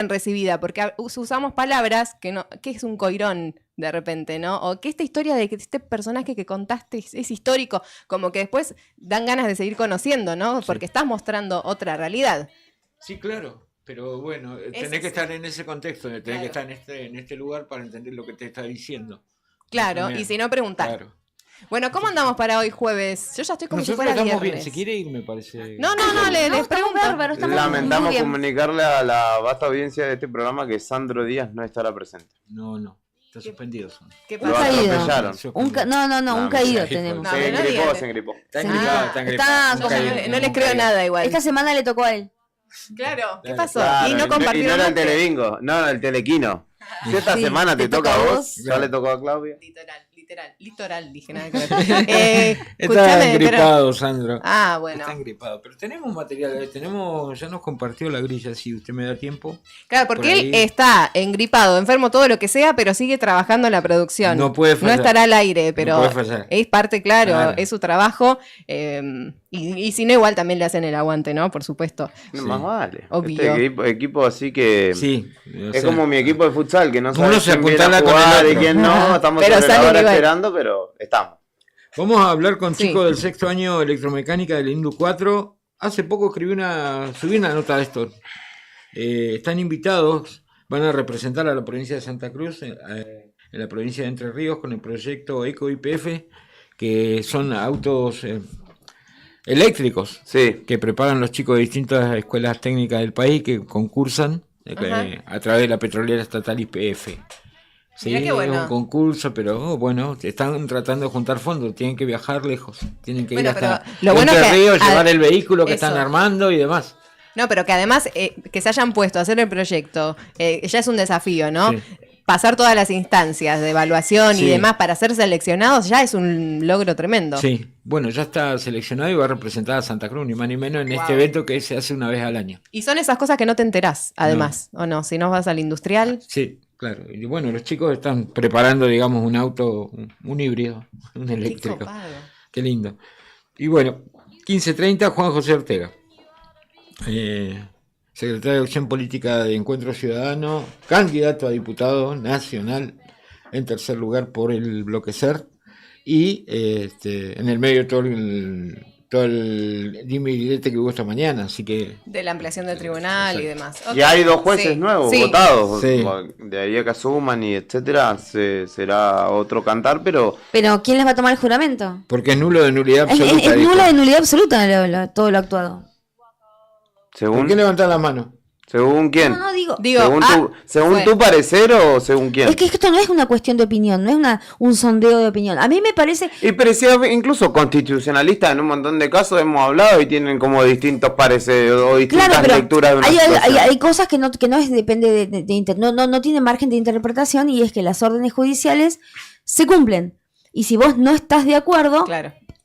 recibida, porque usamos palabras que es un coirón de repente, ¿no? O que esta historia de que este personaje que contaste es histórico, como que después dan ganas de seguir conociendo, ¿no? Porque estás mostrando otra realidad. Sí, claro, pero bueno, tenés que estar en ese contexto, tenés que estar en este lugar para entender lo que te está diciendo. Claro, y si no, preguntar. Claro. Bueno, ¿cómo andamos para hoy jueves? Yo ya estoy como si fuera viernes. Bien. Si quiere ir, me parece... No, les pregunto. Lamentamos comunicarle a la vasta audiencia de este programa que Sandro Díaz no estará presente. No. Está suspendido. ¿Qué pasa? Lo atropellaron. Un caído tenemos. Se engripó. Está engripado. No les creo nada igual. Esta semana le tocó a él. Claro, ¿qué pasó? Claro, y no compartieron. Y no era el Telebingo, no, el Telequino. Si esta semana te toca a vos, ya le tocó a Claudia. Litoral, dije nada que ver. Está engripado, Sandro. Bueno. Está engripado, pero tenemos material, ya nos compartió la grilla, si usted me da tiempo. Claro, porque él está engripado, enfermo, todo lo que sea, pero sigue trabajando en la producción. No puede fallar. No estará al aire, pero no puede fallar. Es parte, claro, es su trabajo. Y si no, igual también le hacen el aguante, ¿no? Por supuesto. No, más vale. Obvio. Este equipo así que... Sí. Es como mi equipo de futsal, que no sabe quién viene a jugar y quién no. Estamos pero esperando, pero estamos. Vamos a hablar con chicos del sexto año de electromecánica del INDU 4. Hace poco subí una nota de esto. Están invitados, van a representar a la provincia de Santa Cruz, en la provincia de Entre Ríos, con el proyecto Eco IPF, que son autos eléctricos, que preparan los chicos de distintas escuelas técnicas del país que concursan a través de la petrolera estatal YPF. Sí, es un concurso, pero bueno, están tratando de juntar fondos, tienen que viajar lejos, tienen que ir hasta Entre Ríos, llevar el vehículo que están armando y demás. No, pero que además que se hayan puesto a hacer el proyecto ya es un desafío, ¿no? Sí. Pasar todas las instancias de evaluación y demás para ser seleccionados ya es un logro tremendo. Sí, bueno, ya está seleccionado y va a representar a Santa Cruz, ni más ni menos, en este evento que se hace una vez al año. Y son esas cosas que no te enterás, además, ¿o no? Si no vas al industrial. Sí, claro. Y bueno, los chicos están preparando, digamos, un auto, un híbrido, un eléctrico. Qué lindo. Y bueno, 15:30, Juan José Ortega. Secretario de Acción Política de Encuentro Ciudadano, candidato a diputado nacional, en tercer lugar por el bloque SER, y en el medio todo el dime y direte que hubo esta mañana, así que... De la ampliación del tribunal y demás. Okay. Y hay 2 jueces nuevos votados, de ahí a que asuman y etcétera, será otro cantar, pero... Pero ¿quién les va a tomar el juramento? Porque es nulo de nulidad absoluta. Es nulo de nulidad absoluta todo lo actuado. ¿Según? ¿Por qué levantar la mano? ¿Según quién? No, digo ¿Según tu parecer o según quién? Es que esto no es una cuestión de opinión, no es un sondeo de opinión. A mí me parece... Y incluso constitucionalistas en un montón de casos hemos hablado y tienen como distintos pareceres o distintas lecturas de una situación. Hay cosas que no depende no tiene margen de interpretación, y es que las órdenes judiciales se cumplen. Y si vos no estás de acuerdo,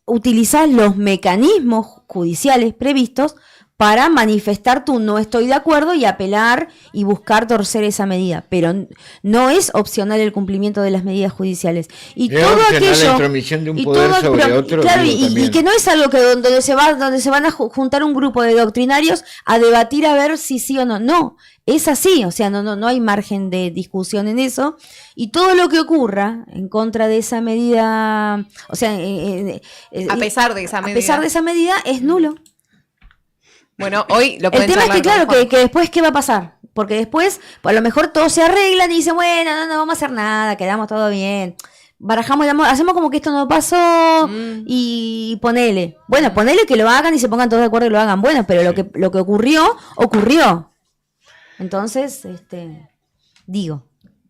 utilizás los mecanismos judiciales previstos para manifestar tu no estoy de acuerdo y apelar y buscar torcer esa medida, pero no es opcional el cumplimiento de las medidas judiciales. Y es todo aquello, la intromisión de un poder sobre otro. Claro, y que no es algo que donde se van a juntar un grupo de doctrinarios a debatir a ver si sí o no. No, es así, o sea, no hay margen de discusión en eso. Y todo lo que ocurra en contra de esa medida, o sea, a pesar de esa medida es nulo. Bueno, hoy lo pueden El tema es que, claro, que después, ¿qué va a pasar? Porque después, pues, a lo mejor todos se arreglan y dicen, bueno, no vamos a hacer nada, quedamos todo bien. Barajamos, hacemos como que esto no pasó y ponele. Bueno, ponele que lo hagan y se pongan todos de acuerdo y lo hagan. Bueno, pero lo que ocurrió. Entonces, digo.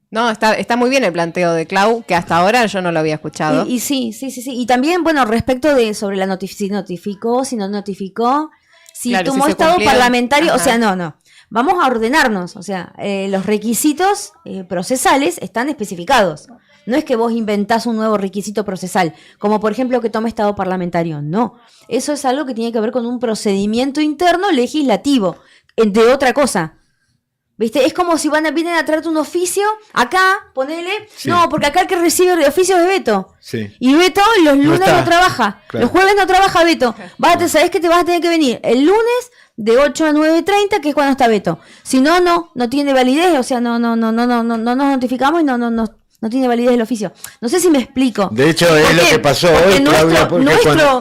No, está muy bien el planteo de Clau, que hasta ahora yo no lo había escuchado. Y sí. Y también, bueno, respecto de sobre la si notificó, si no notificó. Si tomó estado parlamentario, o sea, no. Vamos a ordenarnos, o sea, los requisitos procesales están especificados. No es que vos inventás un nuevo requisito procesal, como por ejemplo que tome estado parlamentario. No, eso es algo que tiene que ver con un procedimiento interno legislativo, de otra cosa. ¿Viste? Es como si vienen a traerte un oficio, acá, ponele, sí. No, porque acá el que recibe el oficio es Beto. Sí. Y Beto los lunes no trabaja, claro. Los jueves no trabaja Beto. Sabés que te vas a tener que venir el lunes de 8 a 9:30, que es cuando está Beto. Si no tiene validez, o sea, no nos notificamos y no tiene validez el oficio. No sé si me explico. De hecho, es lo que pasó hoy, Claudia.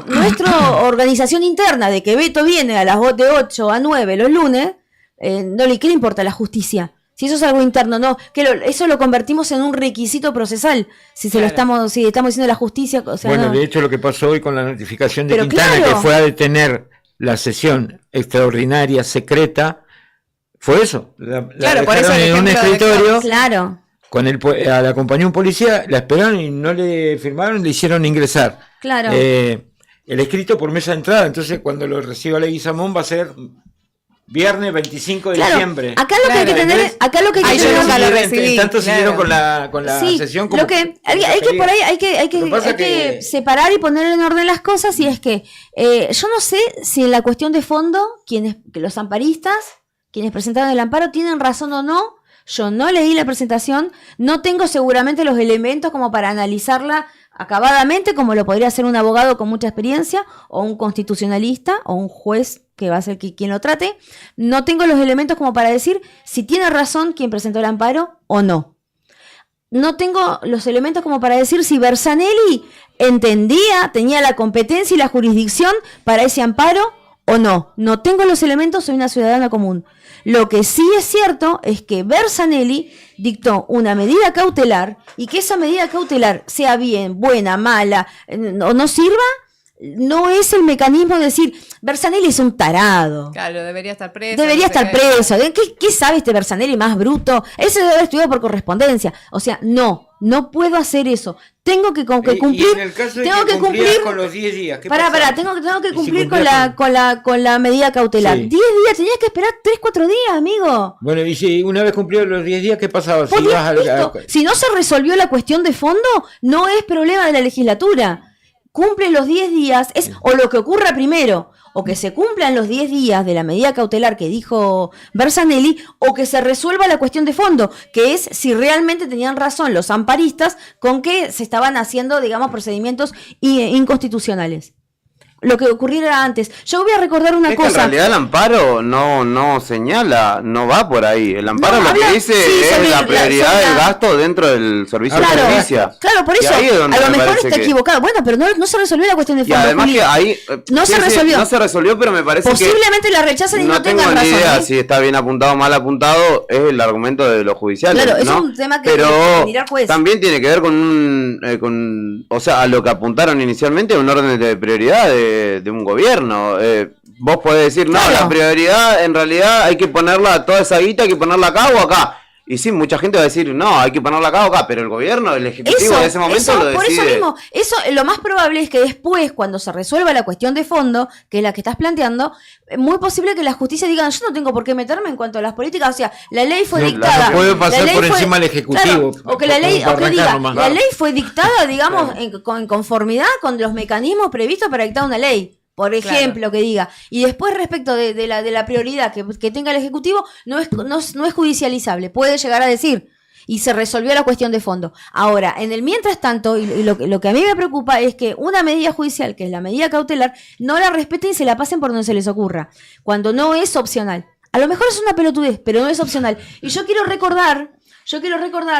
Nuestra organización interna de que Beto viene a las de 8 a 9 los lunes, ¿qué le importa la justicia? Si eso es algo interno, no, eso lo convertimos en un requisito procesal. Si estamos diciendo la justicia, o sea, bueno, de hecho lo que pasó hoy con la notificación de Quintana, que fue a detener la sesión extraordinaria secreta, fue eso. La por eso en un escritorio. Claro. La acompañó un policía, la esperaron y no le firmaron, le hicieron ingresar. Claro. El escrito por mesa de entrada, entonces cuando lo reciba Leguizamón va a ser viernes 25 de diciembre. Acá lo que hay que tener, tanto siguieron con la sesión como lo que hay que separar y poner en orden las cosas, y es que yo no sé si en la cuestión de fondo los amparistas, quienes presentaron el amparo, tienen razón o no. Yo no leí la presentación, no tengo seguramente los elementos como para analizarla acabadamente, como lo podría hacer un abogado con mucha experiencia, o un constitucionalista, o un juez que va a ser quien lo trate. No tengo los elementos como para decir si tiene razón quien presentó el amparo o no. No tengo los elementos como para decir si Berzanelli tenía la competencia y la jurisdicción para ese amparo o no. No tengo los elementos, soy una ciudadana común. Lo que sí es cierto es que Berzanelli dictó una medida cautelar, y que esa medida cautelar sea bien, buena, mala, o no sirva, no es el mecanismo de decir, Berzanelli es un tarado. Claro, debería estar preso. ¿Qué sabe este Berzanelli más bruto? Ese debe haber estudiado por correspondencia. O sea, no puedo hacer eso. Tengo que cumplir. Y en el caso de que cumplir con los 10 días. Tengo que cumplir con la medida cautelar. Sí. 10 días, tenías que esperar 3-4 días, amigo. Bueno, y si una vez cumplido los 10 días, ¿qué pasaba? Si no se resolvió la cuestión de fondo, no es problema de la legislatura. Cumple los 10 días, o lo que ocurra primero, o que se cumplan los 10 días de la medida cautelar que dijo Berzanelli, o que se resuelva la cuestión de fondo, que es si realmente tenían razón los amparistas con que se estaban haciendo, digamos, procedimientos inconstitucionales. Lo que ocurriera antes. Yo voy a recordar una cosa. En realidad el amparo no señala, no va por ahí. El amparo lo que dice es la prioridad del gasto dentro del servicio de justicia. Claro, por eso. A lo mejor está equivocado. Bueno, pero no se resolvió la cuestión de fondo. Y además que ahí no se resolvió, pero me parece posiblemente la rechazan y no tengan razón. No tengo ni idea si está bien apuntado o mal apuntado, es el argumento de los judiciales. Claro, es un tema que pero mirar juez. También tiene que ver o sea, a lo que apuntaron inicialmente, un orden de prioridad de un gobierno. Vos podés decir, claro, la prioridad en realidad hay que ponerla, toda esa guita hay que ponerla acá o acá. Y sí, mucha gente va a decir, no, hay que ponerla acá o acá, pero el gobierno, el ejecutivo de ese momento lo decide. Por eso mismo, lo más probable es que después, cuando se resuelva la cuestión de fondo, que es la que estás planteando, muy posible que la justicia diga, yo no tengo por qué meterme en cuanto a las políticas, o sea, la ley fue dictada. No puede pasar por encima del ejecutivo. Claro, o que la ley fue dictada, digamos, en conformidad con los mecanismos previstos para dictar una ley. Por ejemplo, que diga. Y después, respecto de la prioridad que tenga el Ejecutivo, no es judicializable. Puede llegar a decir. Y se resolvió la cuestión de fondo. Ahora, en el mientras tanto, y lo que a mí me preocupa es que una medida judicial, que es la medida cautelar, no la respeten y se la pasen por donde se les ocurra. Cuando no es opcional. A lo mejor es una pelotudez, pero no es opcional. Y yo quiero recordar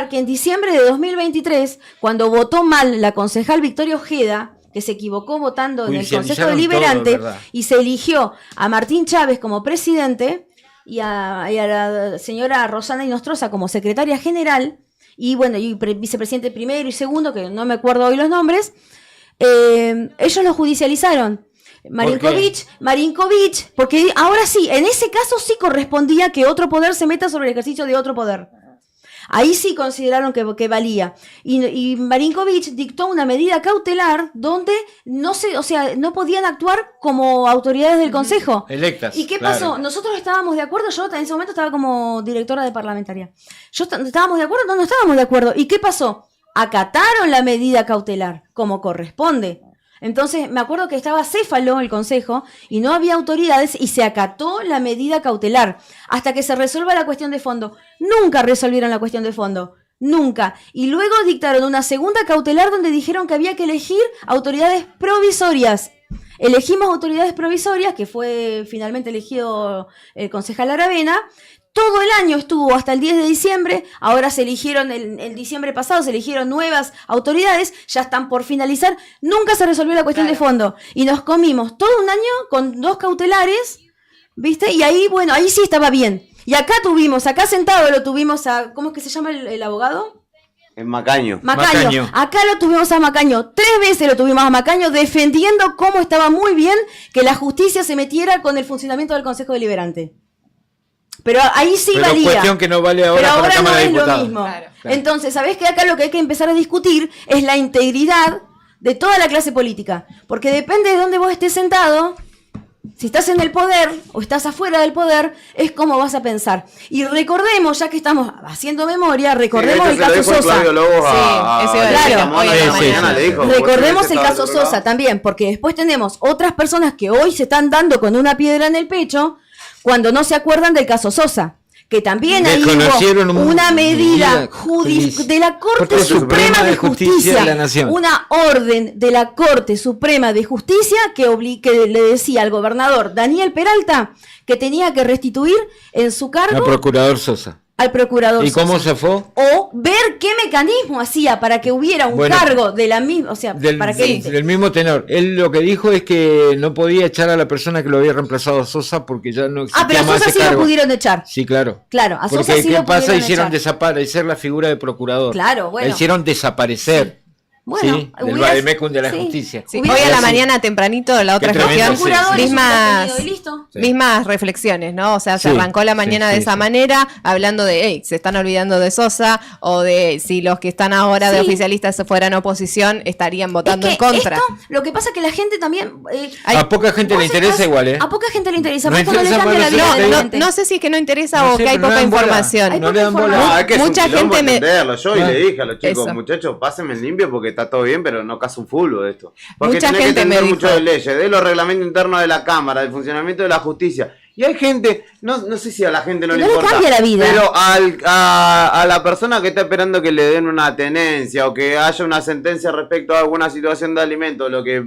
que en diciembre de 2023, cuando votó mal la concejal Victoria Ojeda, que se equivocó votando en el Consejo Deliberante y se eligió a Martín Chávez como presidente y a la señora Rosana Inostroza como secretaria general, y bueno, y vicepresidente primero y segundo, que no me acuerdo hoy los nombres, ellos lo judicializaron. Marinkovic, porque ahora sí, en ese caso sí correspondía que otro poder se meta sobre el ejercicio de otro poder. Ahí sí consideraron que valía. Y Marinkovic dictó una medida cautelar donde no podían actuar como autoridades del Consejo. Electas. ¿Y qué pasó? Nosotros estábamos de acuerdo, yo en ese momento estaba como directora de parlamentaria. ¿Estábamos de acuerdo? No estábamos de acuerdo. ¿Y qué pasó? Acataron la medida cautelar, como corresponde. Entonces, me acuerdo que estaba céfalo el consejo y no había autoridades y se acató la medida cautelar hasta que se resuelva la cuestión de fondo. Nunca resolvieron la cuestión de fondo. Nunca. Y luego dictaron una segunda cautelar donde dijeron que había que elegir autoridades provisorias. Elegimos autoridades provisorias, que fue finalmente elegido el concejal Aravena. Todo el año estuvo hasta el 10 de diciembre, ahora se eligieron, el diciembre pasado se eligieron nuevas autoridades, ya están por finalizar, nunca se resolvió la cuestión de fondo. Y nos comimos todo un año con 2 cautelares, ¿viste? Y ahí, bueno, ahí sí estaba bien. Y acá sentado lo tuvimos a, ¿cómo es que se llama el abogado? En Macaño. Macaño. Acá lo tuvimos a Macaño. 3 veces lo tuvimos a Macaño defendiendo cómo estaba muy bien que la justicia se metiera con el funcionamiento del Consejo Deliberante. Pero ahí sí valía. Cuestión que no vale ahora, pero ahora para la Cámara no de es Diputados. lo mismo. Claro. Entonces, ¿sabés qué? Acá lo que hay que empezar a discutir es la integridad de toda la clase política. Porque depende de dónde vos estés sentado, si estás en el poder o estás afuera del poder, es cómo vas a pensar. Y recordemos, ya que estamos haciendo memoria, recordemos el caso Sosa. Recordemos el caso Sosa también, porque después tenemos otras personas que hoy se están dando con una piedra en el pecho cuando no se acuerdan del caso Sosa. Que también ahí hubo una medida de la Corte Suprema de Justicia de la Nación. Una orden de la Corte Suprema de Justicia que le decía al gobernador Daniel Peralta que tenía que restituir en su cargo al procurador Sosa. Al procurador ¿Y Sosa. cómo se fue? O ver qué mecanismo hacía para que hubiera un cargo de la misma, o sea, del mismo tenor. Él lo que dijo es que no podía echar a la persona que lo había reemplazado a Sosa porque ya no existía pero a más Sosa ese sí cargo. lo pudieron echar. Sí, claro. Claro, a Sosa porque sí ¿qué lo pasa? pudieron Hicieron echar. desaparecer la figura de procurador. Claro, bueno. La hicieron desaparecer. Sí. Bueno, ¿sí? Del vademecum de la justicia. Sí. Hoy a la mañana tempranito, la otra gestión, mismas reflexiones, ¿no? O sea, se arrancó la mañana de esa manera, hablando de, hey, se están olvidando de Sosa, o de si los que están ahora de oficialistas fueran oposición, estarían votando en contra. Lo que pasa es que la gente también... a poca gente le interesa igual, ¿eh? A poca gente le interesa, no, no le cambia la vida de la gente. No sé si es que no interesa o que hay poca información. No le dan bola. Mucha gente me... Yo le dije a los chicos, muchachos, pásenme el limpio porque está todo bien, pero no caso un fútbol de esto. Porque mucha tenés gente que me tener dijo. mucho de leyes, de los reglamentos internos de la Cámara, del funcionamiento de la justicia. Y hay gente, no sé si a la gente no le importa, cambia la vida. Pero a la persona que está esperando que le den una tenencia o que haya una sentencia respecto a alguna situación de alimento, lo que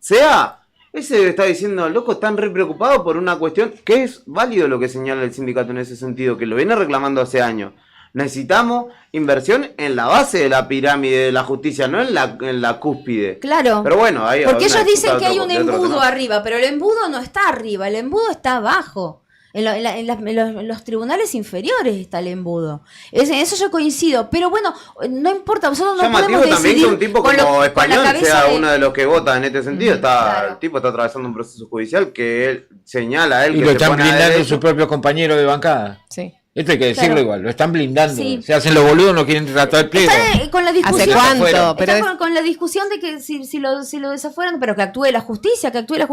sea, ese está diciendo, loco, están re preocupados por una cuestión que es válido lo que señala el sindicato en ese sentido, que lo viene reclamando hace años. Necesitamos inversión en la base de la pirámide de la justicia, no en la cúspide. Claro. Pero bueno, ahí porque ellos dicen que hay un embudo arriba, pero el embudo no está arriba, el embudo está abajo. En los tribunales inferiores está el embudo. Eso yo coincido, pero bueno, no importa, nosotros no podemos decidir. También que un tipo como Español sea uno de los que vota en este sentido. Claro. El tipo está atravesando un proceso judicial que él señala a él y que lo se están pone blindando su propio compañero de bancada. Sí. Esto hay que decirlo igual, lo están blindando. Sí. Se hacen los boludos, no quieren tratar el pliego. Está con la discusión, ¿Hace cuánto? Pero con la discusión de que si lo desafueran, pero que actúe la justicia, No pierden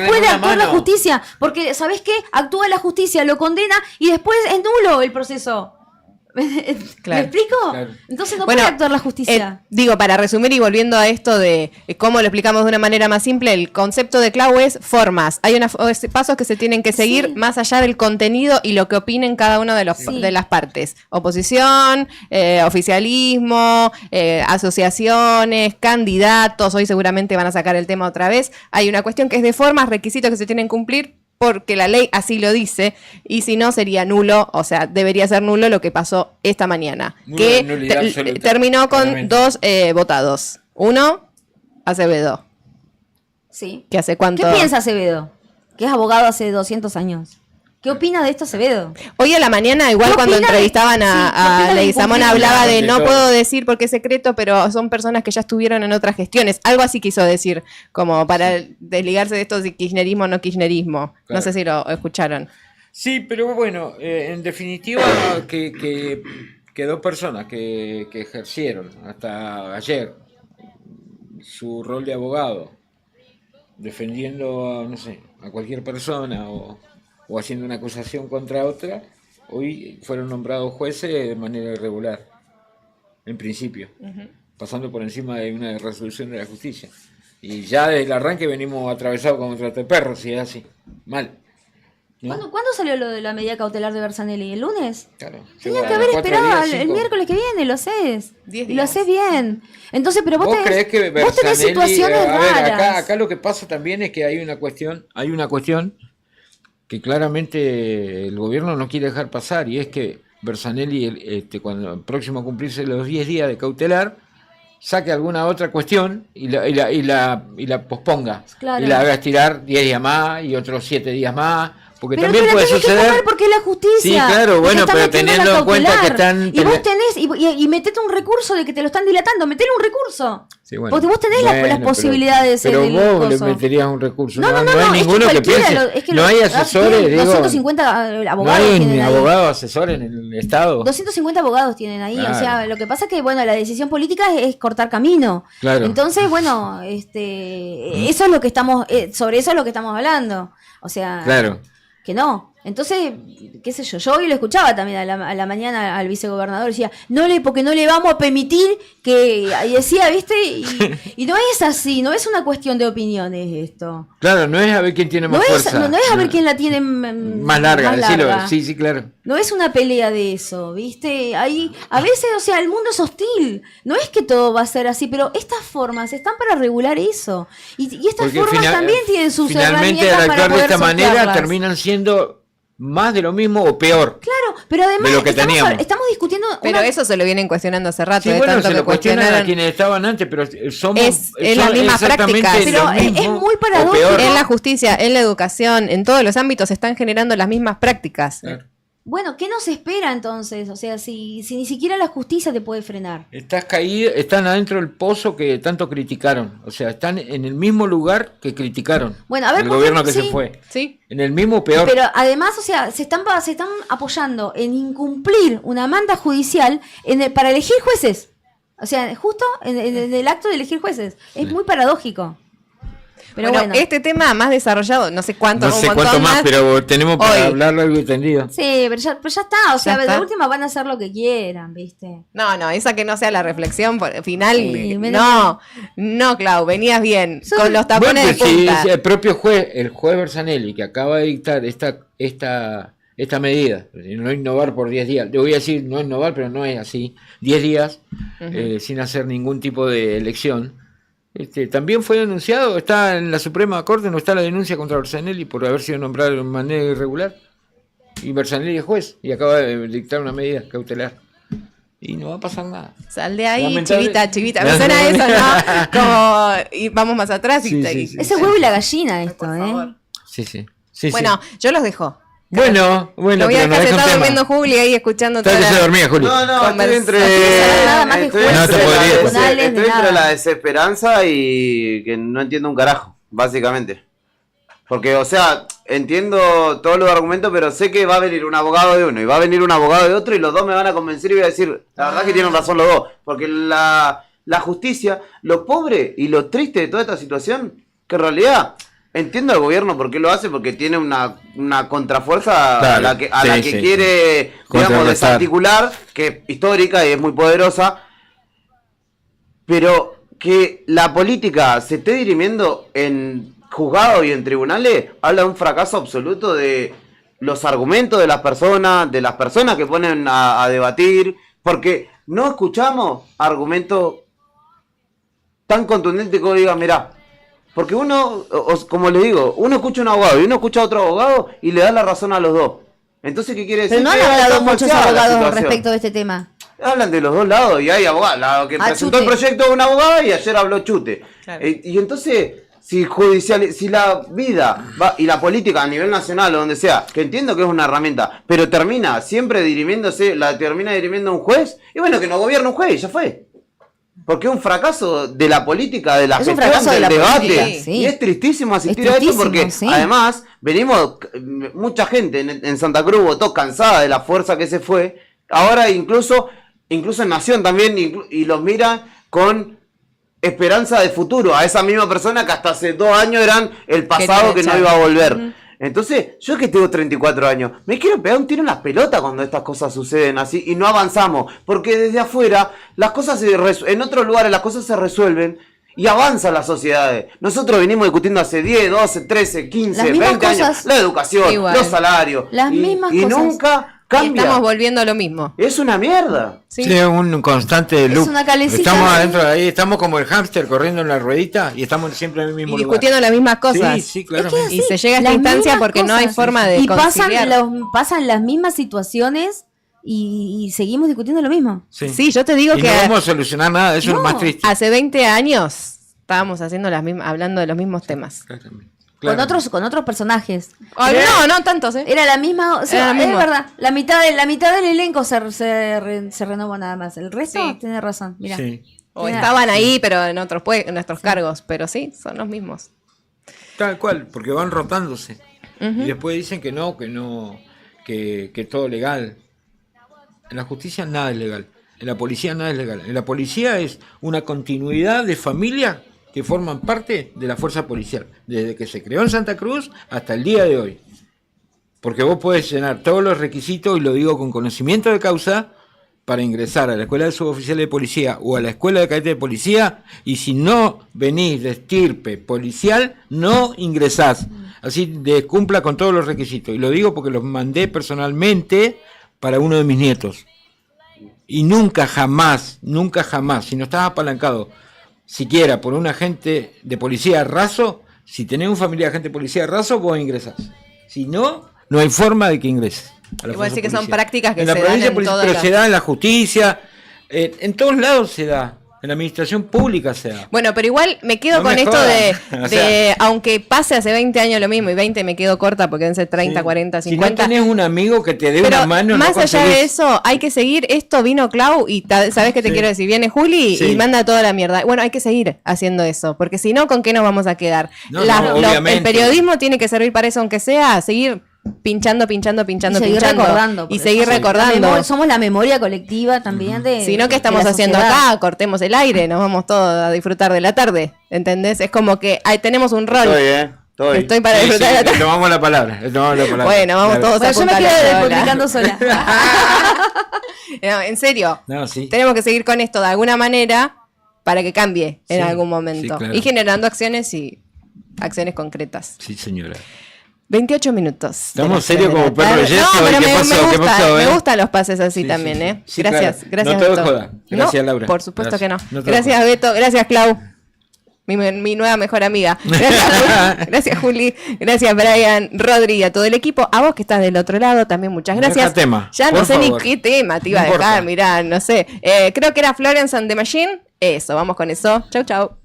puede una actuar la mano. justicia, porque ¿sabés qué? Actúa la justicia, lo condena y después es nulo el proceso. ¿Me explico? Claro. Entonces no puede actuar la justicia. Digo, para resumir y volviendo a esto de cómo lo explicamos de una manera más simple, el concepto de Clau es formas. Hay pasos que se tienen que seguir más allá del contenido y lo que opinen cada uno de las partes. Oposición, oficialismo, asociaciones, candidatos. Hoy seguramente van a sacar el tema otra vez. Hay una cuestión que es de formas, requisitos que se tienen que cumplir porque la ley así lo dice, y si no sería nulo, o sea, debería ser nulo lo que pasó esta mañana, que terminó con 2 votados. Uno, Acevedo. Sí. ¿Que hace cuánto? ¿Qué piensa Acevedo? Que es abogado hace 200 años. ¿Qué opina de esto Acevedo? Hoy a la mañana, igual cuando entrevistaban a Leguizamón, hablaba de no puedo decir porque es secreto, pero son personas que ya estuvieron en otras gestiones. Algo así quiso decir, como para desligarse de esto de kirchnerismo o no kirchnerismo. Claro. No sé si lo escucharon. Sí, pero bueno, en definitiva, que 2 personas que ejercieron hasta ayer su rol de abogado, defendiendo, no sé, a cualquier persona o haciendo una acusación contra otra, hoy fueron nombrados jueces de manera irregular, en principio, pasando por encima de una resolución de la justicia. Y ya desde el arranque venimos atravesados con un trato de perros, si es así. Mal. ¿No? ¿Cuándo salió lo de la medida cautelar de Bersanelli? ¿El lunes? Claro. Tenían que haber esperado el miércoles que viene, lo haces. 10 Y lo días. haces bien. Entonces, pero ¿Vos creés que vos tenés Bersanelli, situaciones a ver, raras. acá lo que pasa también es que hay una cuestión que claramente el gobierno no quiere dejar pasar, y es que Bersanelli, cuando próximo a cumplirse los 10 días de cautelar, saque alguna otra cuestión y la posponga. Claro. Y la haga estirar 10 días más y otros 7 días más. Porque Pero también te la puede tenés que suceder. comer porque es la justicia. Sí, claro, Y te bueno, están pero metiendo teniendo la en cuenta que cautelar. están. Y vos tenés, y metete un recurso de que te lo están dilatando, metele un recurso. Sí, bueno, Porque vos tenés las posibilidades pero del vos le coso. meterías un recurso. No, hay es ninguno que cualquiera piense. es que no hay asesores, tienen digo. 250 No abogados hay tienen ni ahí. abogados asesores en el Estado. 250 abogados tienen ahí, Claro. o sea, lo que pasa es que, bueno, la decisión política es cortar camino. Claro. Entonces, bueno, eso es lo que estamos, sobre eso es lo que estamos hablando. O sea, Claro. que no. Entonces, qué sé yo hoy lo escuchaba también a la mañana al vicegobernador, decía, porque no le vamos a permitir que, y decía, ¿viste? Y no es así, no es una cuestión de opiniones esto. Claro, no es a ver quién tiene más fuerza. No es a ver quién la tiene más larga, decirlo. Sí, claro. No es una pelea de eso, ¿viste? A veces, o sea, el mundo es hostil. No es que todo va a ser así, pero estas formas están para regular eso. Y estas Porque formas también tienen sus finalmente, herramientas al para actuar de poder esta manera, sortearlas. terminan siendo más de lo mismo o peor. Claro, pero además de lo que teníamos. estamos discutiendo... Pero eso se lo vienen cuestionando hace rato. Sí, de bueno, tanto se que lo cuestionan a cuestionaron. quienes estaban antes, pero somos Es las mismas exactamente prácticas. lo Pero mismo, es muy o paradójico. peor. En la justicia, en la educación, en todos los ámbitos se están generando las mismas prácticas. Claro. Bueno, ¿qué nos espera entonces? O sea, si ni siquiera la justicia te puede frenar. Están adentro del pozo que tanto criticaron. O sea, están en el mismo lugar que criticaron. Bueno, a ver, el ¿por qué? gobierno que Sí. se fue. ¿Sí? En el mismo peor. Pero además, o sea, se están apoyando en incumplir una manda judicial para elegir jueces. O sea, justo en el acto de elegir jueces. Es muy paradójico. Pero bueno. Este tema más desarrollado, no sé cuánto, No sé un montón cuánto más, pero tenemos para hoy. hablarlo algo entendido. Sí, pero ya está. O sea, está. de última van a hacer lo que quieran, ¿viste? No, esa que no sea la reflexión final. Sí, no, Clau, venías bien. Sos- Con los tapones Bueno, de pues, punta. si el propio juez, el juez Bersanelli, que acaba de dictar esta medida, no innovar por 10 días, le voy a decir no innovar, pero no es así, 10 días, sin hacer ningún tipo de elección, también fue denunciado, está en la Suprema Corte, no está la denuncia contra Bersanelli por haber sido nombrado de manera irregular, y Bersanelli es juez, y acaba de dictar una medida cautelar. Y no va a pasar nada. Sal de ahí, Lamentable. chivita. Me suena eso, ¿no? Como, y vamos más atrás. Sí, y, sí, y- sí. Es el huevo y la gallina esto, Por ¿eh? favor. Sí. Bueno, yo los dejo. Bueno, Lo voy a pero nos dejar deja un sentado tema. durmiendo Juli ahí escuchando Está toda que se la... dormía, Juli. No, estoy Conversa- entre, No quiere saber nada más de estoy jueces, entre No te la podría. estoy de entre nada. la desesperanza y que no entiendo un carajo, básicamente. Porque, o sea, entiendo todos los argumentos, pero sé que va a venir un abogado de uno y va a venir un abogado de otro y los dos me van a convencer y voy a decir, la verdad que tienen razón los dos. Porque la justicia, lo pobre y lo triste de toda esta situación, que en realidad entiendo al gobierno por qué lo hace, porque tiene una contrafuerza Claro, a la que sí. quiere, digamos, Contrarrestar. desarticular, que es histórica y es muy poderosa. Pero que la política se esté dirimiendo en juzgados y en tribunales habla de un fracaso absoluto de los argumentos de las personas que ponen a debatir, porque no escuchamos argumentos tan contundentes que uno diga, mirá, porque uno, como les digo, uno escucha a un abogado y uno escucha a otro abogado y le da la razón a los dos. Entonces, ¿qué quiere decir? Pero no han Que hablado está muchos falseada la abogados situación. respecto de este tema. Hablan de los dos lados y hay abogados. La que presentó el Chute. proyecto es una abogada y ayer habló Chute. Claro. Y entonces, si la vida va, y la política a nivel nacional o donde sea, que entiendo que es una herramienta, pero termina siempre termina dirimiendo un juez, y bueno, que no gobierna un juez, y ya fue. Porque es un fracaso de la política, de la Es un gestión, fracaso de del la debate. política, sí. Y es tristísimo asistir Es a esto tristísimo, porque sí. además venimos, mucha gente en Santa Cruz votó cansada de la fuerza que se fue. Ahora incluso en Nación también, y los miran con esperanza de futuro a esa misma persona que hasta hace 2 años eran el pasado que no iba a volver. Entonces, yo que tengo 34 años, me quiero pegar un tiro en las pelotas cuando estas cosas suceden así y no avanzamos, porque desde afuera las cosas en otros lugares las cosas se resuelven Y avanzan las sociedades. Nosotros venimos discutiendo hace 10, 12, 13, 15, 20 años la educación, igual. los salarios. Las mismas y cosas. nunca cambia. Y estamos volviendo a lo mismo. Es una mierda. Sí. Sí, es un constante loop. Es una calecita. Estamos adentro de ahí, estamos como el hámster corriendo en la ruedita y estamos siempre en el mismo Y discutiendo las mismas cosas. Sí, sí, claramente. Y se llega a esta Las instancia mismas porque no hay cosas. forma de Y conciliar. pasan las mismas situaciones y seguimos discutiendo lo mismo. Sí, yo te digo y que no vamos a solucionar nada, eso es lo más triste. hace 20 años estábamos haciendo hablando de los mismos temas. Claramente. Con otros personajes. Ay, no tantos, ¿eh? Era la misma, o sea, Era lo es mismo. verdad, la mitad del elenco se renovó nada más. El resto, Sí. tiene razón, mira. Sí. O estaban ahí, pero en en nuestros cargos. Pero sí, son los mismos. Tal cual, porque van rotándose. Y después dicen que todo legal. En la justicia nada es legal. En la policía nada es legal. En la policía es una continuidad de familia que forman parte de la fuerza policial. Desde que se creó en Santa Cruz hasta el día de hoy. Porque vos podés llenar todos los requisitos, y lo digo con conocimiento de causa, para ingresar a la escuela de suboficiales de policía o a la escuela de cadete de policía, y si no venís de estirpe policial, no ingresás. Así cumpla con todos los requisitos. Y lo digo porque los mandé personalmente para uno de mis nietos. Y nunca jamás, si no estás apalancado siquiera por un agente de policía raso, si tenés un familiar agente de policía raso, vos ingresás. Si no, no hay forma de que ingreses. Igual sí que son prácticas que en la se dan provincia en policial, todas pero las... se da en la justicia, en todos lados se da, en la administración pública se da. Bueno, pero igual me quedo No con me esto jodas. de O sea, aunque pase hace 20 años lo mismo, y 20 me quedo corta porque deben ser 30, Sí. 40, Si 50. no tenés un amigo que te dé Pero una mano, más no allá de conseguís. eso, hay que seguir. Esto vino Clau y ¿sabes qué te Sí. quiero decir? Viene Juli Sí. y manda toda la mierda. Bueno, hay que seguir haciendo eso, porque si no, ¿con qué nos vamos a quedar? No, obviamente. El periodismo tiene que servir para eso, aunque sea seguir pinchando, Y seguir pinchando. recordando. Y porque seguir somos recordando. somos la memoria colectiva también de. Si no, ¿qué de estamos la haciendo sociedad. acá? Cortemos el aire, nos vamos todos a disfrutar de la tarde. ¿Entendés? Es como que ahí tenemos un rol. Estoy para Sí, disfrutar de la le tarde. tomamos la palabra. Bueno, vamos todos Bueno, a yo me apuntar quedo la publicando sola. No, en serio. No, sí. Tenemos que seguir con esto de alguna manera para que cambie en Sí, algún momento. sí, claro. Y generando acciones concretas. Sí, señora. 28 minutos. Estamos de serios la como perro tarde. de yeso. No, pero ¿Qué me pasó? ¿Qué gusta, pasó, me eh? gustan los pases así Sí, también, sí, ¿eh? sí, Gracias, claro. gracias. No todo es Beto. joda. Gracias, No, Laura. por supuesto Gracias. que no. No todo es Gracias, joda. Beto. Gracias, Clau. Mi nueva mejor amiga. Gracias, Juli. Gracias, Brian, Rodri y a todo el equipo. A vos que estás del otro lado también, muchas gracias. Deja tema, Ya no por sé favor. ni qué tema te iba No a dejar, importa. mirá, no sé. Creo que era Florence and the Machine. Eso, vamos con eso. Chau, chau.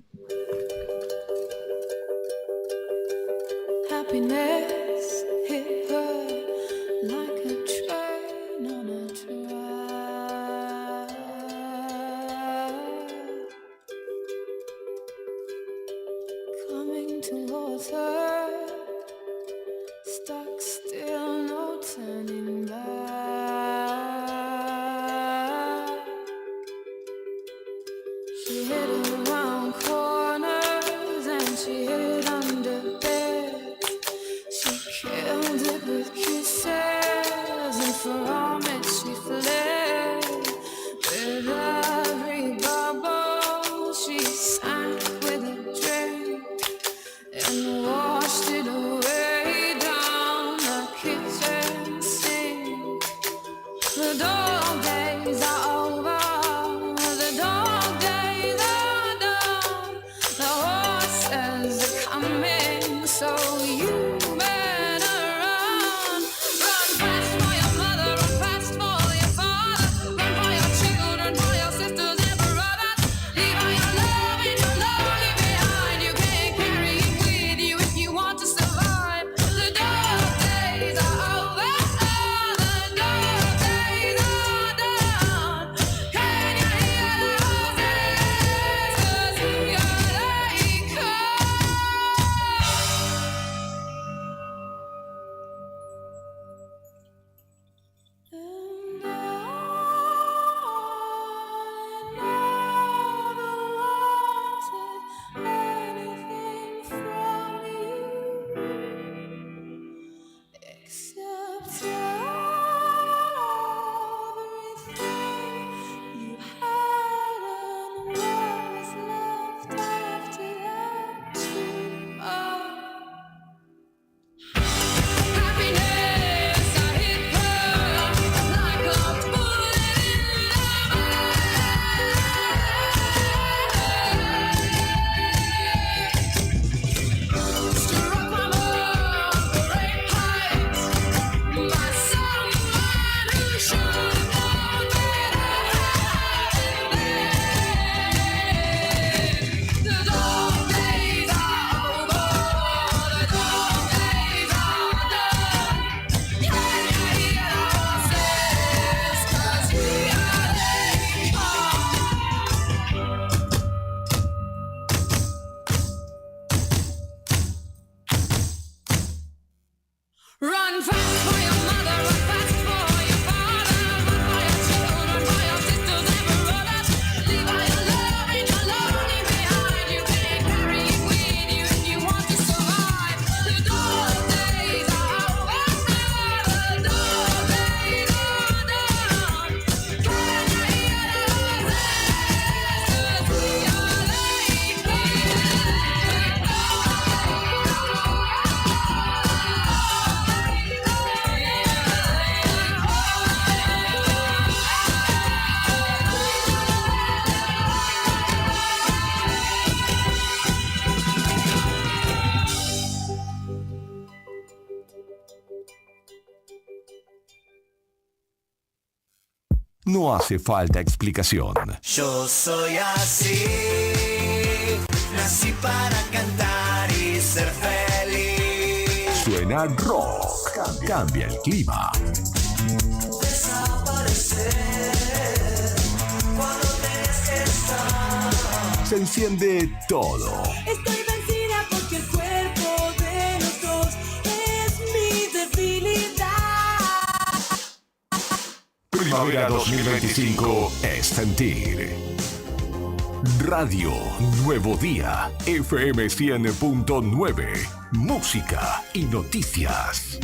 Happiness hit her like a train on a track. Coming towards her, stuck still, no turning back. She hid around corners and she hid under beds. She killed it with kisses and from it she fled. With every bubble she sank with a drink and washed it away down the kitchen sink. The dog days are over. The dog days are no hace falta explicación. Yo soy así, nací para cantar y ser feliz. Suena rock, cambia el clima. Desaparecer cuando tenés que estar. Se enciende todo. Estoy vencida porque el cuerpo de los dos es mi debilidad. Primavera 2025 es sentir. Radio Nuevo Día, FM 100.9, música y noticias.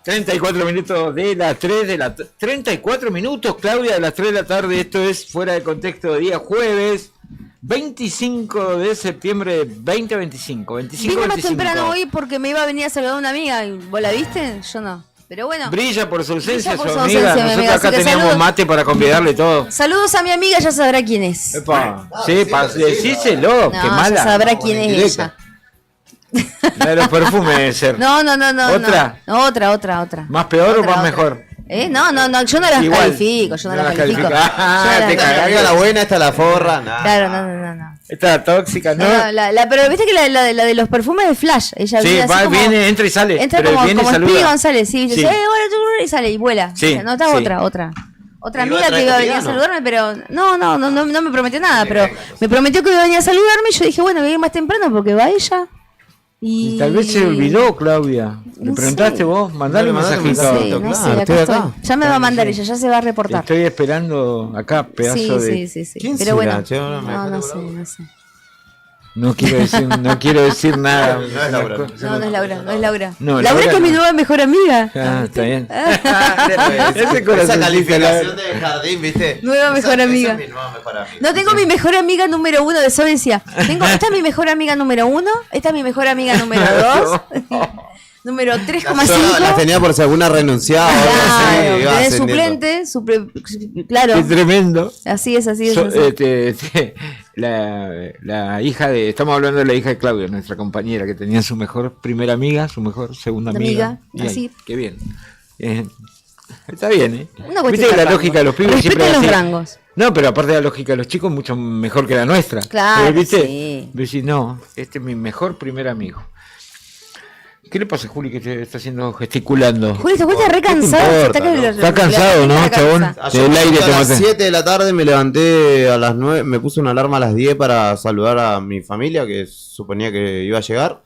...34 de las 3 de la... 34 minutos, Claudia, de las 3 de la tarde. Esto es Fuera de Contexto, de día jueves 25 de septiembre de 2025. 25, Vine más 25. temprano hoy porque me iba a venir a saludar a una amiga. ¿Vos la viste? Yo no. Pero bueno. Brilla por su ausencia, Brilla por su su amiga. ausencia, mi Nosotros amiga, acá así que teníamos saludos. mate para convidarle todo. Saludos a mi amiga, ya sabrá quién es. Epa, sí, decíselo, No, qué ya mala. sabrá quién es Directa. ella. La de los perfumes debe ser. No. ¿Otra? No, otra. ¿Más peor o Otra, más otra. mejor? No, yo no las Igual. califico, yo no las califico. Ah, Yo no te las- cagaste. Amiga, la buena, esta la forra. Nah. Claro, no. Esta tóxica, ¿no? Pero viste que la de los perfumes de Flash, ella Sí, viene así va, como, viene, entra y sale. entra pero como, viene y como saluda. Speedy González, sí, dice, Sí. bueno, y sale y vuela. Sí, No, está sí. otra ¿Iba a amiga que traer iba a venir a cotidiano? saludarme, pero no me prometió nada, pero me prometió que iba a venir a saludarme y yo dije, bueno, voy a ir más temprano porque va ella. Y tal vez se olvidó, Claudia. ¿Le No preguntaste sé. vos? Mandale un No le mensajito. mandaste Sí, Claro, no sé, acá estoy acá. estoy. Ya me va a mandar ella, ya se va a Te reportar. estoy esperando acá, pedazo de... Sí. ¿Quién Pero será, bueno, che? Ahora me no dejaste sé. No quiero decir nada. No es Laura. No es Laura. No, Laura Laura que es mi no. nueva mejor amiga. Ah, está bien. Ese Ese Esa corazoncito, calificación de jardín, ¿viste? Nueva mejor amiga. Esa es mi nueva mejor amiga. No tengo mi mejor amiga número 1 de Sobencia. Esta es mi mejor amiga número 1. Esta es mi mejor amiga número 2. Número Las 3,5. tenía por si alguna renunciaba. o algo así, Claro, iba tenés ascendiendo. suplente. Claro. Qué tremendo. Así es. La hija de... Estamos hablando de la hija de Claudia, nuestra compañera, que tenía su mejor primera amiga, su mejor segunda amiga. Amiga, Y así. ahí, qué bien. Está bien, ¿eh? Una cuestión Viste que de la rango. lógica de los pibes siempre Respeten es los así. rangos. No, pero aparte de la lógica de los chicos, mucho mejor que la nuestra. Claro, ¿Viste? sí. Decís, no, este es mi mejor primer amigo. ¿Qué le pasa a Juli que te está haciendo gesticulando? Juli, te cuesta re ¿Qué te cansado. importa, no? Está cansado, ¿no, chabón? Ayer Del me aire levanté te a las maté. 7 de la tarde me levanté a las 9, me puse una alarma a las 10 para saludar a mi familia que suponía que iba a llegar.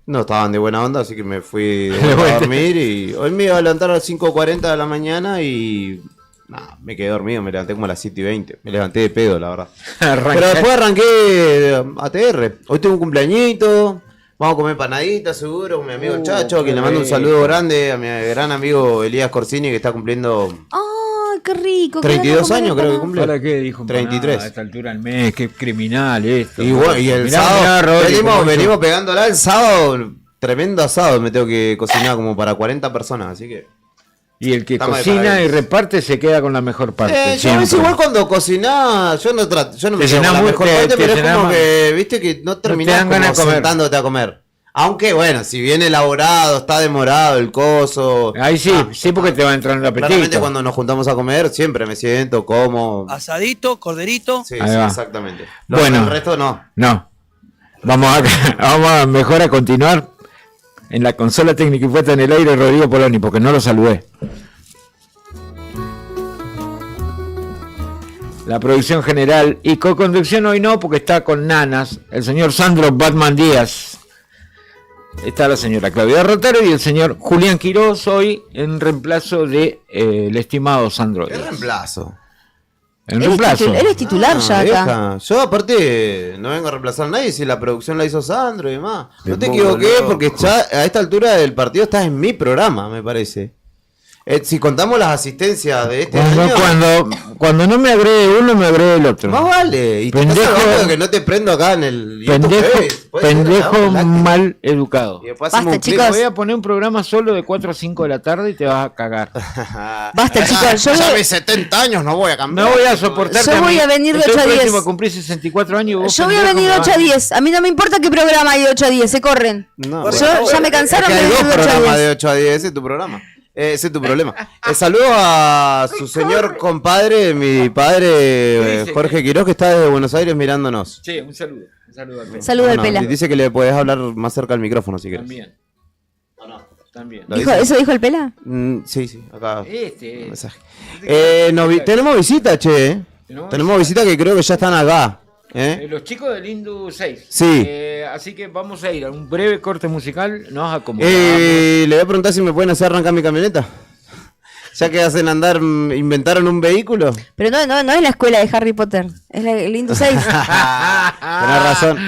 No estaban de buena onda, así que me fui a dormir y hoy me iba a levantar a las 5:40 de la mañana y me quedé dormido, me levanté como a las 7:20. Me levanté de pedo, la verdad. Pero después arranqué ATR. Hoy tengo un cumpleañito. Vamos a comer panaditas seguro con mi amigo el Chacho, que le mando un saludo grande a mi gran amigo Elías Corsini, que está cumpliendo ¡Ay, qué rico! 32 años, creo que cumple. ¿Para qué dijo? 33. A esta altura del mes, qué criminal esto. Y bueno, y el Mirá, sábado Rodri, cómo venimos hizo. pegándola el sábado, tremendo asado me tengo que cocinar como para 40 personas, así que Y el que Estamos de cocina y parabéns. reparte se queda con la mejor parte. Yo a veces siempre. igual cuando cocinás, yo no me Te quedo con la llenás mejor te- parte, te pero es llenás como más. que, viste, que no terminás dan ganas como de comer. sentándote a comer. Aunque, bueno, si viene elaborado, está demorado el coso. Ahí sí, sí, porque te va entrando el Claramente apetito. cuando nos juntamos a comer, siempre me siento, como. Asadito, corderito. Sí, Ahí sí, va. exactamente. Bueno. El resto no. No. Vamos a mejor a continuar en la consola técnica y puesta en el aire Rodrigo Poloni, porque no lo saludé. La producción general y co-conducción hoy no, porque está con nanas, el señor Sandro Batman Díaz. Está la señora Claudia Rotaro y el señor Julián Quirós hoy en reemplazo de el estimado Sandro ¿Qué Díaz. reemplazo? En reemplazo. Él es titular ya acá. Vieja. Yo aparte no vengo a reemplazar a nadie si la producción la hizo Sandro y demás. No te Qué equivoqué loco. porque ya a esta altura del partido estás en mi programa, me parece. Si contamos las asistencias de este año, Cuando no me agregue uno, me agregue el otro. más vale. Y te Pendejo- estás hablando de que no te prendo acá en el YouTube, puede ser, Pendejo ¿no? mal educado. Y después Basta, hacemos un clip. chicos. Voy a poner un programa solo de 4 a 5 de la tarde y te vas a cagar. Basta, chicos. Yo Ya voy- ve 70 años, no voy a cambiar. No voy a soportarte. Yo voy a venir de Estoy 8 a 10. próximo a cumplir 64 años. y vos, Yo voy a pendejo, venir me 8 a vas- 10. A mí no me importa qué programa hay de 8 a 10, se corren. No, Yo ya me cansaron es que de hay dos venir de 8 a programas 10. de 8 a 10, ese es tu programa. Ese es tu problema. Saludo a su señor compadre, mi padre Dice Jorge Quirós, que está desde Buenos Aires mirándonos. Sí, un saludo. Un saludo al Saludo al No, Pela. dice que le podés hablar más cerca al micrófono si quieres. También. También. ¿Lo ¿Dijo- dice? ¿Eso dijo el Pela? Sí, acá. Este. Mensaje. Tenemos visita, che. Tenemos visita que creo que ya están acá. Los chicos del Indu 6. Sí. Así que vamos a ir a un breve corte musical. Nos acomodamos. Le voy a preguntar si me pueden hacer arrancar mi camioneta. Ya que hacen andar, inventaron un vehículo. Pero no es la escuela de Harry Potter, es el Indus 6. Tenés razón.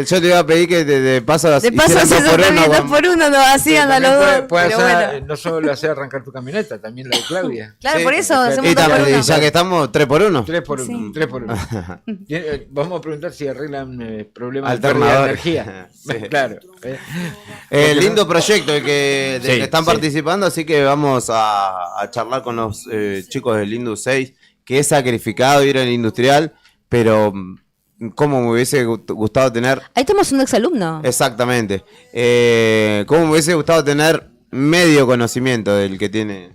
Yo te iba a pedir que de paso De paso hicieran se dos por uno, también 2 con- por 1 no hacían a los dos. Puede Pero hacer, bueno. no solo hacer arrancar tu camioneta, también la de Claudia. Claro, Sí. por eso hacemos Y 2 por también, 1. ya que estamos 3 por 1. 3 por 1. Sí. 3 por 1. Vamos a preguntar si arreglan problemas de pérdida de Alternador. energía. Sí. Claro. Lindo proyecto el que, del Sí, que están sí. participando, así que vamos a charlar con los chicos del Indus 6, que es sacrificado ir al industrial, pero cómo me hubiese gustado tener, Ahí tenemos un exalumno. exactamente, cómo me hubiese gustado tener medio conocimiento del que tiene.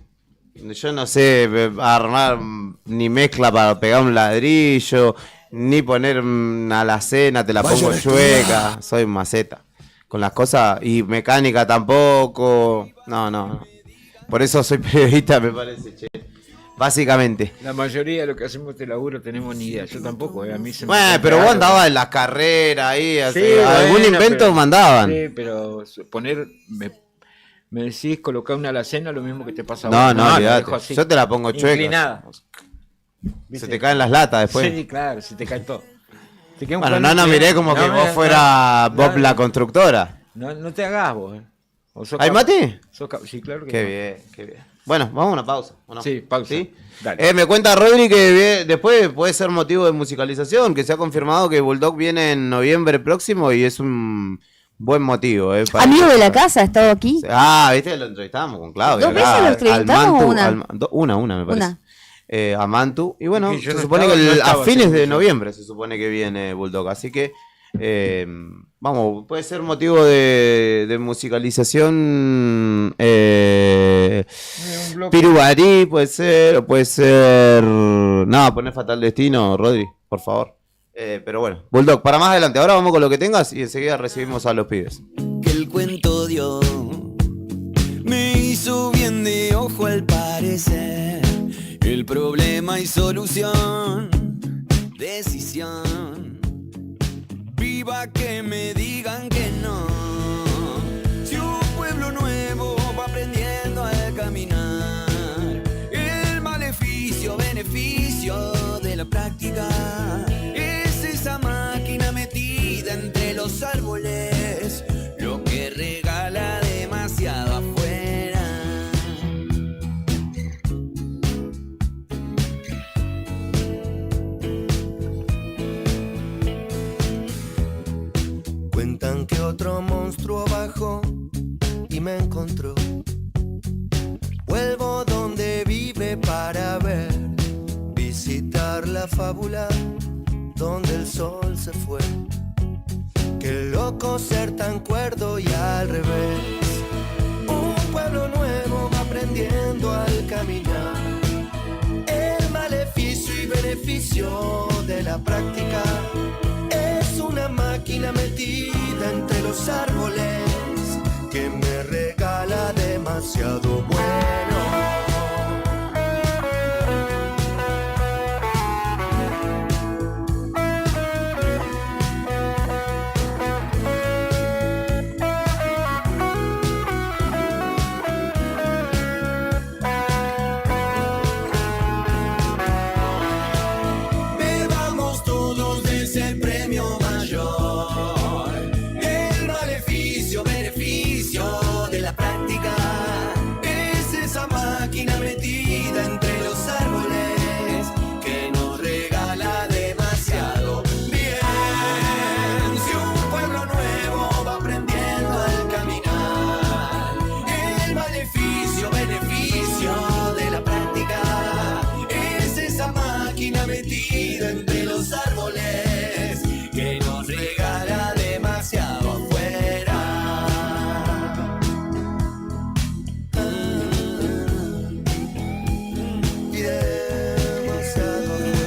Yo no sé armar ni mezcla para pegar un ladrillo, ni poner una alacena, te la pongo chueca, soy maceta. Con las cosas, y mecánica tampoco, no. Por eso soy periodista, me parece, che. Básicamente. La mayoría de lo que hacemos este laburo tenemos ni idea. Yo tampoco, a mí se me Bueno, ocurre pero vos algo. andabas en las carreras ahí, Sí, algún bueno, invento pero- mandaban. Sí, pero poner. Me decís colocar una alacena, lo mismo que te pasa a No, vos. no, lo olvidate. dejo así. Yo te la pongo chueca. Inclinada. Se ¿Viste? te caen las latas después. Sí, claro, se te cae todo. Te queda un Bueno, plano no que- miré como que vos fuera Bob la constructora. No te hagas vos. O sos ¿Hay cap- mate? Sí, claro que Qué no. bien, qué bien. Bueno, vamos a una pausa. ¿o no? Sí, pausa. ¿Sí? Dale. Me cuenta Rodri que después puede ser motivo de musicalización, que se ha confirmado que Bulldog viene en noviembre próximo y es un buen motivo. Para Amigo de la casa, ha estado aquí. Viste, lo entrevistamos con Claudio. 2 veces lo entrevistamos o una? Una, me parece. Una. A Mantu. Y bueno, Sí, yo se no supone estaba- que no a estaba fines haciendo de eso. noviembre se supone que viene Bulldog. Así que, vamos, puede ser motivo de musicalización. Un bloque. Pirubarí puede ser, o puede ser. No, poner Fatal Destino, Rodri, por favor. Pero bueno, Bulldog, para más adelante. Ahora vamos con lo que tengas y enseguida recibimos a los pibes. Que el cuento dio me hizo bien de ojo al parecer. El problema y solución, decisión. Viva que me digan que no. Si un pueblo nuevo va aprendiendo a caminar, el maleficio, beneficio de la práctica es esa máquina metida entre los árboles, lo que regala demasiado afuera. Cuentan que otro monstruo bajó y me encontró. Vuelvo donde vive para ver, visitar la fábula donde el sol se fue. Qué loco ser tan cuerdo y al revés. Un pueblo nuevo va aprendiendo al caminar. El maleficio y beneficio de la práctica es una máquina metida entre los árboles que me regala demasiado bueno. Bebamos todos de ese premio mayor. El maleficio, beneficio de la práctica es esa máquina metida entre los árboles que nos regala demasiado bien. Si un pueblo nuevo va aprendiendo al caminar, el maleficio, beneficio de la práctica es esa máquina metida entre los árboles que nos regala demasiado afuera. Y demasiado afuera.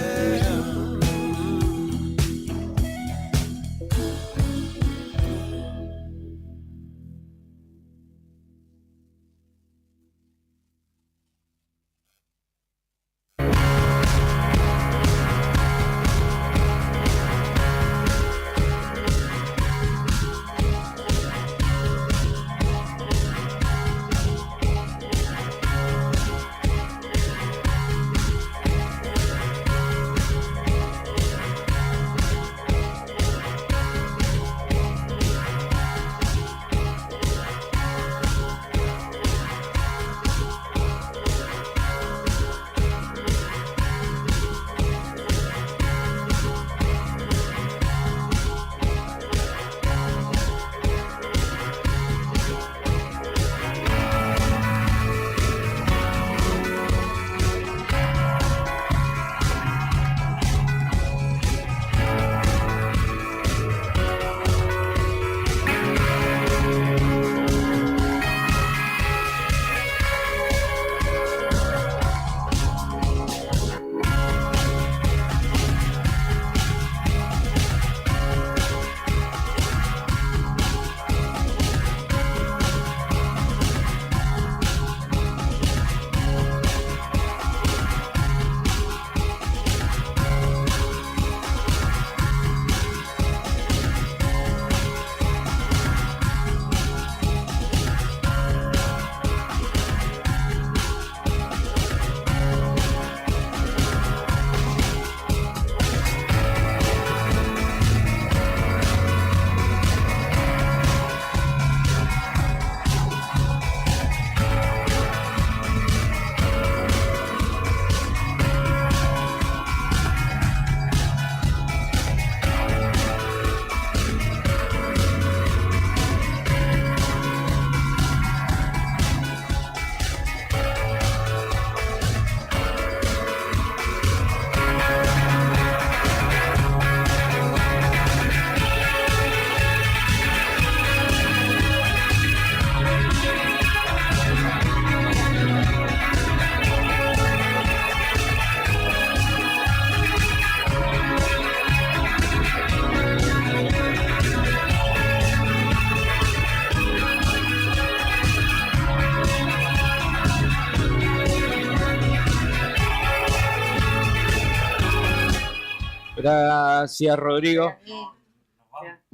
Gracias, Rodrigo.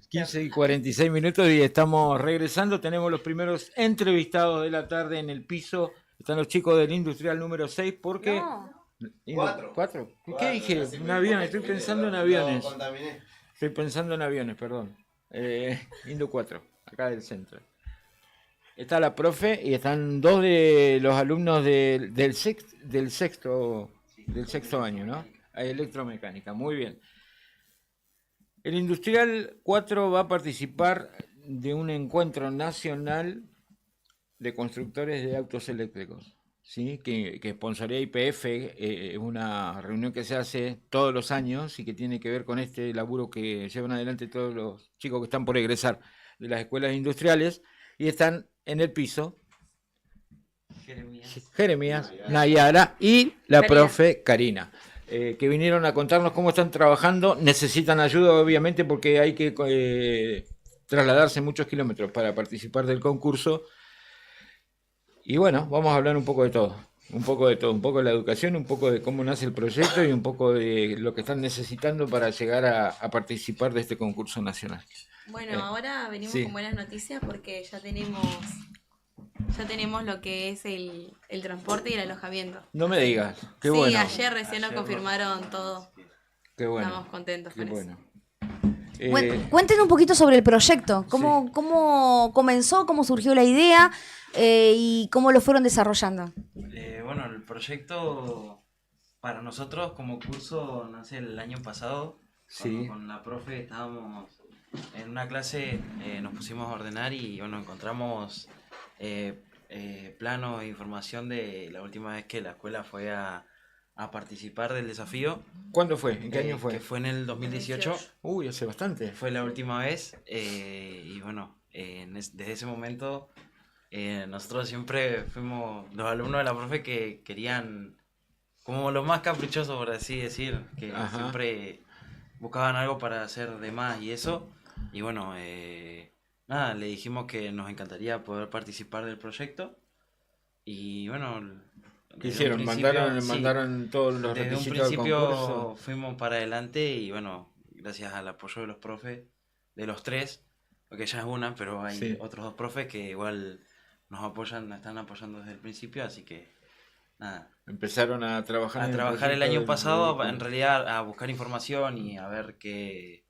15 y 46 minutos y estamos regresando. Tenemos los primeros entrevistados de la tarde en el piso. Están los chicos del Industrial número 6 porque... ¿Cuatro? ¿Qué dije? Un avión, estoy pensando en aviones. Estoy pensando en aviones, perdón. Indu 4, acá del centro. Está la profe y están dos de los alumnos del sexto año, ¿no? Electromecánica, muy bien. El Industrial 4 va a participar de un encuentro nacional de constructores de autos eléctricos. ¿sí? Que sponsorea YPF, es una reunión que se hace todos los años y que tiene que ver con este laburo que llevan adelante todos los chicos que están por egresar de las escuelas industriales, y están en el piso Jeremías, Nayara y la profe Karina, que vinieron a contarnos cómo están trabajando. Necesitan ayuda, obviamente, porque hay que trasladarse muchos kilómetros para participar del concurso. Y bueno, vamos a hablar un poco de todo, un poco de la educación, un poco de cómo nace el proyecto y un poco de lo que están necesitando para llegar a participar de este concurso nacional. Bueno, ahora venimos con buenas noticias porque ya tenemos lo que es el transporte y el alojamiento. No me digas, qué sí, bueno. Ayer recién nos confirmaron todo. Qué bueno. Estamos contentos con eso. Cuéntenos un poquito sobre el proyecto. ¿Cómo comenzó? ¿Cómo surgió la idea? ¿Y cómo lo fueron desarrollando? Bueno, el proyecto para nosotros como curso nace el año pasado. Sí. Con la profe estábamos en una clase, nos pusimos a ordenar y bueno, encontramos planos e información de la última vez que la escuela fue a participar del desafío. ¿Cuándo fue? ¿En qué año fue? Que fue en el 2018. Uy, hace bastante. Fue la última vez y bueno, desde ese momento nosotros siempre fuimos los alumnos de la profe que querían, como los más caprichosos por así decir, que siempre buscaban algo para hacer de más y eso. Y bueno, nada, le dijimos que nos encantaría poder participar del proyecto. Y bueno, ¿qué hicieron? ¿Mandaron todos los desde un requisitos del principio concurso? fuimos para adelante y bueno, gracias al apoyo de los profes, de los tres, porque ya es una, pero hay otros dos profes que igual nos apoyan, nos están apoyando desde el principio, así que nada. Empezaron a trabajar el año pasado, en realidad a buscar información y a ver qué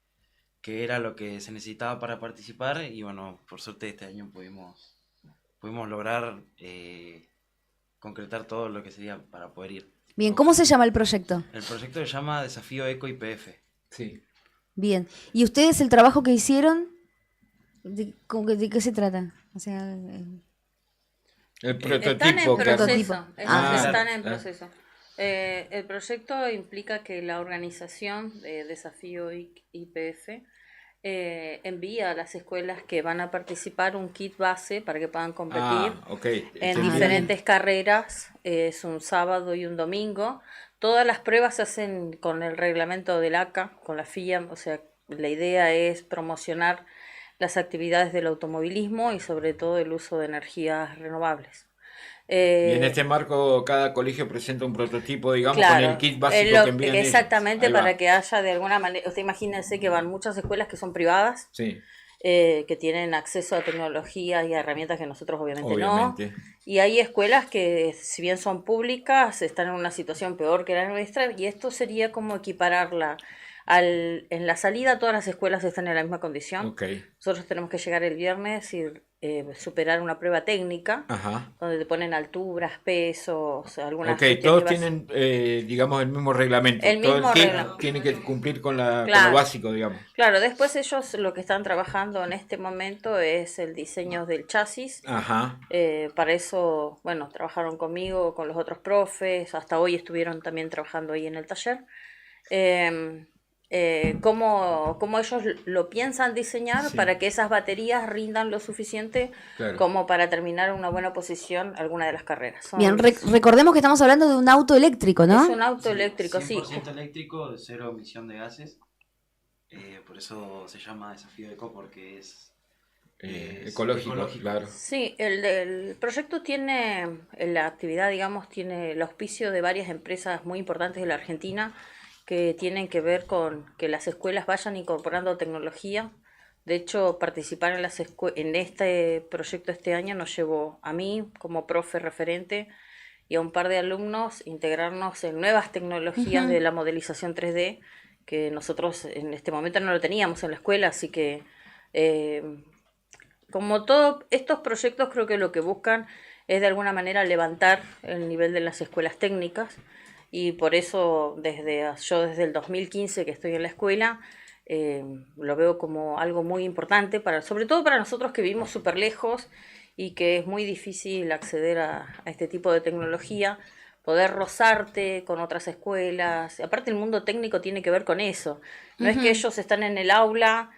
era lo que se necesitaba para participar y bueno, por suerte este año pudimos lograr concretar todo lo que sería para poder ir. Bien, ¿cómo se llama el proyecto? El proyecto se llama Desafío Eco YPF. Sí. Bien, ¿y ustedes el trabajo que hicieron, de qué se trata? O sea, el prototipo. Están en proceso. Están en proceso. El proyecto implica que la organización de Desafío YPF envía a las escuelas que van a participar un kit base para que puedan competir en diferentes carreras. Es un sábado y un domingo. Todas las pruebas se hacen con el reglamento del ACA, con la FIA. O sea, la idea es promocionar las actividades del automovilismo y sobre todo el uso de energías renovables. Y en este marco cada colegio presenta un prototipo, digamos, con el kit básico que envían ellos. Exactamente, para que haya de alguna manera, usted imagínense que van muchas escuelas que son privadas, que tienen acceso a tecnología y a herramientas que nosotros obviamente no, y hay escuelas que si bien son públicas están en una situación peor que la nuestra, y esto sería como equipararla. En la salida todas las escuelas están en la misma condición. Nosotros tenemos que llegar el viernes y superar una prueba técnica donde te ponen alturas, pesos, algunas todos tienen digamos el mismo reglamento. Todo el kit tiene que cumplir con lo básico, digamos. Claro, después ellos lo que están trabajando en este momento es el diseño del chasis. Para eso, bueno, trabajaron conmigo, con los otros profes, hasta hoy estuvieron también trabajando ahí en el taller. Cómo ellos lo piensan diseñar para que esas baterías rindan lo suficiente como para terminar en una buena posición alguna de las carreras. Bien, recordemos que estamos hablando de un auto eléctrico, ¿no? Es un auto eléctrico, 100% eléctrico, de cero emisión de gases. Por eso se llama Desafío Eco, porque es ecológico, claro. Sí, el proyecto tiene, la actividad, digamos, tiene el auspicio de varias empresas muy importantes de la Argentina, que tienen que ver con que las escuelas vayan incorporando tecnología. De hecho, participar en este proyecto este año nos llevó a mí como profe referente y a un par de alumnos integrarnos en nuevas tecnologías de la modelización 3D, que nosotros en este momento no lo teníamos en la escuela, así que como todos estos proyectos creo que lo que buscan es de alguna manera levantar el nivel de las escuelas técnicas. Y por eso yo desde el 2015 que estoy en la escuela, lo veo como algo muy importante, sobre todo para nosotros que vivimos súper lejos y que es muy difícil acceder a este tipo de tecnología, poder rozarte con otras escuelas. Aparte el mundo técnico tiene que ver con eso. No es que ellos están en el aula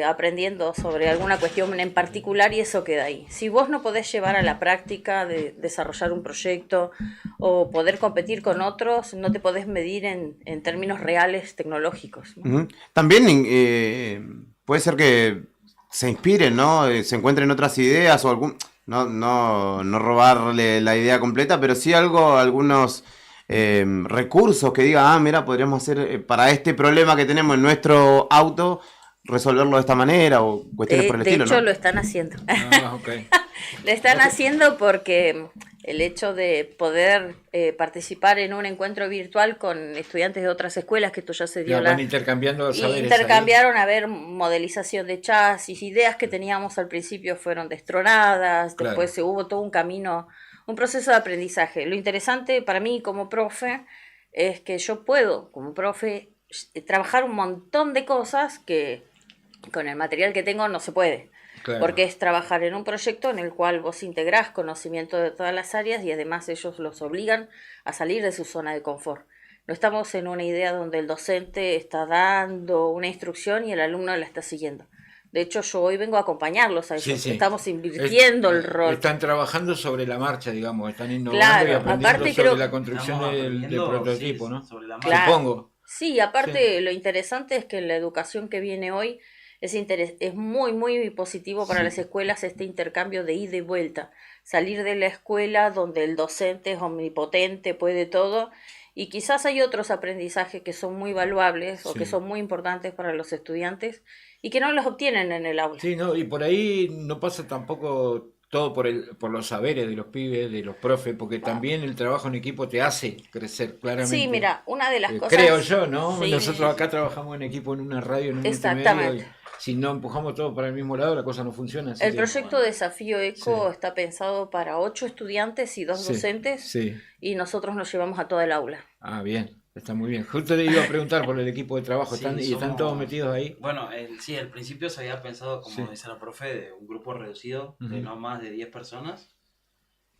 aprendiendo sobre alguna cuestión en particular y eso queda ahí. Si vos no podés llevar a la práctica de desarrollar un proyecto o poder competir con otros, no te podés medir en términos reales tecnológicos, ¿no? También puede ser que se inspiren, ¿no? Se encuentren otras ideas o algún... No robarle la idea completa, pero sí algunos recursos que diga, mira, podríamos hacer para este problema que tenemos en nuestro auto, resolverlo de esta manera o cuestiones por el estilo, de hecho, ¿no? lo están haciendo. Okay. Lo están haciendo porque el hecho de poder participar en un encuentro virtual con estudiantes de otras escuelas, que esto ya se dio van intercambiando saberes intercambiaron ahí. A ver, modelización de chasis, ideas que teníamos al principio fueron destronadas, claro. Después se hubo todo un camino, un proceso de aprendizaje. Lo interesante para mí como profe es que yo puedo, como profe, trabajar un montón de cosas que con el material que tengo no se puede. Claro. Porque es trabajar en un proyecto en el cual vos integrás conocimiento de todas las áreas y además ellos los obligan a salir de su zona de confort. No estamos en una idea donde el docente está dando una instrucción y el alumno la está siguiendo. De hecho, yo hoy vengo a acompañarlos a ellos. Sí. Estamos invirtiendo el rol. Están trabajando sobre la marcha, digamos. Están innovando claro, y aprendiendo aparte sobre la construcción del prototipo, sí, ¿no? Sobre la marcha. Claro. Supongo. Sí, aparte lo interesante es que en la educación que viene hoy es muy, muy positivo para las escuelas este intercambio de ida y vuelta. Salir de la escuela donde el docente es omnipotente, puede todo, y quizás hay otros aprendizajes que son muy valuables o que son muy importantes para los estudiantes y que no los obtienen en el aula. Sí, no, y por ahí no pasa tampoco todo por los saberes de los pibes, de los profes, porque también el trabajo en equipo te hace crecer claramente. Sí, mira, una de las cosas... Creo yo, ¿no? Sí. Nosotros acá trabajamos en equipo en una radio, en un intermedio, si no empujamos todos para el mismo lado, la cosa no funciona. El proyecto Desafío Eco está pensado para 8 estudiantes y 2 docentes, y nosotros nos llevamos a toda el aula. Ah, bien, está muy bien. Justo te iba a preguntar por el equipo de trabajo, ¿están todos metidos ahí? Bueno, al principio se había pensado, como dice la profe, de un grupo reducido, de no más de 10 personas,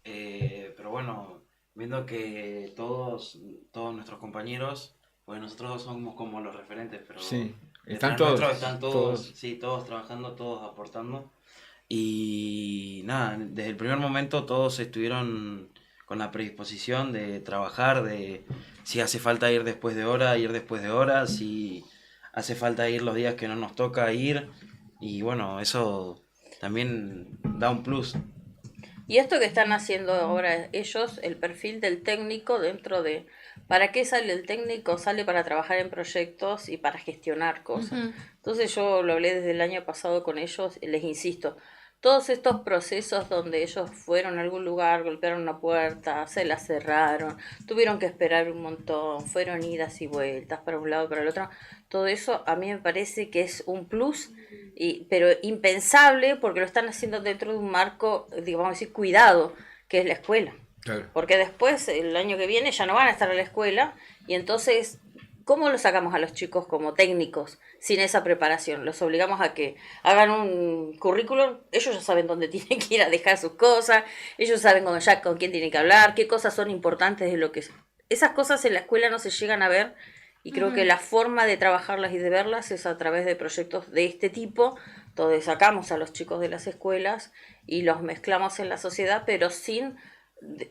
pero bueno, viendo que todos nuestros compañeros, pues nosotros somos como los referentes, pero... Sí. Están todos, sí, todos trabajando, todos aportando. Y nada, desde el primer momento todos estuvieron con la predisposición de trabajar, de si hace falta ir después de hora, si hace falta ir los días que no nos toca ir. Y bueno, eso también da un plus. Y esto que están haciendo ahora ellos, el perfil del técnico dentro de... ¿Para qué sale el técnico? Sale para trabajar en proyectos y para gestionar cosas. Entonces yo lo hablé desde el año pasado con ellos y les insisto, todos estos procesos donde ellos fueron a algún lugar, golpearon una puerta, se la cerraron, tuvieron que esperar un montón, fueron idas y vueltas para un lado y para el otro, todo eso a mí me parece que es un plus, pero impensable porque lo están haciendo dentro de un marco, digamos así, cuidado, que es la escuela. Claro. Porque después, el año que viene, ya no van a estar en la escuela y entonces, ¿cómo los sacamos a los chicos como técnicos sin esa preparación? Los obligamos a que hagan un currículum, ellos ya saben dónde tienen que ir a dejar sus cosas, ellos saben con quién tienen que hablar, qué cosas son importantes de lo que... Esas cosas en la escuela no se llegan a ver y creo que la forma de trabajarlas y de verlas es a través de proyectos de este tipo, donde sacamos a los chicos de las escuelas y los mezclamos en la sociedad, pero sin...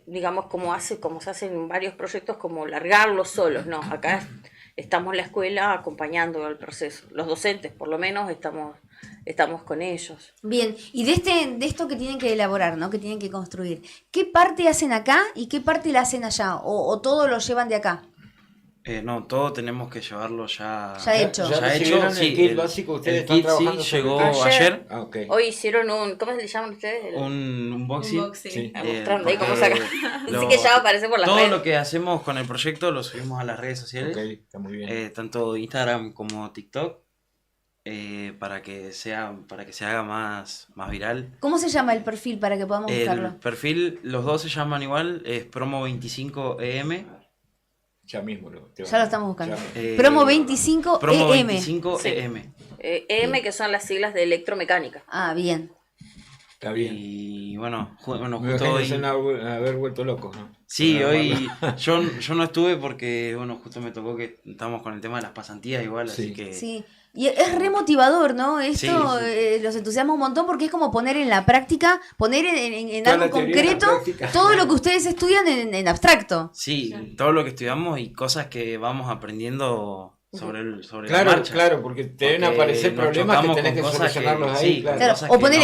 digamos como se hace en varios proyectos, como largarlos solos, no, acá estamos en la escuela acompañando al proceso, los docentes por lo menos estamos con ellos. Bien, y de esto que tienen que elaborar, ¿no? Que tienen que construir, ¿qué parte hacen acá y qué parte la hacen allá? ¿O todo lo llevan de acá? No, todo tenemos que llevarlo ya hecho. Ya hecho, sí, el kit básico, ustedes están trabajando. Sí, llegó ayer. Ah, okay. Hoy hicieron ¿cómo se le llaman ustedes? Un unboxing. Sí. Mostrando ahí cómo saca. Así que ya va a aparecer por las redes. Todo lo que hacemos con el proyecto lo subimos a las redes sociales. Ok, está muy bien. Tanto Instagram como TikTok. Para que se haga más viral. ¿Cómo se llama el perfil para que podamos buscarlo? El perfil, los dos se llaman igual, es Promo25EM. Ya mismo ya lo estamos buscando. Promo 25 Promo EM. 25 EM. EM, que son las siglas de electromecánica. Ah, bien. Está bien. Y bueno, Me justo hoy... haber vuelto locos, ¿no? Sí, hoy yo no estuve porque, bueno, justo me tocó que estamos con el tema de las pasantías igual, así que... Sí, y es re motivador, ¿no? Esto los entusiasma un montón porque es como poner en la práctica, poner en algo concreto todo lo que ustedes estudian en abstracto. Sí, todo lo que estudiamos y cosas que vamos aprendiendo sobre la Claro, marcha. claro, porque te deben aparecer problemas que tenés que solucionarlos ahí. Sí, claro. O poner,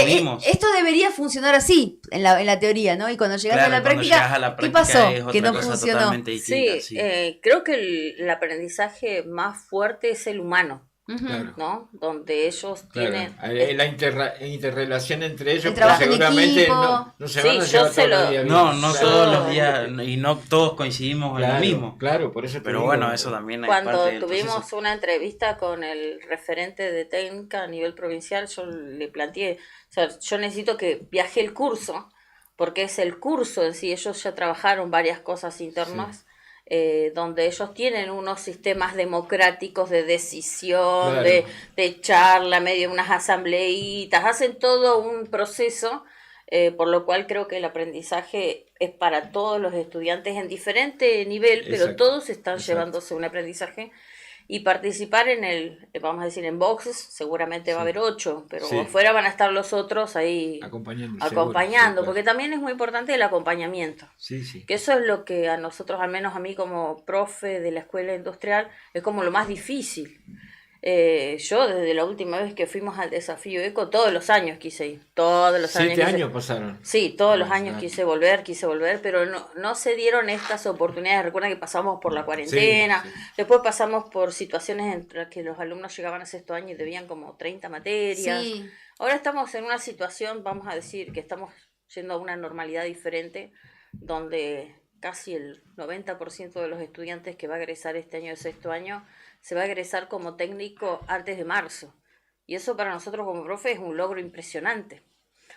esto debería funcionar así, en la teoría, ¿no? Y cuando llegas a la práctica, ¿qué pasó? Que no funcionó. Sí, creo que el aprendizaje más fuerte es el humano. Claro. ¿No? Donde ellos tienen la interrelación entre ellos, pero seguramente no se van a llevar todos los días. Todos los días y no todos coincidimos en lo mismo. Claro, por eso. Pero bueno, eso también es cuando parte del tuvimos proceso. una entrevista con el referente de técnica a nivel provincial, yo le planteé, o sea, yo necesito que viaje el curso, porque es el curso en sí, ellos ya trabajaron varias cosas internas. Sí. Donde ellos tienen unos sistemas democráticos de decisión, claro. de charla, medio unas asambleitas, hacen todo un proceso, por lo cual creo que el aprendizaje es para todos los estudiantes en diferente nivel, pero todos están llevándose un aprendizaje. Y participar en vamos a decir, en boxes, seguramente va a haber 8, pero afuera van a estar los otros ahí acompañando, porque también es muy importante el acompañamiento. Que eso es lo que a nosotros, al menos a mí como profe de la escuela industrial, es como lo más difícil. Yo desde la última vez que fuimos al desafío ECO, todos los años quise ir, todos los años. 7 años pasaron. Sí, todos los años quise volver, pero no se dieron estas oportunidades. Recuerda que pasamos por la cuarentena, después pasamos por situaciones en las que los alumnos llegaban a sexto año y debían como 30 materias. Ahora estamos en una situación, vamos a decir, que estamos yendo a una normalidad diferente, donde casi el 90% de los estudiantes que va a egresar este año de sexto año se va a egresar como técnico antes de marzo. Y eso para nosotros como profe es un logro impresionante.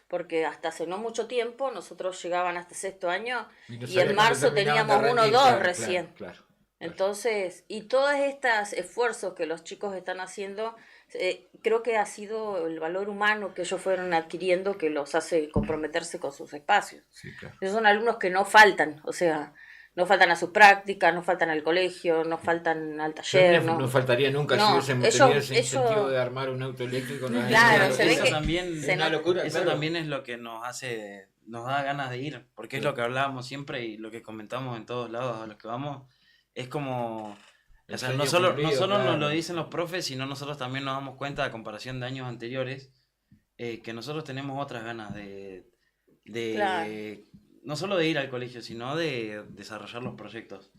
Porque hasta hace no mucho tiempo nosotros llegaban hasta sexto año y en marzo teníamos 1 o 2 recién. Claro. Entonces, y todos estos esfuerzos que los chicos están haciendo, creo que ha sido el valor humano que ellos fueron adquiriendo que los hace comprometerse con sus espacios. Esos son alumnos que no faltan, o sea, no faltan a sus prácticas, no faltan al colegio, no faltan al taller. No faltaría nunca si hubiésemos tenido ese incentivo de armar un auto eléctrico. Claro, eso también es lo que nos da ganas de ir, porque es lo que hablábamos siempre y lo que comentamos en todos lados a los que vamos, es como... O sea, no solo nos lo dicen los profes, sino nosotros también nos damos cuenta, a comparación de años anteriores, que nosotros tenemos otras ganas de no solo de ir al colegio, sino de desarrollar los proyectos.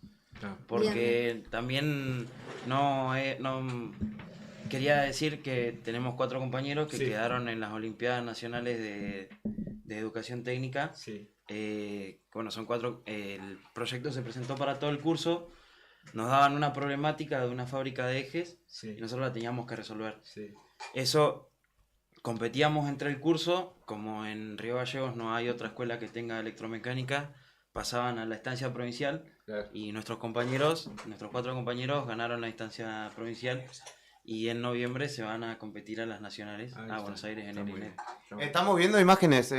Porque también quería decir que tenemos 4 compañeros que quedaron en las Olimpiadas Nacionales de Educación Técnica. Bueno, son 4. El proyecto se presentó para todo el curso. Nos daban una problemática de una fábrica de ejes y nosotros la teníamos que resolver. Eso competíamos entre el curso, como en Río Gallegos no hay otra escuela que tenga electromecánica, pasaban a la instancia provincial y nuestros 4 compañeros ganaron la instancia provincial y en noviembre se van a competir a las nacionales a Buenos Aires en el INET. Estamos viendo imágenes,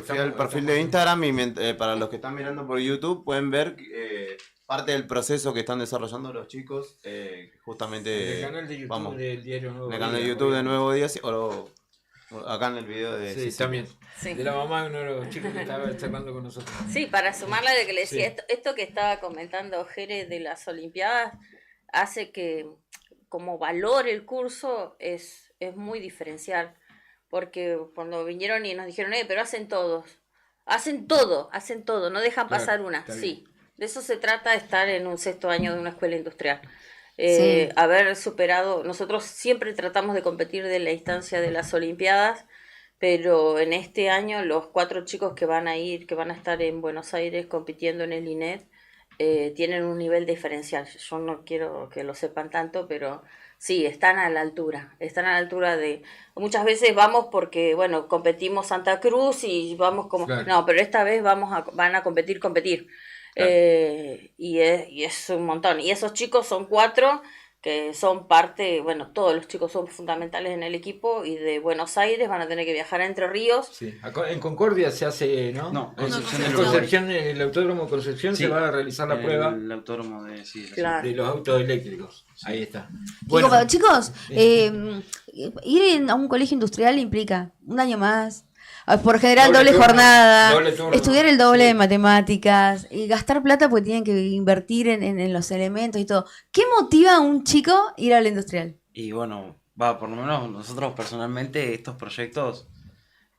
fui al perfil de Instagram y para los que están mirando por YouTube pueden ver parte del proceso que están desarrollando los chicos, justamente en el canal de YouTube del diario Nuevo Día. En el canal de YouTube de Nuevo Día, acá en el video de... Sí, también. De la mamá de uno de los chicos que estaba charlando con nosotros. Sí, para sumarle de que le decía, esto que estaba comentando Jere de las Olimpiadas, hace que como valor el curso es muy diferencial. Porque cuando vinieron y nos dijeron, pero hacen todo, no dejan pasar una. Sí, de eso se trata, estar en un sexto año de una escuela industrial. Haber superado, nosotros siempre tratamos de competir de la instancia de las Olimpiadas, pero en este año los 4 chicos que van a estar en Buenos Aires compitiendo en el INET, tienen un nivel diferencial. Yo no quiero que lo sepan tanto, pero sí, están a la altura de... Muchas veces vamos porque, bueno, competimos Santa Cruz y vamos como... No, pero esta vez van a competir. Y es un montón. Y esos chicos son 4 que son parte, bueno, todos los chicos son fundamentales en el equipo, y de Buenos Aires van a tener que viajar a Entre Ríos. Sí. En Concordia se hace, ¿no? No, en Concepción, en el Autódromo de Concepción se va a realizar la prueba. El autódromo de, de los autos eléctricos. Ahí está. Bueno, chicos, ir a un colegio industrial implica un año más. Por general, doble jornada, estudiar el doble de matemáticas, y gastar plata porque tienen que invertir en los elementos y todo. ¿Qué motiva a un chico ir a la industrial? Y bueno, por lo menos nosotros personalmente, estos proyectos,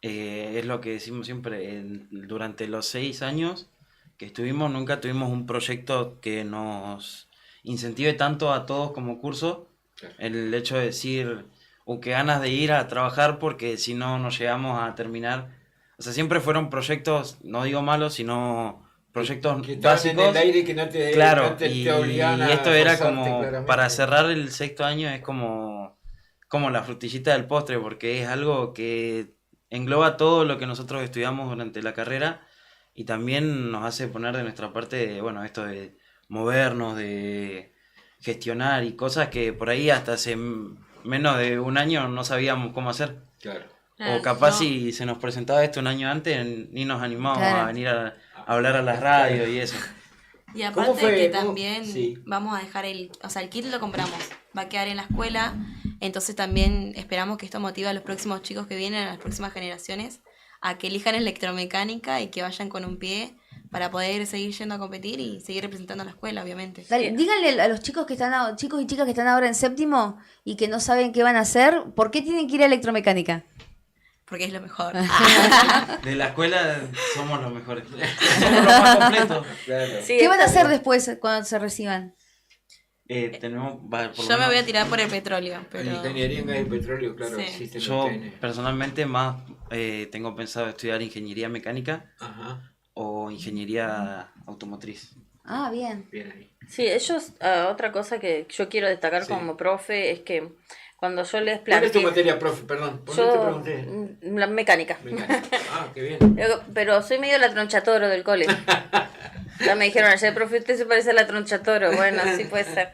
es lo que decimos siempre, durante los 6 años que estuvimos, nunca tuvimos un proyecto que nos incentive tanto a todos como curso. El hecho de decir, qué ganas de ir a trabajar porque si no, no llegamos a terminar. O sea, siempre fueron proyectos, no digo malos, sino proyectos que básicos. En el aire que no te, claro, no te obligan y esto era como, para cerrar el 6º año, es como la frutillita del postre, porque es algo que engloba todo lo que nosotros estudiamos durante la carrera y también nos hace poner de nuestra parte, bueno, esto de movernos, de gestionar y cosas que por ahí hasta hace menos de un año no sabíamos cómo hacer. Claro. O capaz si se nos presentaba esto un año antes, ni nos animábamos a venir a hablar a las radios y eso. Y aparte que también vamos a dejar el kit lo compramos, va a quedar en la escuela, entonces también esperamos que esto motive a los próximos chicos que vienen, a las próximas generaciones, a que elijan electromecánica y que vayan con un pie para poder seguir yendo a competir y seguir representando a la escuela, obviamente. Dale, díganle a los chicos chicos y chicas que están ahora en 7º y que no saben qué van a hacer, ¿por qué tienen que ir a electromecánica? Porque es lo mejor. De la escuela somos los mejores. Somos los más completos. Claro. Sí, ¿Qué van a hacer después cuando se reciban? Yo me voy a tirar por el petróleo. Pero... Ingeniería en gas y petróleo, claro. Sí. Yo personalmente más tengo pensado estudiar ingeniería mecánica. Ajá. O ingeniería automotriz. Ah, bien. Bien ahí. Sí, ellos, otra cosa que yo quiero destacar como profe es que cuando yo les ¿Cuál es tu planteo... materia, profe? Perdón, ¿por qué te pregunté? La mecánica. Ah, qué bien. Pero soy medio la tronchatoro del cole. Ya me dijeron ayer, profe, usted se parece a la tronchatoro. Bueno, sí puede ser.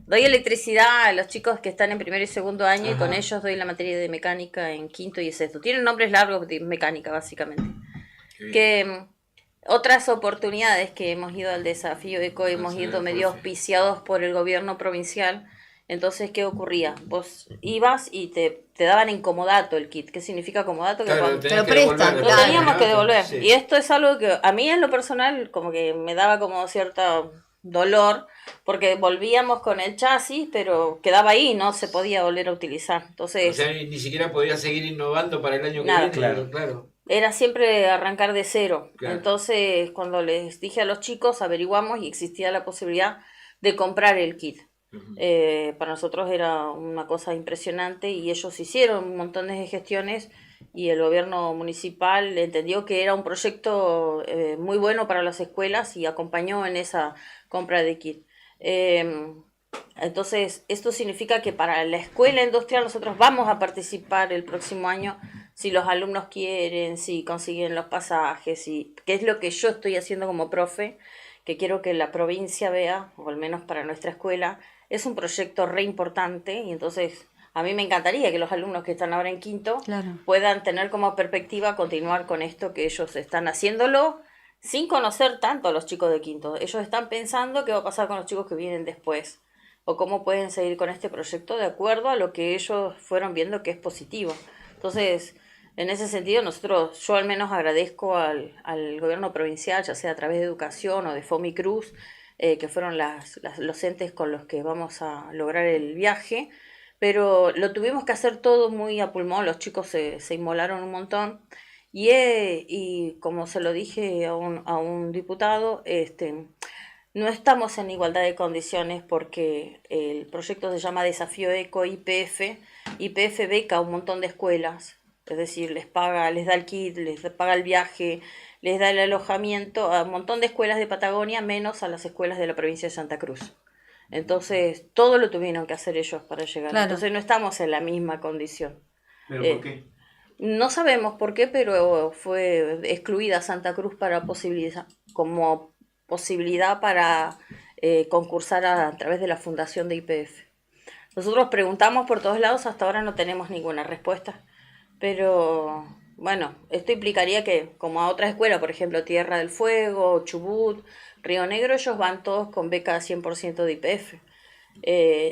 Doy electricidad a los chicos que están en 1er y 2º año. Ajá. Y con ellos doy la materia de mecánica en 5º y 6º. Tienen nombres largos de mecánica, básicamente. Que otras oportunidades que hemos ido al desafío ECO, hemos ido medio auspiciados por el gobierno provincial. Entonces, ¿qué ocurría? Vos ibas y te daban en comodato el kit. ¿Qué significa comodato? Claro, que te lo prestan. Lo teníamos que devolver. Sí. Y esto es algo que a mí en lo personal como que me daba como cierto dolor, porque volvíamos con el chasis, pero quedaba ahí, no se podía volver a utilizar. Entonces, o sea, ni siquiera podía seguir innovando para el año que nada, viene. Claro. Era siempre arrancar de cero. Claro. Entonces, cuando les dije a los chicos, averiguamos y existía la posibilidad de comprar el kit. Para nosotros era una cosa impresionante y ellos hicieron un montón de gestiones y el gobierno municipal entendió que era un proyecto muy bueno para las escuelas y acompañó en esa compra de kit. Entonces, esto significa que para la escuela industrial nosotros vamos a participar el próximo año si los alumnos quieren, si consiguen los pasajes, que es lo que yo estoy haciendo como profe, que quiero que la provincia vea, o al menos para nuestra escuela. Es un proyecto re importante y entonces a mí me encantaría que los alumnos que están ahora en 5º puedan tener como perspectiva continuar con esto que ellos están haciéndolo sin conocer tanto a los chicos de 5º. Ellos están pensando qué va a pasar con los chicos que vienen después o cómo pueden seguir con este proyecto de acuerdo a lo que ellos fueron viendo que es positivo. Entonces, en ese sentido, yo al menos agradezco al gobierno provincial, ya sea a través de educación o de Fomicruz, que fueron los entes con los que vamos a lograr el viaje, pero lo tuvimos que hacer todo muy a pulmón, los chicos se inmolaron un montón, y como se lo dije a un diputado, no estamos en igualdad de condiciones porque el proyecto se llama Desafío Eco YPF beca a un montón de escuelas, es decir, les da el kit, les paga el viaje, les da el alojamiento a un montón de escuelas de Patagonia, menos a las escuelas de la provincia de Santa Cruz. Entonces, todo lo tuvieron que hacer ellos para llegar. Claro. Entonces, no estamos en la misma condición. ¿Pero por qué? No sabemos por qué, pero fue excluida Santa Cruz como posibilidad para concursar a través de la fundación de YPF. Nosotros preguntamos por todos lados, hasta ahora no tenemos ninguna respuesta. Pero bueno, esto implicaría que, como a otras escuelas, por ejemplo, Tierra del Fuego, Chubut, Río Negro, ellos van todos con beca 100% de IPF.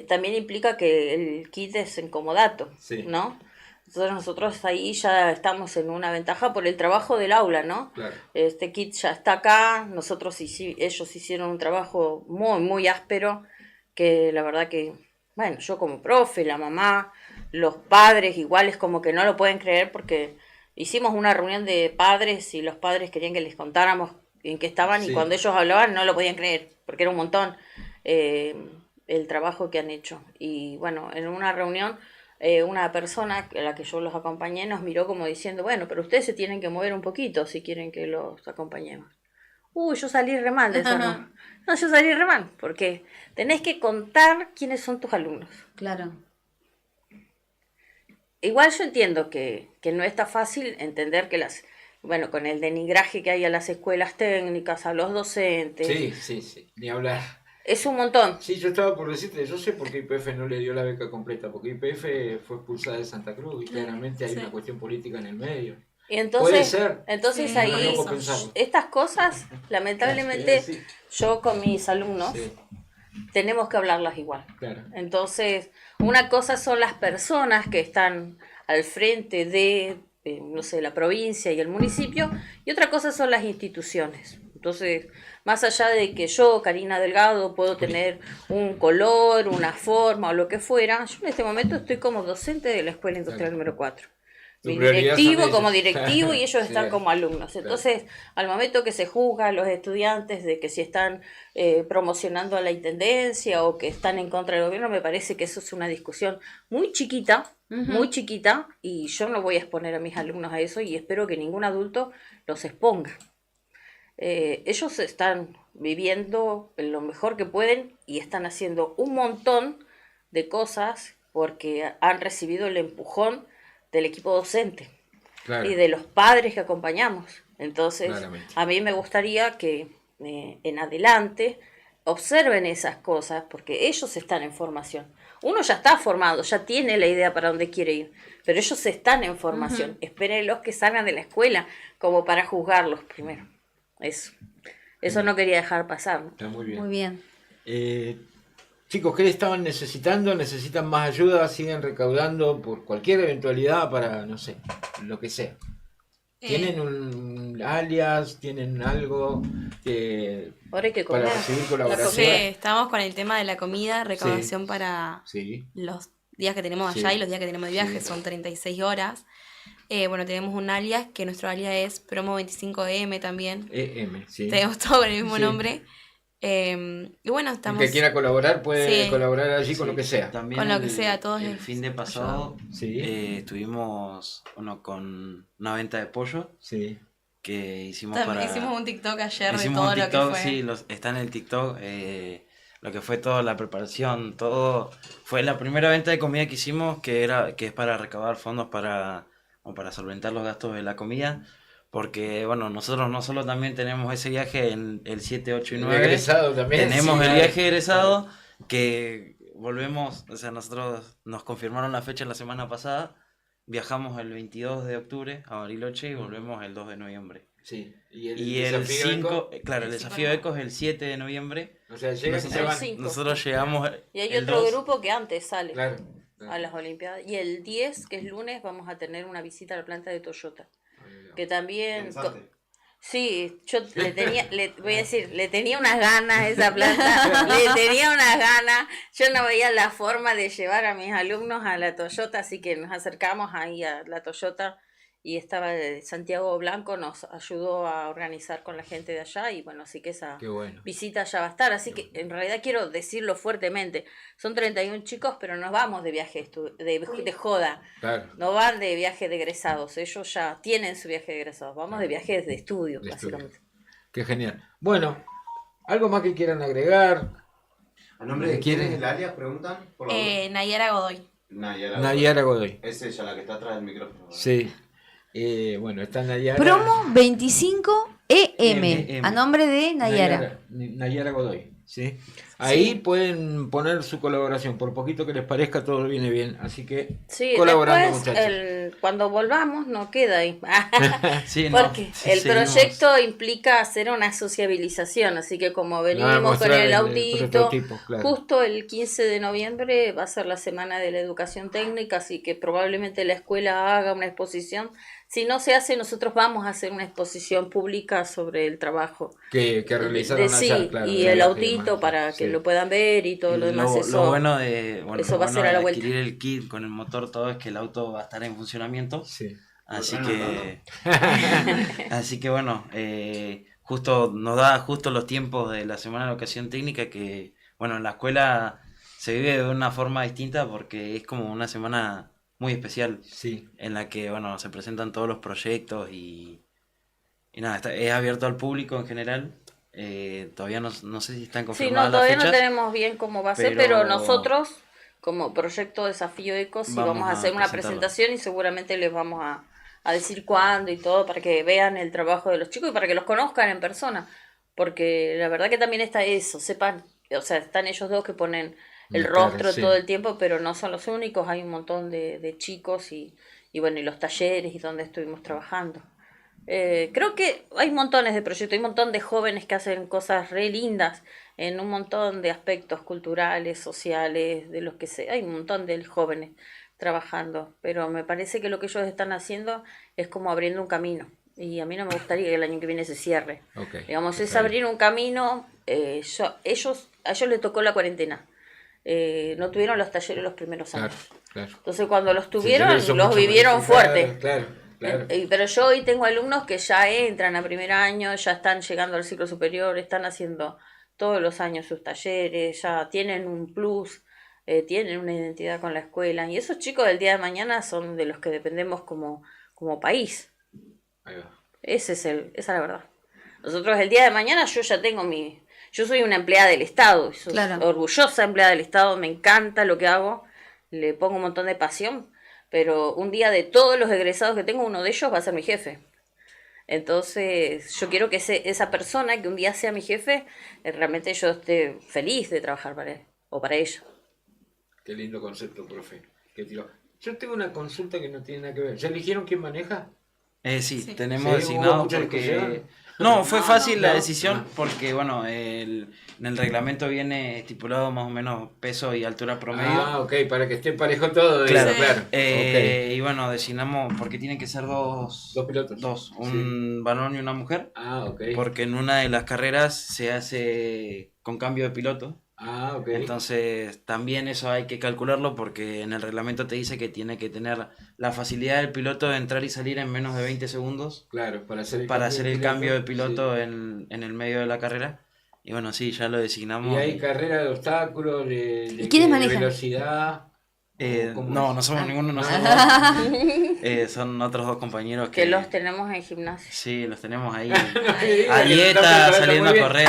También implica que el kit es en comodato, Sí. ¿no? Entonces nosotros ahí ya estamos en una ventaja por el trabajo del aula, ¿no? Claro. Este kit ya está acá, ellos hicieron un trabajo muy, muy áspero, que la verdad que, bueno, yo como profe, la mamá, los padres igual es como que no lo pueden creer porque hicimos una reunión de padres y los padres querían que les contáramos en qué estaban Sí. y cuando ellos hablaban no lo podían creer porque era un montón el trabajo que han hecho. Y bueno, en una reunión una persona a la que yo los acompañé nos miró como diciendo, bueno, pero ustedes se tienen que mover un poquito si quieren que los acompañemos. Yo salí re mal de eso, ¿no? No, yo salí re mal, porque tenés que contar quiénes son tus alumnos. Claro. Igual yo entiendo que no está fácil entender que bueno, con el denigraje que hay a las escuelas técnicas, a los docentes, Sí, ni hablar. es un montón. Sí, yo estaba por decirte, yo sé por qué YPF no le dio la beca completa, porque YPF fue expulsada de Santa Cruz y claramente hay una cuestión política en el medio. Y entonces, Puede ser. entonces Sí, ahí, no es loco pensarlo. estas cosas, lamentablemente, Sí, yo con mis alumnos, sí, tenemos que hablarlas igual. claro. Entonces, una cosa son las personas que están al frente de, no sé, la provincia y el municipio, y otra cosa son las instituciones. Entonces, más allá de que yo, Karina Delgado, puedo tener un color, una forma o lo que fuera, yo en este momento estoy como docente de la Escuela Industrial número 4. Mi directivo como directivo y ellos están como alumnos. Entonces, al momento que se juzga a los estudiantes de que si están promocionando a la intendencia o que están en contra del gobierno, me parece que eso es una discusión muy chiquita, y yo no voy a exponer a mis alumnos a eso y espero que ningún adulto los exponga. Ellos están viviendo lo mejor que pueden y están haciendo un montón de cosas porque han recibido el empujón del equipo docente y de los padres que acompañamos. Entonces, a mí me gustaría que en adelante observen esas cosas porque ellos están en formación. Uno ya está formado, ya tiene la idea para dónde quiere ir, pero ellos están en formación. Espérenlos que salgan de la escuela como para juzgarlos primero. Eso no quería dejar pasar, ¿no? Está muy bien. Muy bien. Chicos, ¿qué estaban necesitando? ¿Necesitan más ayuda? ¿Siguen recaudando por cualquier eventualidad para, no sé, lo que sea? ¿Tienen un alias? ¿Tienen algo Ahora hay que comer. para recibir colaboración? Estamos con el tema de la comida, recaudación para Sí. los días que tenemos allá y los días que tenemos de viaje, son 36 horas. Bueno, tenemos un alias, que nuestro alias es Promo 25EM también. EM, sí. Tenemos todo con el mismo nombre. Y bueno, estamos... El que quiera colaborar puede colaborar allí con lo que sea. También con lo que sea, todos el fin de pasado estuvimos con una venta de pollo que hicimos Hicimos un TikTok ayer de hicimos todo un TikTok, lo que fue. Sí, está en el TikTok. Lo que fue toda la preparación, todo. Fue la primera venta de comida que hicimos, que es para recaudar fondos para solventar los gastos de la comida. Porque, bueno, nosotros no solo también tenemos ese viaje en el 7, 8 y 9. El egresado también. Tenemos el viaje egresado que volvemos, o sea, nosotros nos confirmaron la fecha la semana pasada. Viajamos el 22 de octubre a Bariloche y volvemos el 2 de noviembre. Sí. Y el 5, claro, el desafío ECO es el 7 de noviembre. O sea, nosotros llegamos. Y hay el otro 2. grupo que antes sale Claro. a las Olimpiadas. Y el 10, que es lunes, vamos a tener una visita a la planta de Toyota. Que también... Sí, yo voy a decir, le tenía unas ganas a esa planta, le tenía unas ganas. Yo no veía la forma de llevar a mis alumnos a la Toyota, así que nos acercamos ahí a la Toyota y estaba Santiago Blanco, nos ayudó a organizar con la gente de allá y bueno, así que esa visita ya va a estar. Así que en realidad quiero decirlo fuertemente, son 31 chicos, pero no vamos de viaje de joda, no van de viaje de egresados, ellos ya tienen su viaje de egresados, vamos de viajes de estudio, básicamente. Qué genial. Bueno, ¿algo más que quieran agregar? ¿A nombre de quién es el alias? Preguntan. Nayara Godoy. Nayara Godoy. Es ella la que está atrás del micrófono. Sí. Bueno, está Nayara. Promo 25EM, a nombre de Nayara. Nayara Godoy. ¿sí? Ahí pueden poner su colaboración, por poquito que les parezca todo viene bien, así que sí, colaborando, después, muchachos. cuando volvamos no queda ahí. Sí, Porque sí, el seguimos. proyecto implica hacer una sociabilización, así que como venimos con mostrar el el autito, prototipo, claro. justo el 15 de noviembre va a ser la Semana de la Educación Técnica, así que probablemente la escuela haga una exposición. Si no se hace, nosotros vamos a hacer una exposición pública sobre el trabajo Que realizaron sí, allá, claro, y de el viaje y autito demás, para que sí. lo puedan ver y todo lo demás. Lo bueno de, eso va a ser a la vuelta. adquirir el kit con el motor todo es que el auto va a estar en funcionamiento. Sí. Así que bueno, justo nos da justo los tiempos de la Semana de Educación Técnica que, bueno, en la escuela se vive de una forma distinta porque es como una semana muy especial, sí, en la que, bueno, se presentan todos los proyectos y nada, es abierto al público en general. Todavía no sé si están confirmadas todavía las fechas. no tenemos bien cómo va a ser, pero nosotros, como Proyecto Desafío Eco, sí vamos a hacer una presentación y seguramente les vamos a decir cuándo y todo para que vean el trabajo de los chicos y para que los conozcan en persona, porque la verdad que también está eso, sepan, o sea, están ellos dos que ponen el rostro todo el tiempo, pero no son los únicos, hay un montón de chicos y bueno, y los talleres y donde estuvimos trabajando. Creo que hay montones de proyectos, hay un montón de jóvenes que hacen cosas re lindas en un montón de aspectos culturales, sociales, de los que sea, hay un montón de jóvenes trabajando, pero me parece que lo que ellos están haciendo es como abriendo un camino. Y a mí no me gustaría que el año que viene se cierre. Digamos, es abrir un camino. A ellos les tocó la cuarentena. No tuvieron los talleres los primeros años. Claro. Entonces cuando los tuvieron, los vivieron fuerte. Claro. Pero yo hoy tengo alumnos que ya entran a primer año, ya están llegando al ciclo superior, están haciendo todos los años sus talleres, ya tienen un plus, tienen una identidad con la escuela. Y esos chicos del día de mañana son de los que dependemos como país. Ahí va. Esa es la verdad. Nosotros el día de mañana yo ya tengo yo soy una empleada del Estado, soy orgullosa empleada del Estado, me encanta lo que hago, le pongo un montón de pasión, pero un día de todos los egresados que tengo, uno de ellos va a ser mi jefe. Entonces yo quiero que esa persona que un día sea mi jefe, realmente yo esté feliz de trabajar para él o para ella. Qué lindo concepto, profe. Qué tiro. Yo tengo una consulta que no tiene nada que ver. ¿Ya eligieron quién maneja? Sí, tenemos designado porque... No, fue fácil la decisión porque, bueno, en el reglamento viene estipulado más o menos peso y altura promedio. Ok, para que esté parejo todo. Claro. Y bueno, designamos porque tienen que ser dos pilotos. Un varón y una mujer. Porque en una de las carreras se hace con cambio de piloto. Entonces también eso hay que calcularlo porque en el reglamento te dice que tiene que tener la facilidad del piloto de entrar y salir en menos de 20 segundos. Claro, para hacer el cambio de piloto en el medio de la carrera. Y bueno, sí, ya lo designamos. ¿Y hay carrera de obstáculos, ¿Y quiénes manejan? velocidad? No somos ninguno nosotros. Son otros dos compañeros que los tenemos en gimnasia. Sí, los tenemos ahí a dieta, saliendo a correr.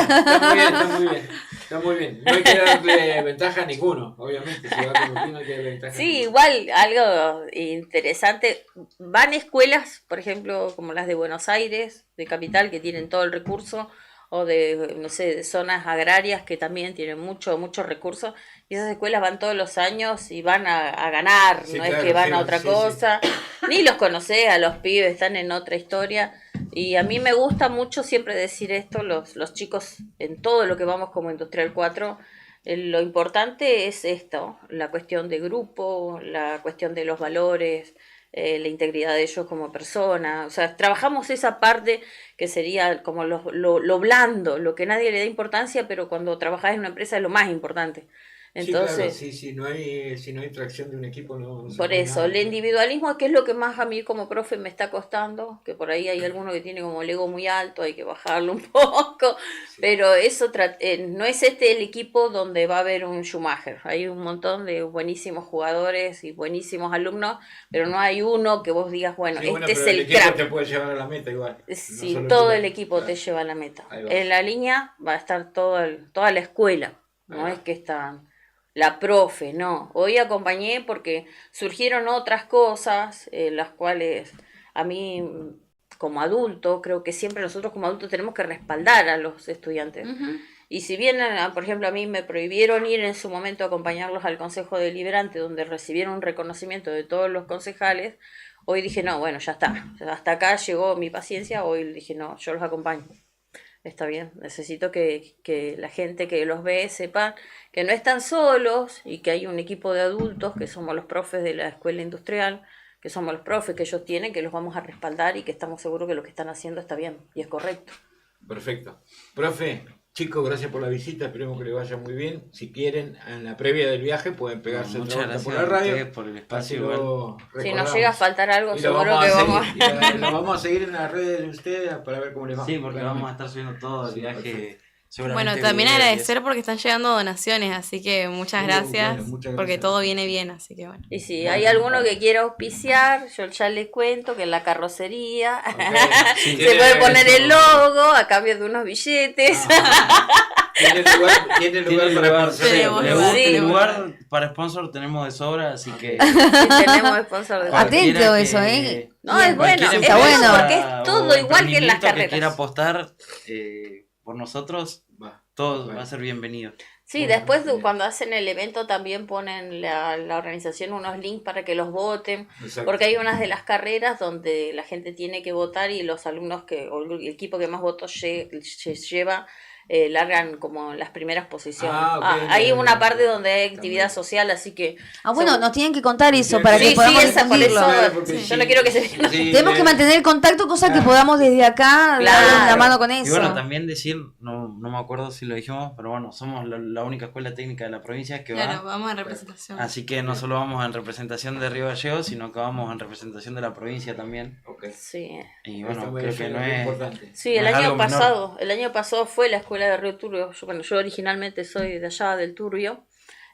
Está muy bien. No hay que darle ventaja a ninguno, obviamente. Si va con no hay que darle ventaja. Sí, igual algo interesante. Van escuelas, por ejemplo, como las de Buenos Aires, de Capital, que tienen todo el recurso, o de, no sé, de zonas agrarias que también tienen muchos recursos, y esas escuelas van todos los años y van a ganar, no es que van a otra cosa, ni los conocés a los pibes, están en otra historia, y a mí me gusta mucho siempre decir esto, los chicos en todo lo que vamos como Industrial 4, lo importante es esto, la cuestión de grupo, la cuestión de los valores, la integridad de ellos como personas, o sea, trabajamos esa parte que sería como lo blando, lo que nadie le da importancia, pero cuando trabajas en una empresa es lo más importante. Entonces, si no hay tracción de un equipo no por eso, nada. El individualismo, que es lo que más a mí como profe me está costando, que por ahí hay alguno que tiene como el ego muy alto, hay que bajarlo un poco, pero eso no es el equipo donde va a haber un Schumacher, hay un montón de buenísimos jugadores y buenísimos alumnos, pero no hay uno que vos digas, bueno, es el crack. Te puede llevar a la meta igual. Sí, todo el equipo te lleva a la meta. En la línea va a estar toda la escuela, no es que están... La profe, no. Hoy acompañé porque surgieron otras cosas, las cuales a mí como adulto, creo que siempre nosotros como adultos tenemos que respaldar a los estudiantes. Y si bien, por ejemplo, a mí me prohibieron ir en su momento a acompañarlos al Consejo Deliberante, donde recibieron un reconocimiento de todos los concejales, hoy dije, no, bueno, ya está. Hasta acá llegó mi paciencia, hoy dije, no, yo los acompaño. Está bien, necesito que la gente que los ve sepa que no están solos y que hay un equipo de adultos, que somos los profes de la escuela industrial, que somos los profes que ellos tienen, que los vamos a respaldar y que estamos seguros que lo que están haciendo está bien y es correcto. Perfecto. Profe, chicos, gracias por la visita, esperemos que les vaya muy bien. Si quieren, en la previa del viaje pueden pegarse muchas gracias por la radio. por el espacio. Si nos llega a faltar algo, y seguro que vamos a... Lo vamos a seguir en las redes de ustedes para ver cómo les va. Sí, porque vamos a estar subiendo todo el viaje. Bueno, también agradecer porque están llegando donaciones, así que muchas gracias, porque todo viene bien, así que bueno. Y si hay alguno que quiera auspiciar, yo ya le cuento que en la carrocería se puede poner el logo a cambio de unos billetes. Tiene lugar para sponsor, tenemos de sobra, así que tenemos sponsor de sobra. Atento eso, No, es bueno, está bueno. Porque es todo igual que en las carreras. Que quiera apostar por nosotros, todo va a ser bienvenido. Sí, después cuando hacen el evento también ponen la organización unos links para que los voten. Exacto. Porque hay unas de las carreras donde la gente tiene que votar y los alumnos o el equipo que más votos lleva largan como las primeras posiciones. Hay una parte donde hay actividad social, así que... bueno, nos tienen que contar eso para que podamos difundirlo. Yo no quiero que se... Tenemos que mantener el contacto, cosa que podamos desde acá dar una mano con eso. Y bueno, también decir, no me acuerdo si lo dijimos, pero bueno, somos la única escuela técnica de la provincia que Claro, vamos en representación. Así que no solo vamos en representación de Río Gallegos, sino que vamos en representación de la provincia también. Sí. Y bueno, creo que no es importante. Sí, el año pasado fue la escuela de Río Turbio. Yo originalmente soy de allá del Turbio,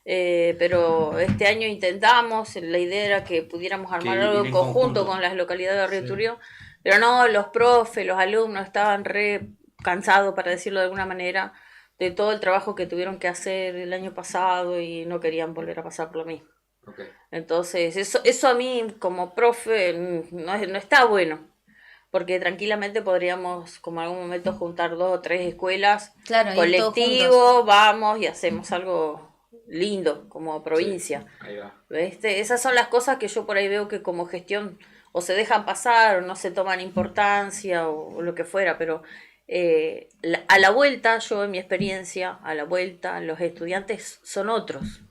pero este año intentamos, la idea era que pudiéramos armar algo en conjunto con las localidades de Río Turbio, pero no, los profes, los alumnos estaban re cansados, para decirlo de alguna manera, de todo el trabajo que tuvieron que hacer el año pasado y no querían volver a pasar por lo mismo. Entonces eso a mí como profe no está bueno. Porque tranquilamente podríamos, como en algún momento, juntar 2 o 3 escuelas, colectivo, vamos y hacemos algo lindo como provincia. Sí, ahí va. Esas son las cosas que yo por ahí veo que como gestión o se dejan pasar o no se toman importancia o lo que fuera, pero a la vuelta, yo en mi experiencia, los estudiantes son otros.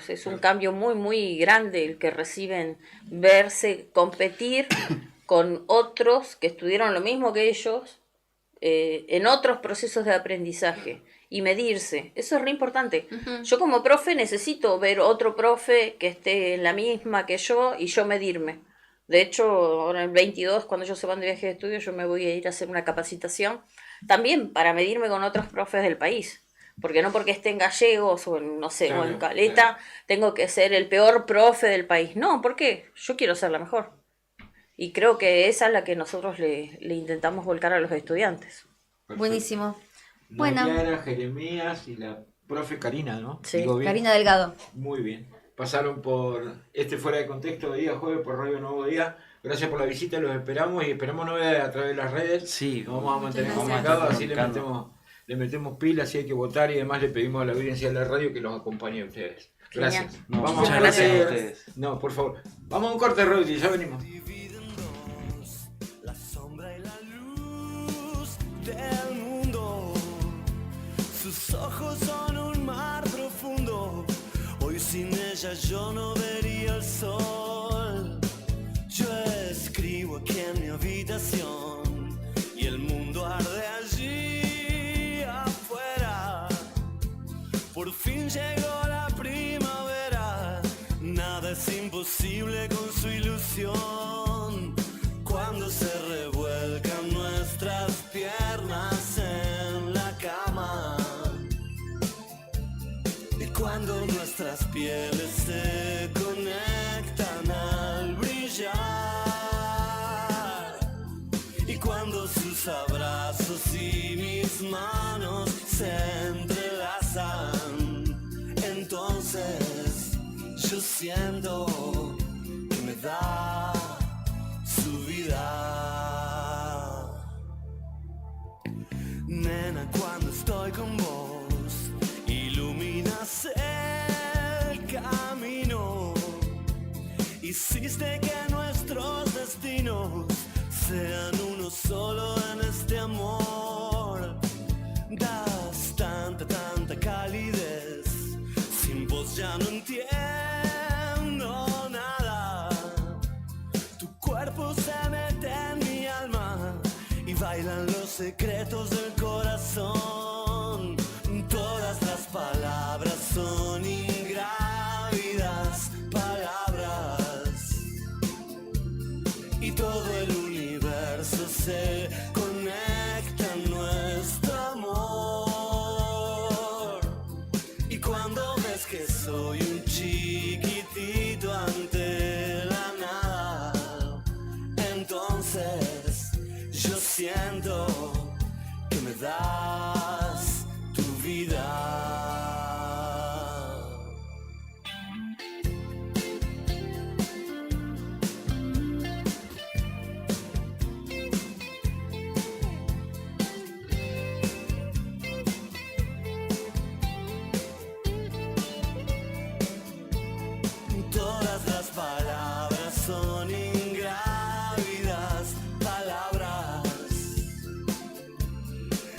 Es un cambio muy, muy grande el que reciben verse competir con otros que estudiaron lo mismo que ellos en otros procesos de aprendizaje y medirse. Eso es re importante. Uh-huh. Yo como profe necesito ver otro profe que esté en la misma que yo y yo medirme. De hecho, ahora en el 22, cuando ellos se van de viaje de estudio, yo me voy a ir a hacer una capacitación también para medirme con otros profes del país. Porque no porque esté en Gallegos o en, o en Caleta, tengo que ser el peor profe del país. No, ¿por qué? Yo quiero ser la mejor. Y creo que esa es la que nosotros le intentamos volcar a los estudiantes. Perfecto. Buenísimo. Bueno. Era Jeremías y la profe Karina, ¿no? Sí, Karina Delgado. Muy bien. Pasaron por Fuera de Contexto de día jueves por Radio Nuevo Día. Gracias por la visita, los esperamos y esperamos novedades a través de las redes. Sí. Nos vamos a mantener comunicados, así le metemos pilas, si hay que votar y además le pedimos a la audiencia de la radio que los acompañe a ustedes. Gracias. Muchas gracias a ustedes. No, por favor. Vamos a un corte, Rodri, ya venimos. Del mundo, sus ojos son un mar profundo. Hoy sin ella yo no vería el sol. Yo escribo aquí en mi habitación y el mundo arde allí afuera. Por fin llegó la primavera. Nada es imposible con su ilusión. Cuando se revuelcan nuestras piernas en la cama y cuando nuestras pieles se conectan al brillar y cuando sus abrazos y mis manos se entrelazan, entonces yo siento que me da su vida. Nena, cuando estoy con Hiciste que nuestros destinos sean uno solo en este amor. Das tanta calidez, sin vos ya no entiendo nada. Tu cuerpo se mete en mi alma y bailan los secretos del corazón. Todas las palabras son ingrávidas palabras y todo el universo se conecta en nuestro amor. Y cuando ves que soy un chiquitito ante la nada, entonces yo siento que me das tu vida. Todas las palabras son ingrávidas palabras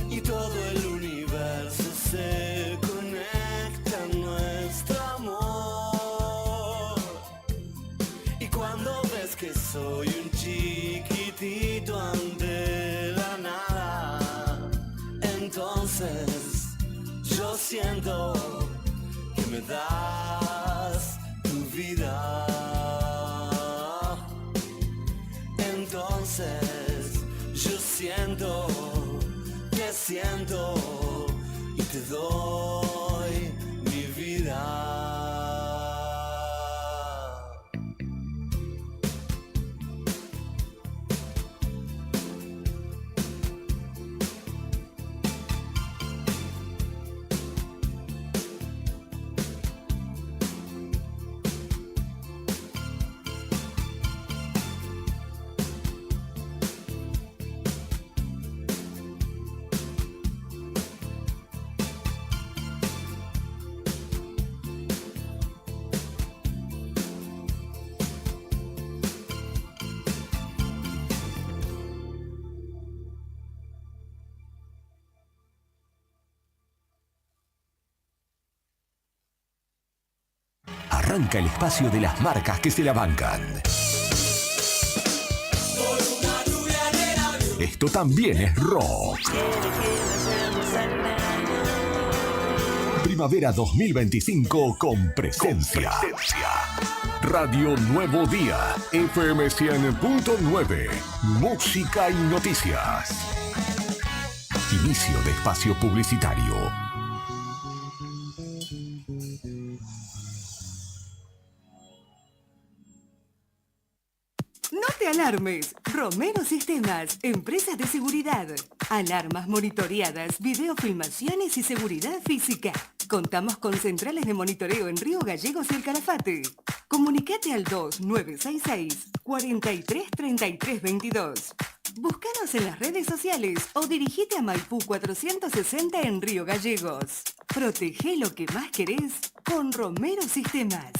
y todo el universo se conecta en nuestro amor. Y cuando ves que soy un chiquitito ante la nada, entonces yo siento que me das tu vida. Entonces yo siento y te doy mi vida. Arranca el espacio de las marcas que se la bancan. Esto también es rock. Primavera 2025 con presencia. Radio Nuevo Día, FM 100.9, música y noticias. Inicio de espacio publicitario. No te alarmes. Romero Sistemas, empresa de seguridad. Alarmas monitoreadas, videofilmaciones y seguridad física. Contamos con centrales de monitoreo en Río Gallegos y El Calafate. Comunicate al 2966-433322. Búscanos en las redes sociales o dirigite a Maipú 460 en Río Gallegos. Protege lo que más querés con Romero Sistemas.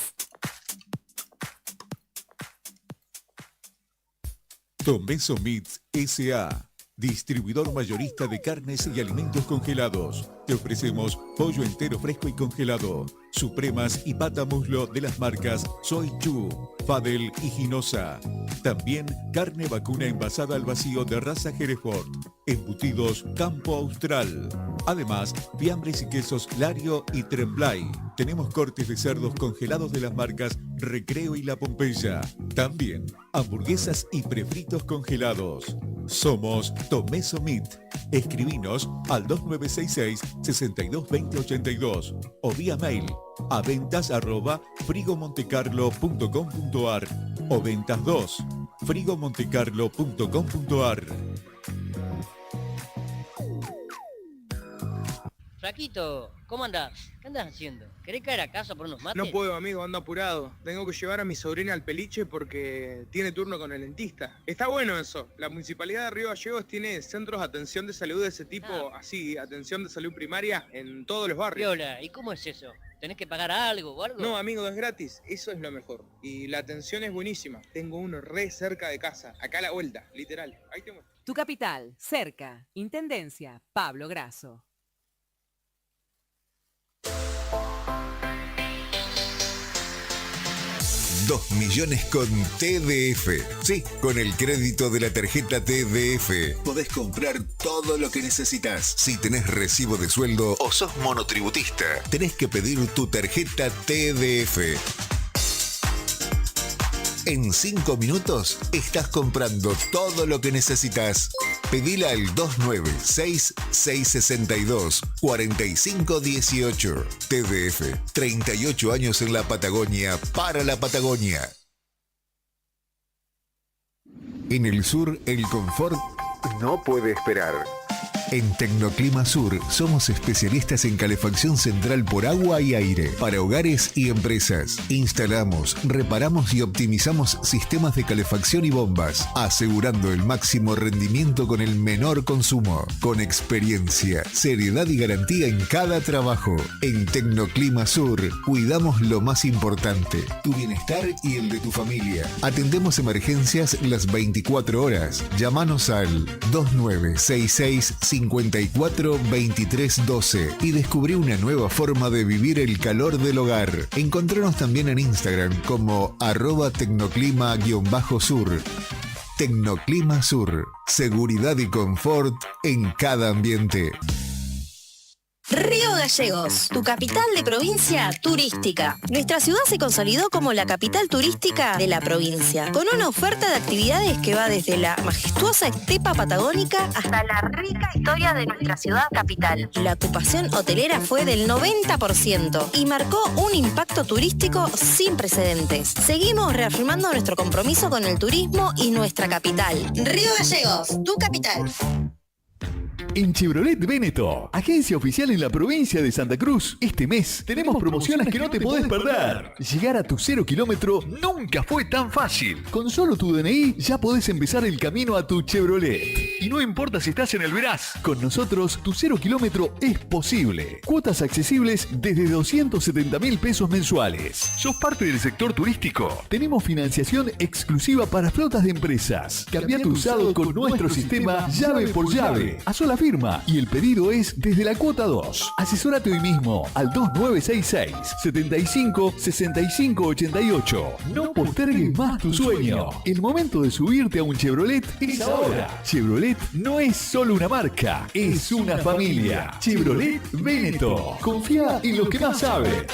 Tomeso Meats S.A., distribuidor mayorista de carnes y alimentos congelados. Te ofrecemos pollo entero fresco y congelado, supremas y pata muslo de las marcas Soy Chu, Fadel y Ginosa. También carne vacuna envasada al vacío de raza Hereford, embutidos Campo Austral. Además, fiambres y quesos Lario y Tremblay. Tenemos cortes de cerdos congelados de las marcas Recreo y La Pompeya. También hamburguesas y prefritos congelados. Somos Tomeso Meat. Escribinos al 2966-622082 o vía mail a ventas@frigomontecarlo.com.ar o ventas2 frigomontecarlo.com.ar. Flaquito, ¿cómo andás? ¿Qué andas haciendo? ¿Querés caer a casa por unos mates? No puedo, amigo, ando apurado. Tengo que llevar a mi sobrina al peliche porque tiene turno con el dentista. Está bueno eso. La Municipalidad de Río Gallegos tiene centros de atención de salud de ese tipo, así, atención de salud primaria en todos los barrios. Viola, ¿y cómo es eso? ¿Tenés que pagar algo o algo? No, amigo, es gratis. Eso es lo mejor. Y la atención es buenísima. Tengo uno re cerca de casa. Acá a la vuelta, literal. Ahí te muestro. Tu capital, cerca. Intendencia, Pablo Grasso. 2 millones con TDF. Sí, con el crédito de la tarjeta TDF podés comprar todo lo que necesitas. Si tenés recibo de sueldo o sos monotributista, tenés que pedir tu tarjeta TDF. En 5 minutos estás comprando todo lo que necesitas. Pedila al 296-662-4518. TDF, 38 años en la Patagonia, para la Patagonia. En el sur, el confort no puede esperar. En Tecnoclima Sur somos especialistas en calefacción central por agua y aire para hogares y empresas. Instalamos, reparamos y optimizamos sistemas de calefacción y bombas, asegurando el máximo rendimiento con el menor consumo, con experiencia, seriedad y garantía en cada trabajo. En Tecnoclima Sur cuidamos lo más importante, tu bienestar y el de tu familia. Atendemos emergencias las 24 horas. Llámanos al 2966 54 23 12 y descubrí una nueva forma de vivir el calor del hogar. Encontranos también en Instagram como @tecnoclima_sur. Tecnoclima Sur, seguridad y confort en cada ambiente. Río Gallegos, tu capital de provincia turística. Nuestra ciudad se consolidó como la capital turística de la provincia, con una oferta de actividades que va desde la majestuosa estepa patagónica hasta la rica historia de nuestra ciudad capital. La ocupación hotelera fue del 90% y marcó un impacto turístico sin precedentes. Seguimos reafirmando nuestro compromiso con el turismo y nuestra capital. Río Gallegos, tu capital. En Chevrolet Véneto, agencia oficial en la provincia de Santa Cruz, este mes tenemos promociones que no te podés perder. Llegar a tu 0 kilómetro nunca fue tan fácil. Con solo tu DNI ya podés empezar el camino a tu Chevrolet. Y no importa si estás en el Veraz, con nosotros tu 0 kilómetro es posible. Cuotas accesibles desde 270.000 pesos mensuales. ¿Sos parte del sector turístico? Tenemos financiación exclusiva para flotas de empresas. Cambia tu usado con nuestro sistema llave por llave, a sola firma, y el pedido es desde la cuota 2. Asesórate hoy mismo al 2966 75 65 88. No postergues más tu sueño. El momento de subirte a un Chevrolet es ahora. Chevrolet no es solo una marca, es una familia. Chevrolet Véneto. Confía en lo que más sabe.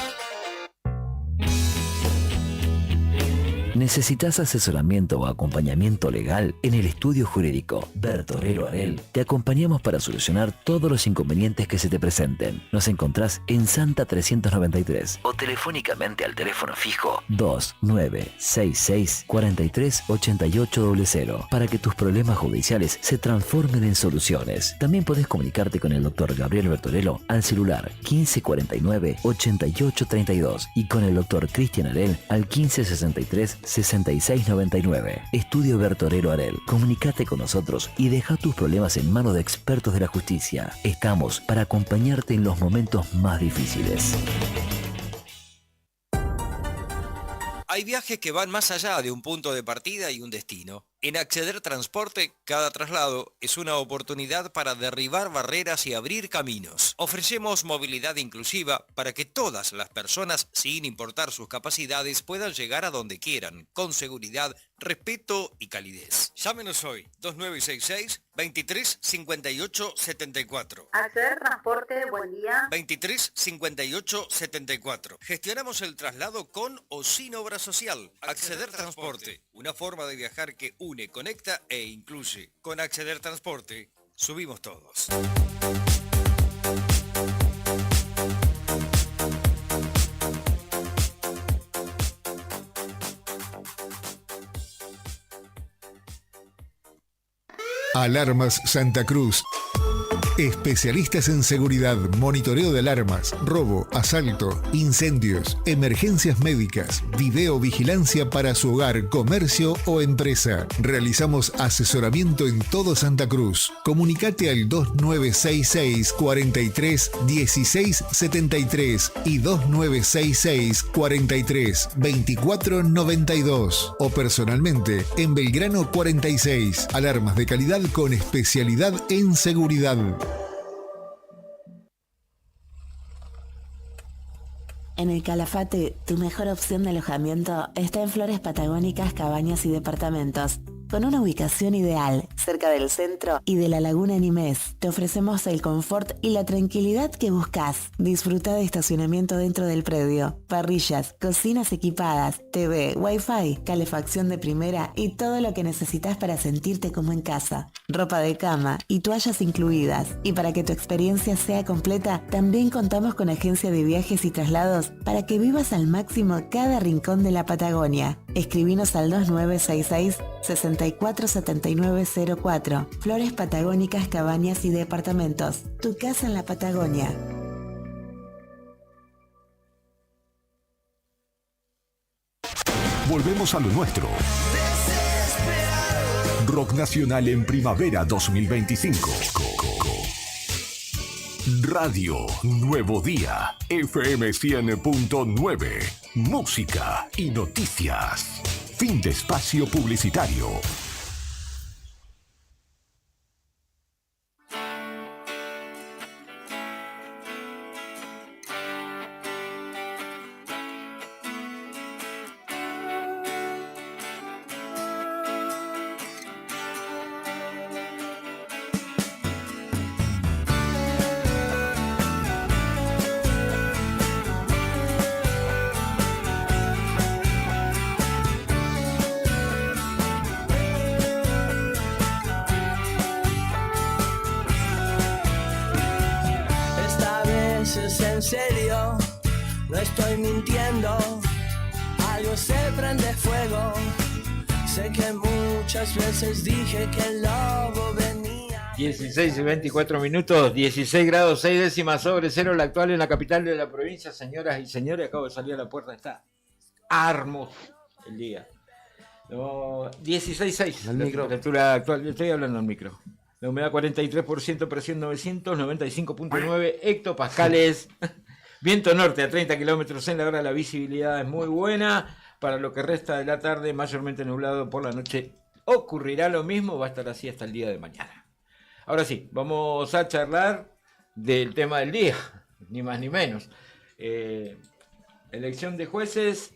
¿Necesitas asesoramiento o acompañamiento legal? En el estudio jurídico Bertorello Arel te acompañamos para solucionar todos los inconvenientes que se te presenten. Nos encontrás en Santa 393 o telefónicamente al teléfono fijo 2966 43 8800 para que tus problemas judiciales se transformen en soluciones. También podés comunicarte con el doctor Gabriel Bertorello al celular 1549 8832 y con el doctor Cristian Arel al 1563 6699. Estudio Bertorello Arel. Comunicate con nosotros y deja tus problemas en manos de expertos de la justicia. Estamos para acompañarte en los momentos más difíciles. Hay viajes que van más allá de un punto de partida y un destino. En Acceder Transporte, cada traslado es una oportunidad para derribar barreras y abrir caminos. Ofrecemos movilidad inclusiva para que todas las personas, sin importar sus capacidades, puedan llegar a donde quieran, con seguridad, respeto y calidez. Llámenos hoy, 2966 23 58 74. Acceder Transporte, buen día. 23 58 74. Gestionamos el traslado con o sin obra social. Acceder Transporte, una forma de viajar que une, conecta e incluye. Con Acceder Transporte, subimos todos. Alarmas Santa Cruz. Especialistas en seguridad, monitoreo de alarmas, robo, asalto, incendios, emergencias médicas, videovigilancia para su hogar, comercio o empresa. Realizamos asesoramiento en todo Santa Cruz. Comunicate al 2966 43 16 73 y 2966 43 24 92 o personalmente en Belgrano 46. Alarmas de calidad con especialidad en seguridad. En el Calafate, tu mejor opción de alojamiento está en Flores Patagónicas, Cabañas y Departamentos. Con una ubicación ideal, cerca del centro y de la Laguna Nimés, te ofrecemos el confort y la tranquilidad que buscas. Disfruta de estacionamiento dentro del predio, parrillas, cocinas equipadas, TV, Wi-Fi, calefacción de primera y todo lo que necesitas para sentirte como en casa. Ropa de cama y toallas incluidas. Y para que tu experiencia sea completa, también contamos con agencia de viajes y traslados para que vivas al máximo cada rincón de la Patagonia. Escribinos al 2966 647904. Flores Patagónicas, Cabañas y Departamentos. Tu casa en la Patagonia. Volvemos a lo nuestro. Rock Nacional en Primavera 2025. Radio Nuevo Día, FM 100.9, música y noticias. Fin de espacio publicitario. Dije que el lobo venía. 16 y 24 minutos, 16 grados 6 décimas sobre cero, la actual en la capital de la provincia. Señoras y señores, acabo de salir a la puerta, está hermoso el día. No, 16.6 la temperatura actual, estoy hablando al micro. La humedad 43%, presión 995.9 hectopascales. Viento norte a 30 kilómetros en la hora, la visibilidad es muy buena. Para lo que resta de la tarde, mayormente nublado, por la noche ocurrirá lo mismo, va a estar así hasta el día de mañana. Ahora sí, vamos a charlar del tema del día, ni más ni menos. Elección de jueces,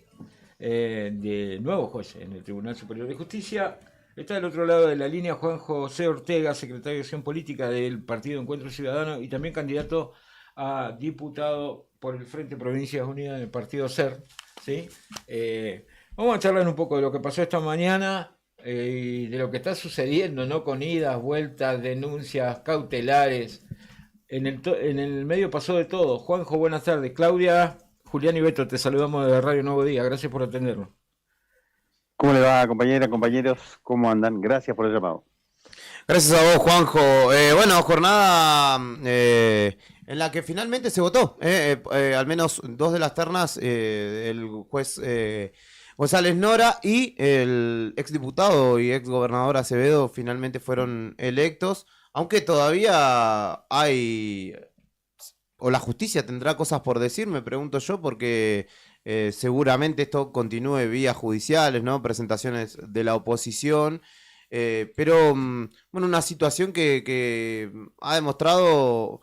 de nuevos jueces en el Tribunal Superior de Justicia. Está del otro lado de la línea Juan José Ortega, secretario de Acción Política del Partido Encuentro Ciudadano y también candidato a diputado por el Frente Provincias Unidas del Partido SER. ¿Sí? Vamos a charlar un poco de lo que pasó esta mañana y de lo que está sucediendo, ¿no? Con idas, vueltas, denuncias, cautelares. En el medio pasó de todo. Juanjo, buenas tardes. Claudia, Julián y Beto, te saludamos desde Radio Nuevo Día. Gracias por atendernos. ¿Cómo le va, compañera, compañeros? ¿Cómo andan? Gracias por el llamado. Gracias a vos, Juanjo. Bueno, jornada en la que finalmente se votó. Al menos dos de las ternas, el juez González Nora y el exdiputado y exgobernador Acevedo finalmente fueron electos, aunque todavía hay, o la justicia tendrá cosas por decir, me pregunto yo, porque seguramente esto continúe vía judiciales, ¿no? Presentaciones de la oposición. Pero, bueno, una situación que ha demostrado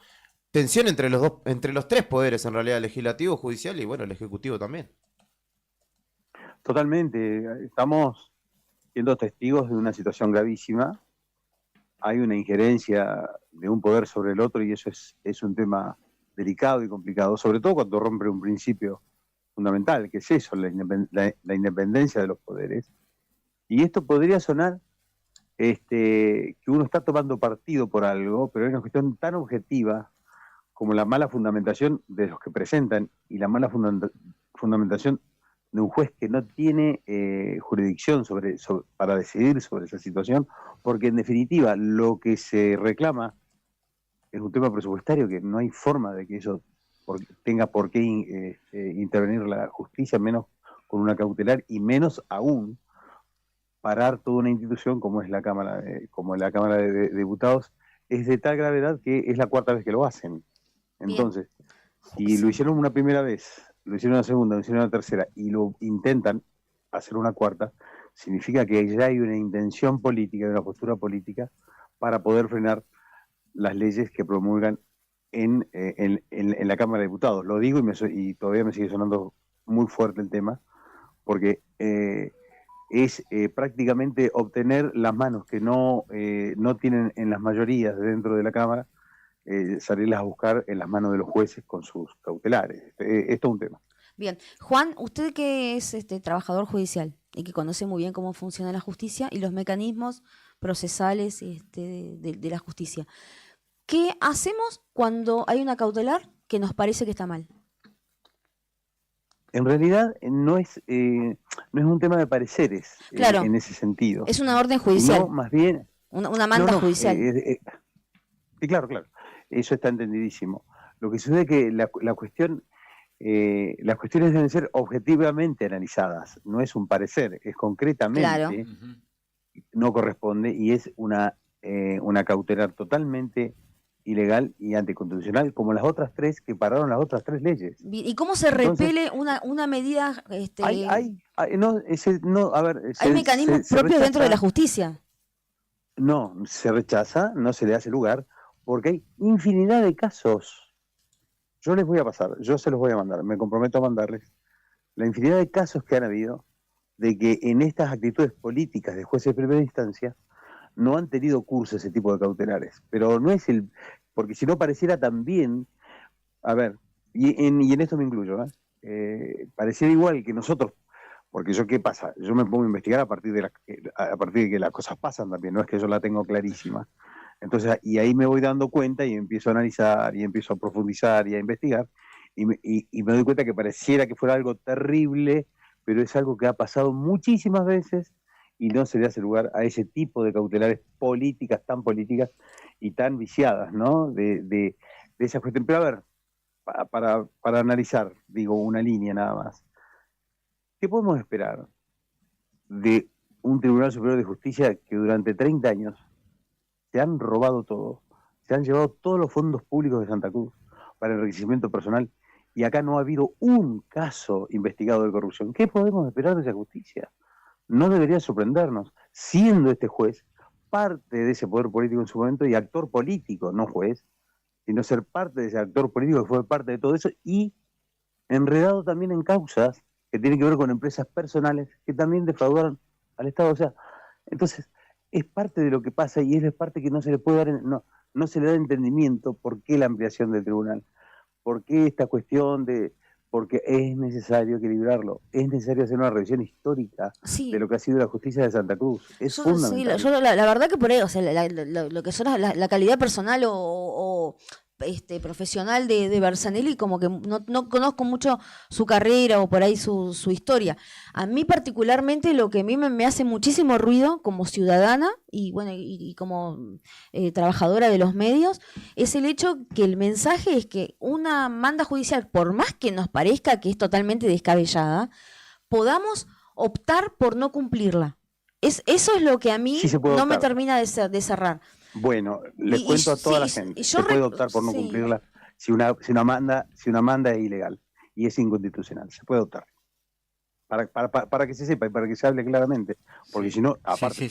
tensión entre los tres poderes, en realidad, legislativo, judicial y, bueno, el ejecutivo también. Totalmente. Estamos siendo testigos de una situación gravísima. Hay una injerencia de un poder sobre el otro y eso es un tema delicado y complicado, sobre todo cuando rompe un principio fundamental, que es eso, la independencia de los poderes. Y esto podría sonar que uno está tomando partido por algo, pero es una cuestión tan objetiva como la mala fundamentación de los que presentan y la mala fundamentación de un juez que no tiene jurisdicción para decidir sobre esa situación, porque en definitiva lo que se reclama es un tema presupuestario que no hay forma de que eso tenga por qué intervenir la justicia, menos con una cautelar y menos aún parar toda una institución como es la Cámara de Diputados. Es de tal gravedad que es la cuarta vez que lo hacen. Entonces, si lo hicieron una primera vez, lo hicieron una segunda, lo hicieron una tercera y lo intentan hacer una cuarta, significa que ya hay una intención política, una postura política para poder frenar las leyes que promulgan en la Cámara de Diputados. Lo digo y todavía me sigue sonando muy fuerte el tema, porque es prácticamente obtener las manos que no tienen en las mayorías dentro de la Cámara, salirlas a buscar en las manos de los jueces con sus cautelares. Esto es un tema. Bien, Juan, usted que es trabajador judicial y que conoce muy bien cómo funciona la justicia y los mecanismos procesales de la justicia, ¿qué hacemos cuando hay una cautelar que nos parece que está mal? En realidad no es un tema de pareceres, claro, en ese sentido. Es una orden judicial. No, más bien... Una manda judicial. Sí, claro. Eso está entendidísimo. Lo que sucede es que las cuestiones deben ser objetivamente analizadas. No es un parecer, es concretamente. Claro. No corresponde y es una cautelar totalmente ilegal y anticonstitucional, como las otras tres que pararon las otras tres leyes. ¿Y cómo se repele una medida? Hay mecanismos propios dentro de la justicia. No, se rechaza, no se le hace lugar, porque hay infinidad de casos. Yo les voy a pasar, yo se los voy a mandar, me comprometo a mandarles la infinidad de casos que han habido de que en estas actitudes políticas de jueces de primera instancia no han tenido curso ese tipo de cautelares. Pero no es porque si no pareciera también, y en esto me incluyo, pareciera igual que nosotros, porque ¿qué pasa? Yo me pongo a investigar a partir de que las cosas pasan también, no es que yo la tengo clarísima. Entonces, y ahí me voy dando cuenta y empiezo a analizar y empiezo a profundizar y a investigar y me doy cuenta que pareciera que fuera algo terrible, pero es algo que ha pasado muchísimas veces y no se le hace lugar a ese tipo de cautelares tan políticas y tan viciadas, ¿no? De esa cuestión. Pero a ver, para analizar, digo, una línea nada más. ¿Qué podemos esperar de un Tribunal Superior de Justicia que durante 30 años se han robado todo, se han llevado todos los fondos públicos de Santa Cruz para enriquecimiento personal y acá no ha habido un caso investigado de corrupción? ¿Qué podemos esperar de esa justicia? No debería sorprendernos, siendo este juez parte de ese poder político en su momento y actor político, no juez, sino ser parte de ese actor político que fue parte de todo eso y enredado también en causas que tienen que ver con empresas personales que también defraudaron al Estado. O sea, entonces es parte de lo que pasa y es parte que no se le puede dar, no se le da entendimiento por qué la ampliación del tribunal, por qué esta cuestión porque es necesario equilibrarlo, es necesario hacer una revisión histórica de lo que ha sido la justicia de Santa Cruz. Es fundamental. La verdad que por ahí, o sea, lo que son la calidad personal o profesional de Bersanelli, como que no conozco mucho su carrera o por ahí su historia. A mí particularmente lo que a mí me hace muchísimo ruido como ciudadana y bueno y como trabajadora de los medios es el hecho que el mensaje es que una manda judicial, por más que nos parezca que es totalmente descabellada, podamos optar por no cumplirla. Eso es lo que a mí no me termina de cerrar. Bueno, les cuento a toda la gente, se puede optar por no cumplirla si una manda es ilegal y es inconstitucional, se puede optar. Para que se sepa y para que se hable claramente, porque si no, aparte,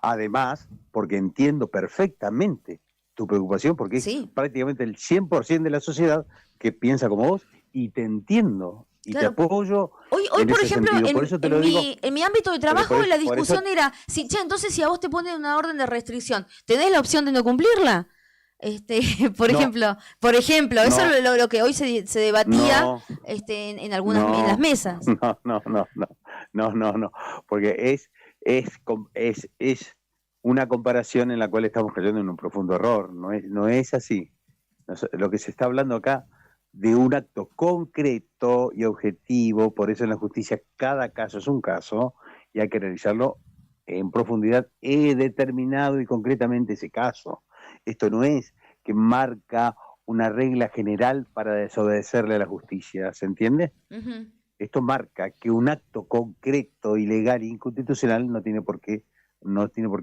además, porque entiendo perfectamente tu preocupación, porque es prácticamente el 100% de la sociedad que piensa como vos y te entiendo. Y te apoyo. Hoy por ejemplo, en mi ámbito de trabajo la discusión era, entonces si a vos te ponen una orden de restricción, ¿tenés la opción de no cumplirla? Por ejemplo, eso es lo que hoy se debatía en algunas en las mesas. No, porque es una comparación en la cual estamos cayendo en un profundo error. No es así. Lo que se está hablando acá de un acto concreto y objetivo, por eso en la justicia cada caso es un caso y hay que realizarlo en profundidad, he determinado y concretamente ese caso. Esto no es que marca una regla general para desobedecerle a la justicia, ¿se entiende? Esto marca que un acto concreto, ilegal e inconstitucional no tiene por qué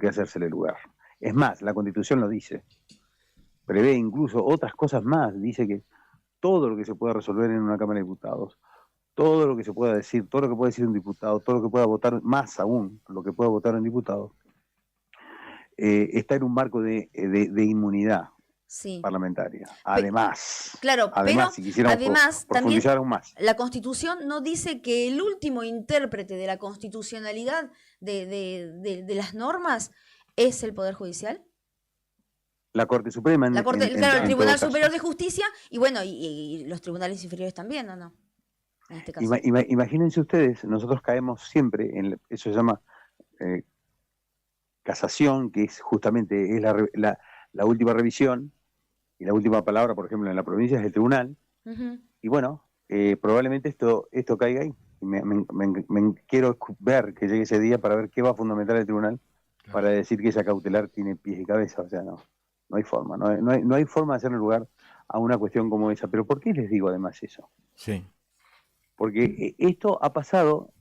hacérsele lugar. Es más, la Constitución lo dice. Prevé incluso otras cosas más. Dice que todo lo que se pueda resolver en una Cámara de Diputados, todo lo que se pueda decir, todo lo que pueda decir un diputado, todo lo que pueda votar, más aún, lo que pueda votar un diputado, está en un marco de inmunidad parlamentaria. Además, si quisiéramos profundizar aún más. La Constitución no dice que el último intérprete de la constitucionalidad de las normas es el Poder Judicial. La Corte Suprema. El Tribunal Superior de Justicia y bueno, y los tribunales inferiores también, ¿o no? En este caso. Imagínense ustedes, nosotros caemos siempre en eso se llama casación, que es justamente la última revisión, y la última palabra, por ejemplo, en la provincia es el tribunal. Y bueno, probablemente esto caiga ahí. Me quiero ver que llegue ese día para ver qué va a fundamentar el tribunal para decir que esa cautelar tiene pies y cabeza. O sea, no hay forma. No hay forma de hacerle lugar a una cuestión como esa. Pero ¿por qué les digo además eso? Sí. Porque esto ha pasado,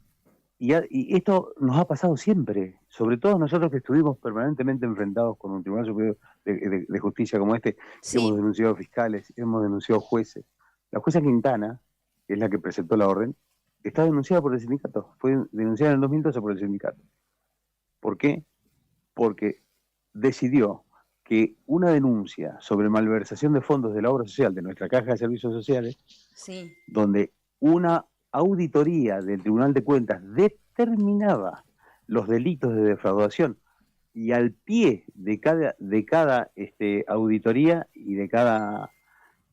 y esto nos ha pasado siempre, sobre todo nosotros que estuvimos permanentemente enfrentados con un Tribunal Superior de Justicia como este. Hemos denunciado fiscales, hemos denunciado jueces. La jueza Quintana, que es la que presentó la orden, está denunciada por el sindicato, fue denunciada en el 2012 por el sindicato. ¿Por qué? Porque decidió que una denuncia sobre malversación de fondos de la obra social de nuestra Caja de Servicios Sociales, donde una auditoría del Tribunal de Cuentas determinaba los delitos de defraudación y al pie de cada auditoría y de cada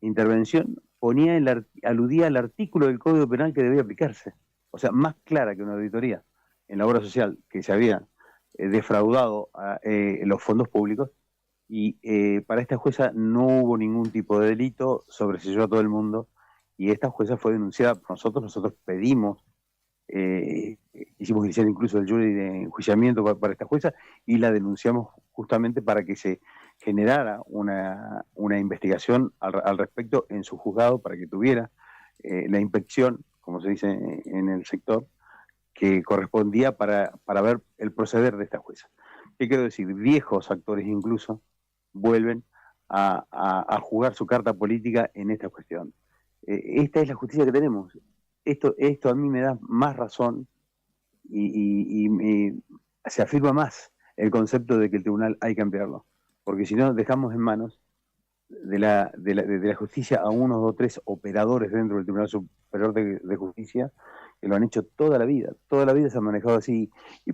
intervención aludía al artículo del Código Penal que debía aplicarse. O sea, más clara que una auditoría en la obra social que se había defraudado los fondos públicos, y para esta jueza no hubo ningún tipo de delito, sobreseyó a todo el mundo, y esta jueza fue denunciada por nosotros pedimos, hicimos iniciar incluso el jury de enjuiciamiento para esta jueza, y la denunciamos justamente para que se generara una investigación al respecto en su juzgado, para que tuviera la inspección, como se dice en el sector, que correspondía para ver el proceder de esta jueza. ¿Qué quiero decir? Viejos actores incluso vuelven a jugar su carta política en esta cuestión. Esta es la justicia que tenemos. Esto a mí me da más razón y se afirma más el concepto de que el tribunal hay que ampliarlo. Porque si no, dejamos en manos de la justicia a unos o tres operadores dentro del Tribunal Superior de Justicia que lo han hecho toda la vida se han manejado así, y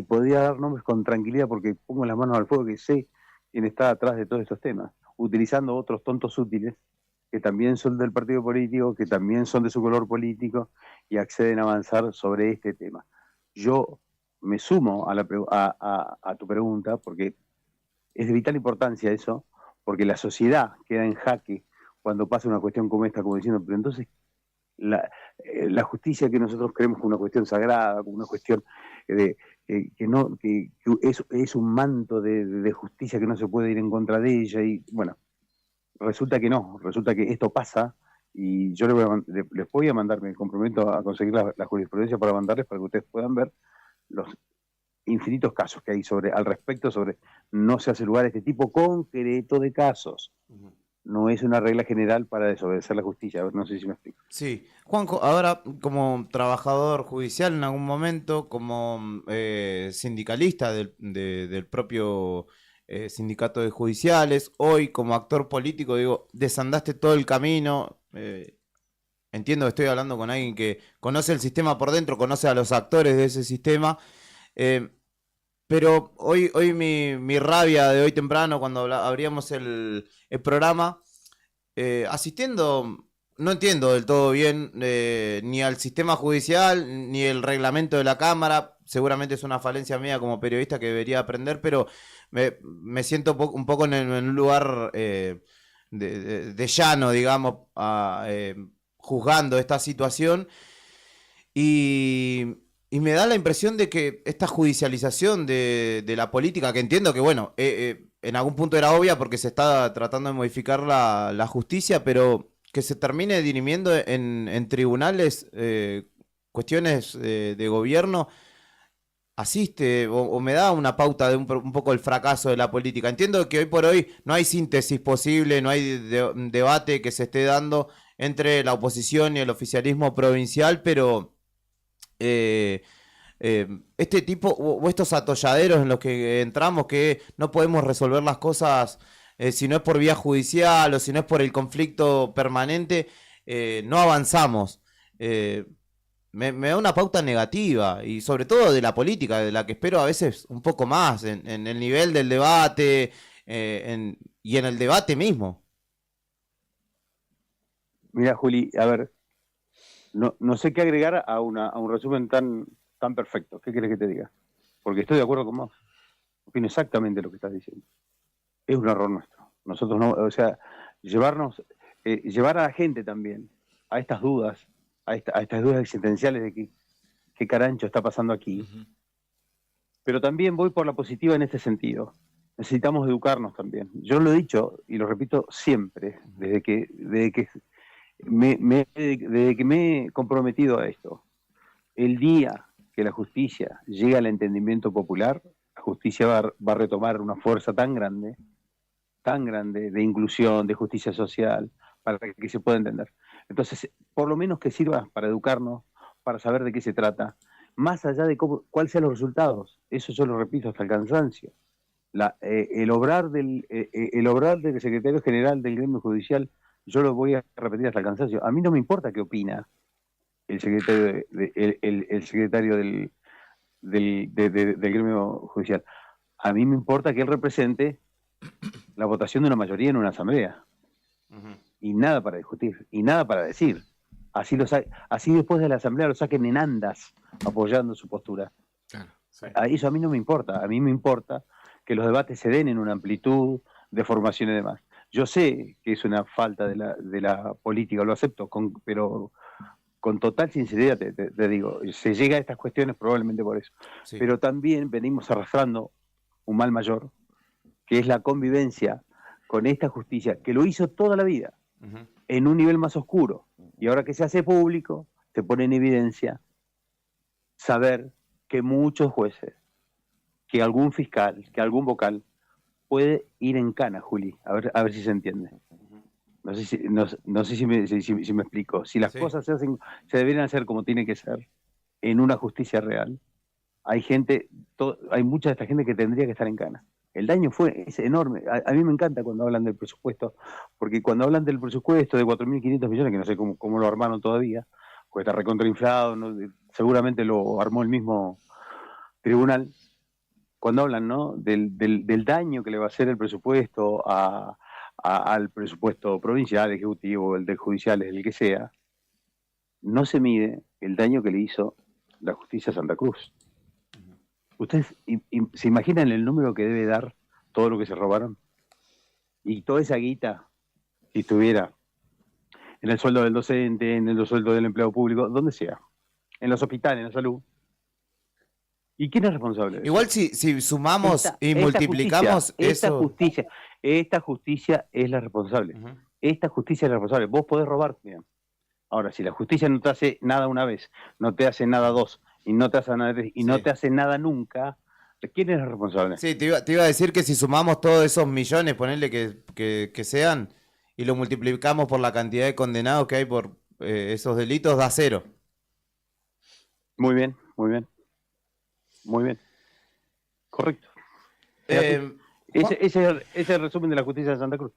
podría dar nombres con tranquilidad porque pongo las manos al fuego que sé quién está atrás de todos estos temas, utilizando otros tontos útiles que también son del partido político, que también son de su color político y acceden a avanzar sobre este tema. Yo me sumo a tu pregunta porque es de vital importancia eso, porque la sociedad queda en jaque cuando pasa una cuestión como esta, como diciendo, pero entonces la justicia que nosotros creemos como una cuestión sagrada, como una cuestión que es un manto de justicia que no se puede ir en contra de ella, y bueno, resulta que no, resulta que esto pasa, y yo les voy a mandar, me comprometo a conseguir la jurisprudencia para mandarles, para que ustedes puedan ver los infinitos casos que hay al respecto, sobre no se hace lugar a este tipo concreto de casos. No es una regla general para desobedecer la justicia. A ver, no sé si me explico. Sí. Juanjo, ahora como trabajador judicial en algún momento, como sindicalista del propio sindicato de judiciales, hoy como actor político, digo, desandaste todo el camino. Entiendo que estoy hablando con alguien que conoce el sistema por dentro, conoce a los actores de ese sistema. Pero hoy mi rabia de hoy temprano, cuando abríamos el programa, asistiendo, no entiendo del todo bien ni al sistema judicial, ni el reglamento de la Cámara. Seguramente es una falencia mía como periodista que debería aprender, pero me siento un poco en un lugar de llano, digamos, juzgando esta situación. Y me da la impresión de que esta judicialización de la política, que entiendo que, bueno, en algún punto era obvia porque se está tratando de modificar la justicia, pero que se termine dirimiendo en tribunales cuestiones de gobierno, asiste o me da una pauta de un poco el fracaso de la política. Entiendo que hoy por hoy no hay síntesis posible, no hay debate que se esté dando entre la oposición y el oficialismo provincial, pero este tipo o estos atolladeros en los que entramos, que no podemos resolver las cosas si no es por vía judicial o si no es por el conflicto permanente, no avanzamos. Me da una pauta negativa, y sobre todo de la política, de la que espero a veces un poco más en el nivel del debate y en el debate mismo. Mira, Juli, a ver, no sé qué agregar a un resumen tan perfecto. ¿Qué querés que te diga? Porque estoy de acuerdo con vos. Opino exactamente lo que estás diciendo. Es un error nuestro. Nosotros no, o sea, llevar a la gente también a estas dudas, a estas dudas existenciales de qué carancho está pasando aquí. Pero también voy por la positiva en este sentido. Necesitamos educarnos también. Yo lo he dicho y lo repito siempre, desde que me he comprometido a esto. El día que la justicia llegue al entendimiento popular, la justicia va a retomar una fuerza tan grande de inclusión, de justicia social, para que se pueda entender. Entonces, por lo menos que sirva para educarnos, para saber de qué se trata, más allá de cuáles sean los resultados. Eso yo lo repito hasta el cansancio. El obrar del secretario general del gremio judicial, yo lo voy a repetir hasta el cansancio. A mí no me importa qué opina el secretario del gremio judicial. A mí me importa que él represente la votación de una mayoría en una asamblea. Y nada para discutir, y nada para decir. Así después de la asamblea lo saquen en andas apoyando su postura. Claro, sí. Eso a mí no me importa. A mí me importa que los debates se den en una amplitud de formación y demás. Yo sé que es una falta de la política, lo acepto, pero con total sinceridad te digo, se llega a estas cuestiones probablemente por eso. Sí. Pero también venimos arrastrando un mal mayor, que es la convivencia con esta justicia, que lo hizo toda la vida, en un nivel más oscuro. Y ahora que se hace público, se pone en evidencia saber que muchos jueces, que algún fiscal, que algún vocal, puede ir en cana, Juli, a ver si se entiende. No sé si me explico. Si las cosas se deberían hacer como tiene que ser, en una justicia real, hay mucha de esta gente que tendría que estar en cana. El daño es enorme. A mí me encanta cuando hablan del presupuesto, porque cuando hablan del presupuesto de 4.500 millones, que no sé cómo lo armaron todavía, porque está recontrainflado, ¿no? Seguramente lo armó el mismo tribunal. Cuando hablan, ¿no?, del daño que le va a hacer el presupuesto al presupuesto provincial, ejecutivo, el del judicial, el que sea, no se mide el daño que le hizo la justicia a Santa Cruz. ¿Ustedes se imaginan el número que debe dar todo lo que se robaron? Y toda esa guita, si estuviera en el sueldo del docente, en el sueldo del empleado público, donde sea, en los hospitales, en la salud. ¿Y quién es responsable? Igual si sumamos y multiplicamos eso... Esta justicia es la responsable. Esta justicia es la responsable. Vos podés robar. Bien. Ahora, si la justicia no te hace nada una vez, no te hace nada dos, y no te hace nada tres, y no te hace nada nunca, ¿quién es el responsable? Sí, te iba a decir que si sumamos todos esos millones, ponerle que sean, y lo multiplicamos por la cantidad de condenados que hay por esos delitos, da cero. Muy bien, muy bien. Muy bien. Correcto. Ese es el resumen de la justicia de Santa Cruz.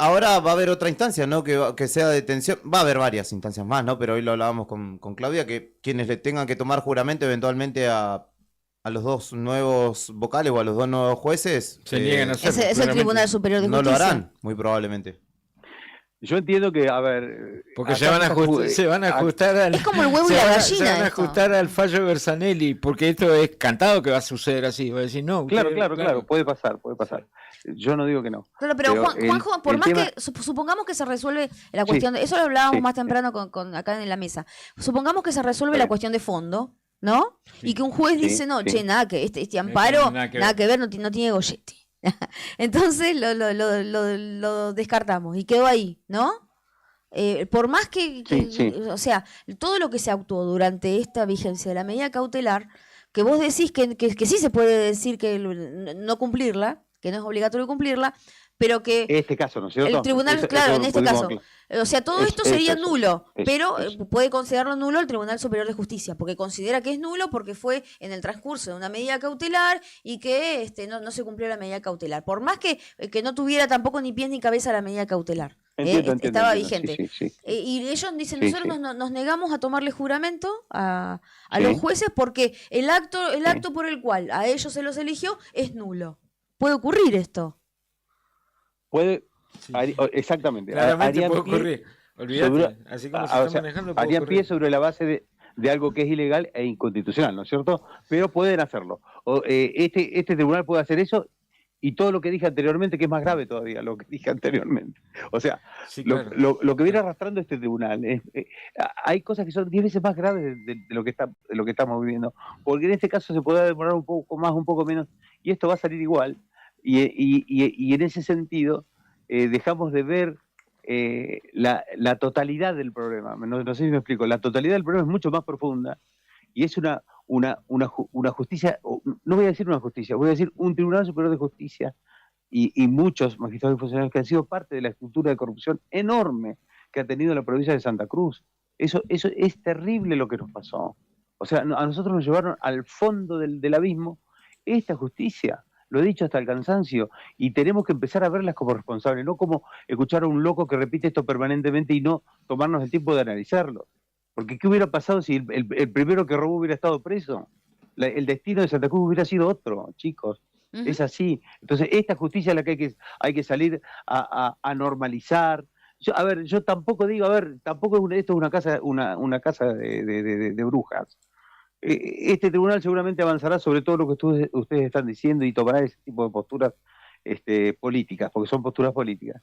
Ahora va a haber otra instancia, ¿no? Que sea detención. Va a haber varias instancias más, ¿no? Pero hoy lo hablábamos con Claudia, que quienes le tengan que tomar juramento eventualmente a los dos nuevos vocales o a los dos nuevos jueces se niegan a hacerlo. Es el Tribunal Superior de Justicia. No lo harán, muy probablemente. Yo entiendo que, a ver... Porque se van a ajustar al... Es como el huevo y la gallina. Se van a ajustar al fallo de Bersanelli, porque esto es cantado que va a suceder así. Va a decir, no. Claro, puede pasar. Yo no digo que no. Pero Juanjo, por más que supongamos que se resuelve la cuestión, eso lo hablábamos más temprano con acá en la mesa, supongamos que se resuelve la cuestión de fondo, ¿no? Y que un juez dice, nada que este amparo, nada que ver, no tiene gollete. Entonces lo descartamos y quedó ahí, ¿no? Por más que, o sea, todo lo que se actuó durante esta vigencia de la medida cautelar, que vos decís que sí se puede decir que no cumplirla, que no es obligatorio cumplirla, pero que este caso, ¿no es cierto? el tribunal, claro, en este caso, o sea, todo esto sería nulo, pero puede considerarlo nulo el Tribunal Superior de Justicia, porque considera que es nulo porque fue en el transcurso de una medida cautelar y que no se cumplió la medida cautelar, por más que no tuviera tampoco ni pies ni cabeza la medida cautelar. Estaba vigente. Sí. Y ellos dicen, nosotros nos negamos a tomarle juramento a los jueces porque el acto por el cual a ellos se los eligió es nulo. ¿Puede ocurrir esto? Puede, exactamente. Claramente puede ocurrir. Olvídate. Así como se está manejando, puede harían ocurrir. pie sobre la base de algo que es ilegal e inconstitucional, ¿no es cierto? Pero pueden hacerlo. Este tribunal puede hacer eso y todo lo que dije anteriormente, que es más grave todavía, lo que dije anteriormente. O sea, Sí, claro. lo que viene arrastrando este tribunal, hay cosas que son 10 veces más graves de lo que estamos viviendo, porque en este caso se puede demorar un poco más, un poco menos, y esto va a salir igual. Y en ese sentido dejamos de ver la totalidad del problema. No sé si me explico. La totalidad del problema es mucho más profunda y es una justicia, no voy a decir una justicia, voy a decir un Tribunal Superior de Justicia y muchos magistrados y funcionarios que han sido parte de la estructura de corrupción enorme que ha tenido la provincia de Santa Cruz. Eso es terrible lo que nos pasó. O sea, a nosotros nos llevaron al fondo del abismo esta justicia. Lo he dicho hasta el cansancio, y tenemos que empezar a verlas como responsables, no como escuchar a un loco que repite esto permanentemente y no tomarnos el tiempo de analizarlo. Porque ¿qué hubiera pasado si el primero que robó hubiera estado preso? El destino de Santa Cruz hubiera sido otro, chicos. Es así. Entonces, esta justicia es la que hay que salir a normalizar. Yo tampoco digo, tampoco esto es una casa de brujas. Este tribunal seguramente avanzará sobre todo lo que ustedes están diciendo y tomará ese tipo de posturas políticas, porque son posturas políticas.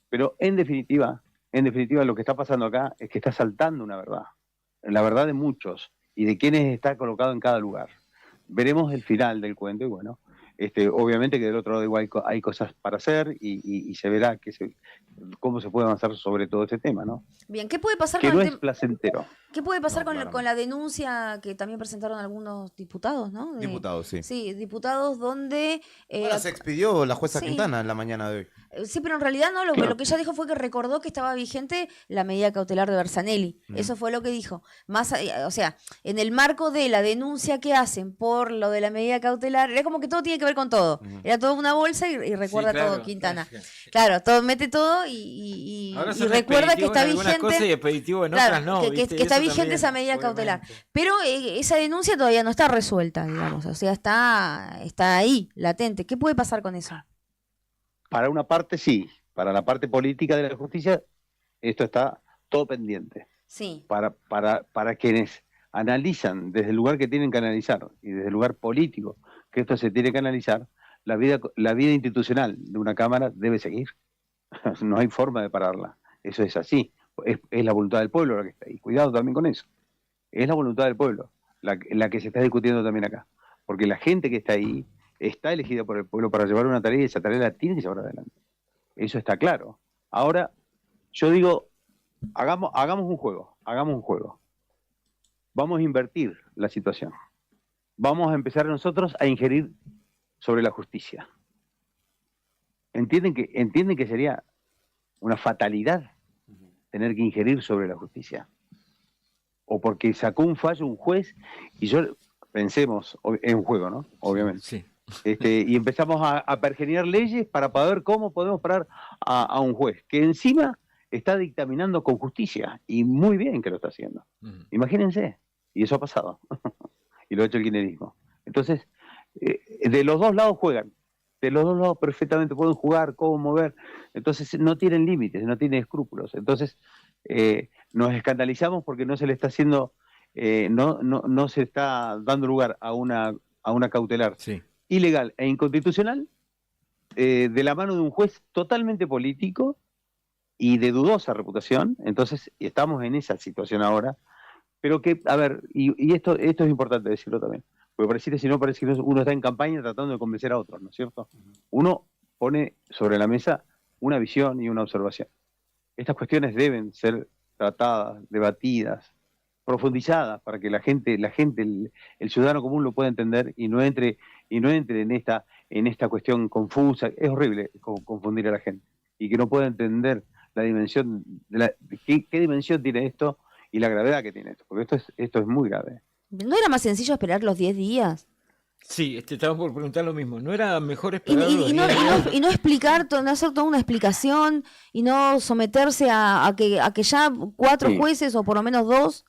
Pero en definitiva lo que está pasando acá es que está saltando una verdad, la verdad de muchos y de quienes está colocado en cada lugar. Veremos el final del cuento y bueno, obviamente que del otro lado igual hay cosas para hacer y se verá cómo se puede avanzar sobre todo este tema, ¿no? Bien, ¿qué puede pasar que no es placentero. ¿Qué puede pasar con la denuncia que también presentaron algunos diputados, ¿no? Diputados, sí. Sí, diputados donde... Bueno, se expidió la jueza sí. Quintana en la mañana de hoy. Sí, pero en realidad no, lo que ella dijo fue que recordó que estaba vigente la medida cautelar de Bersanelli. Eso fue lo que dijo. O sea, en el marco de la denuncia que hacen por lo de la medida cautelar, era como que todo tiene que ver con todo. Era todo una bolsa y recuerda Sí, claro, todo Quintana. Claro, todo mete todo y recuerda que está vigente. Cosas y expeditivo en claro, otras no. que está vigente también, esa medida cautelar. Pero esa denuncia todavía no está resuelta, digamos. O sea, está ahí, latente. ¿Qué puede pasar con eso? Para una parte sí, para la parte política de la justicia, esto está todo pendiente. Sí. Para quienes analizan desde el lugar que tienen que analizar y desde el lugar político que esto se tiene que analizar, la vida institucional de una Cámara debe seguir. No hay forma de pararla. Eso es así. Es la voluntad del pueblo la que está ahí. Cuidado también con eso. Es la voluntad del pueblo la que se está discutiendo también acá. Porque la gente que está ahí está elegida por el pueblo para llevar una tarea y esa tarea la tiene que llevar adelante. Eso está claro. Ahora, yo digo, hagamos un juego. Vamos a invertir la situación. Vamos a empezar nosotros a ingerir sobre la justicia. ¿Entienden que sería una fatalidad tener que ingerir sobre la justicia? O porque sacó un fallo un juez y pensemos en un juego, ¿no? Obviamente. Sí. Y empezamos a pergeniar leyes para ver cómo podemos parar a un juez que encima está dictaminando con justicia y muy bien que lo está haciendo. Imagínense, y eso ha pasado y lo ha hecho el kirchnerismo. Entonces, de los dos lados juegan, de los dos lados perfectamente pueden jugar, cómo mover, entonces no tienen límites, no tienen escrúpulos. Entonces nos escandalizamos porque no se le está haciendo, no se está dando lugar a una cautelar ilegal e inconstitucional de la mano de un juez totalmente político y de dudosa reputación. Entonces estamos en esa situación ahora, pero que, a ver, y esto es importante decirlo también, Porque parece que uno está en campaña tratando de convencer a otros, ¿no es cierto? Uno pone sobre la mesa una visión y una observación. Estas cuestiones deben ser tratadas, debatidas, profundizadas para que la gente, el ciudadano común lo pueda entender y no entre en esta cuestión confusa. Es horrible confundir a la gente y que no pueda entender la dimensión qué dimensión tiene esto y la gravedad que tiene esto, porque esto es muy grave. ¿No era más sencillo esperar los 10 días? Sí, estaba por preguntar lo mismo. ¿No era mejor Y, esperar los 10 días? no explicar, no hacer toda una explicación y no someterse a que ya 4 Sí. jueces o por lo menos 2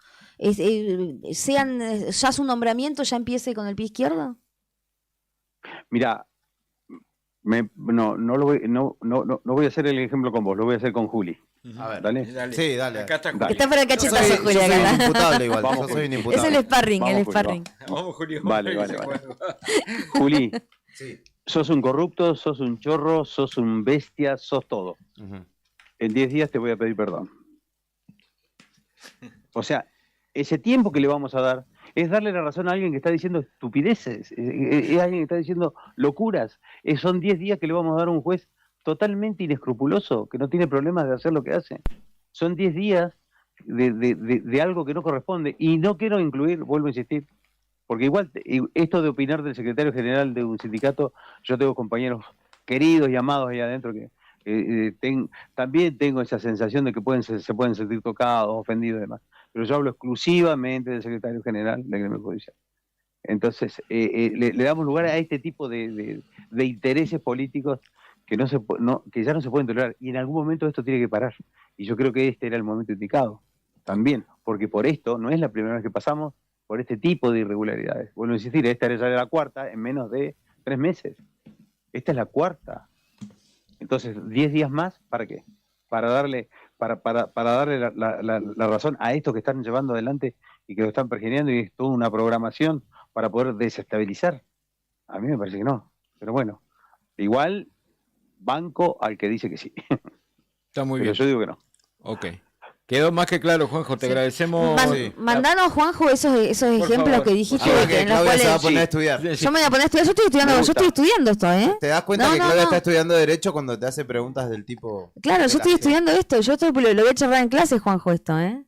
ya su nombramiento ya empiece con el pie izquierdo? Mira, no voy a hacer el ejemplo con vos, lo voy a hacer con Juli. A ver, ¿Dale? Sí, dale. Acá está Dale. Está para el cachetazo, Yo Julia. soy acá. inimputable igual. Vamos, Yo soy Juli. Es inimputable. el sparring, Vamos, el Juli, sparring. Vamos, Julio. Vale. Juli, Sí. sos un corrupto, sos un chorro, sos un bestia, sos todo. Ujú. En 10 días te voy a pedir perdón. O sea, ese tiempo que le vamos a dar es darle la razón a alguien que está diciendo estupideces, es alguien que está diciendo locuras. Son 10 días que le vamos a dar a un juez totalmente inescrupuloso, que no tiene problemas de hacer lo que hace. Son 10 días de algo que no corresponde. Y no quiero incluir, vuelvo a insistir, porque igual esto de opinar del secretario general de un sindicato, yo tengo compañeros queridos y amados ahí adentro que también tengo esa sensación de que se pueden sentir tocados, ofendidos y demás. Pero yo hablo exclusivamente del secretario general del gremio judicial. Entonces, le damos lugar a este tipo de intereses políticos que que ya no se pueden tolerar. Y en algún momento esto tiene que parar. Y yo creo que este era el momento indicado también, porque por esto no es la primera vez que pasamos por este tipo de irregularidades. Vuelvo a insistir, esta era ya la cuarta en menos de 3 meses. Esta es la cuarta. Entonces, 10 días más, ¿para qué? Para darle la razón a esto que están llevando adelante y que lo están pergeneando, y es toda una programación para poder desestabilizar. A mí me parece que no. Pero bueno, igual banco al que dice que sí. Está muy Pero bien. yo digo que no. Ok. Quedó más que claro, Juanjo. Te agradecemos. Mandanos, Juanjo, esos ejemplos favor. que dijiste. Ahora que en los Claudia se va a cuales poner a estudiar. yo me voy a poner a estudiar. Yo estoy estudiando esto, ¿eh? ¿Te das cuenta que Claudia está estudiando Derecho cuando te hace preguntas del tipo? Claro, yo estoy estudiando esto. Lo voy a charlar en clase, Juanjo, esto, ¿eh?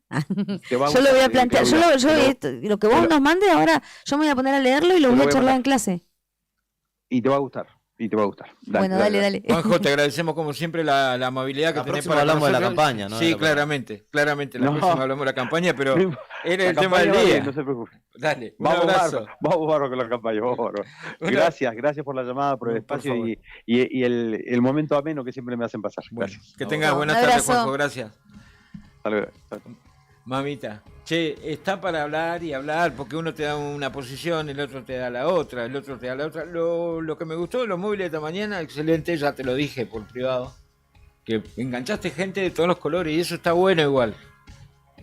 Te va a Yo lo voy a gustar, plantear. Claudia, Lo que vos nos mandes ahora, yo me voy a poner a leerlo y lo te lo voy a voy a charlar mandar. en clase. Y te va a gustar. Bueno, dale. Juanjo, te agradecemos como siempre la amabilidad que La tenés próxima para hablamos de la nosotros. campaña, ¿no? Sí, De la claramente. La No. próxima hablamos de la campaña, pero No, era la el tema campaña del va día. bien, no se preocupe. Dale, un Vamos abrazo. bárbaro con la campaña, vamos bárbaro. Gracias por la llamada, por el espacio favor. y el momento ameno que siempre me hacen pasar. Gracias. Que tengas buenas Un tardes, abrazo. Juanjo. Gracias. Hasta luego. Mamita, che, está para hablar y hablar, porque uno te da una posición, el otro te da la otra, el otro te da la otra. Lo que me gustó de los móviles de esta mañana, excelente, ya te lo dije por privado, que enganchaste gente de todos los colores y eso está bueno igual.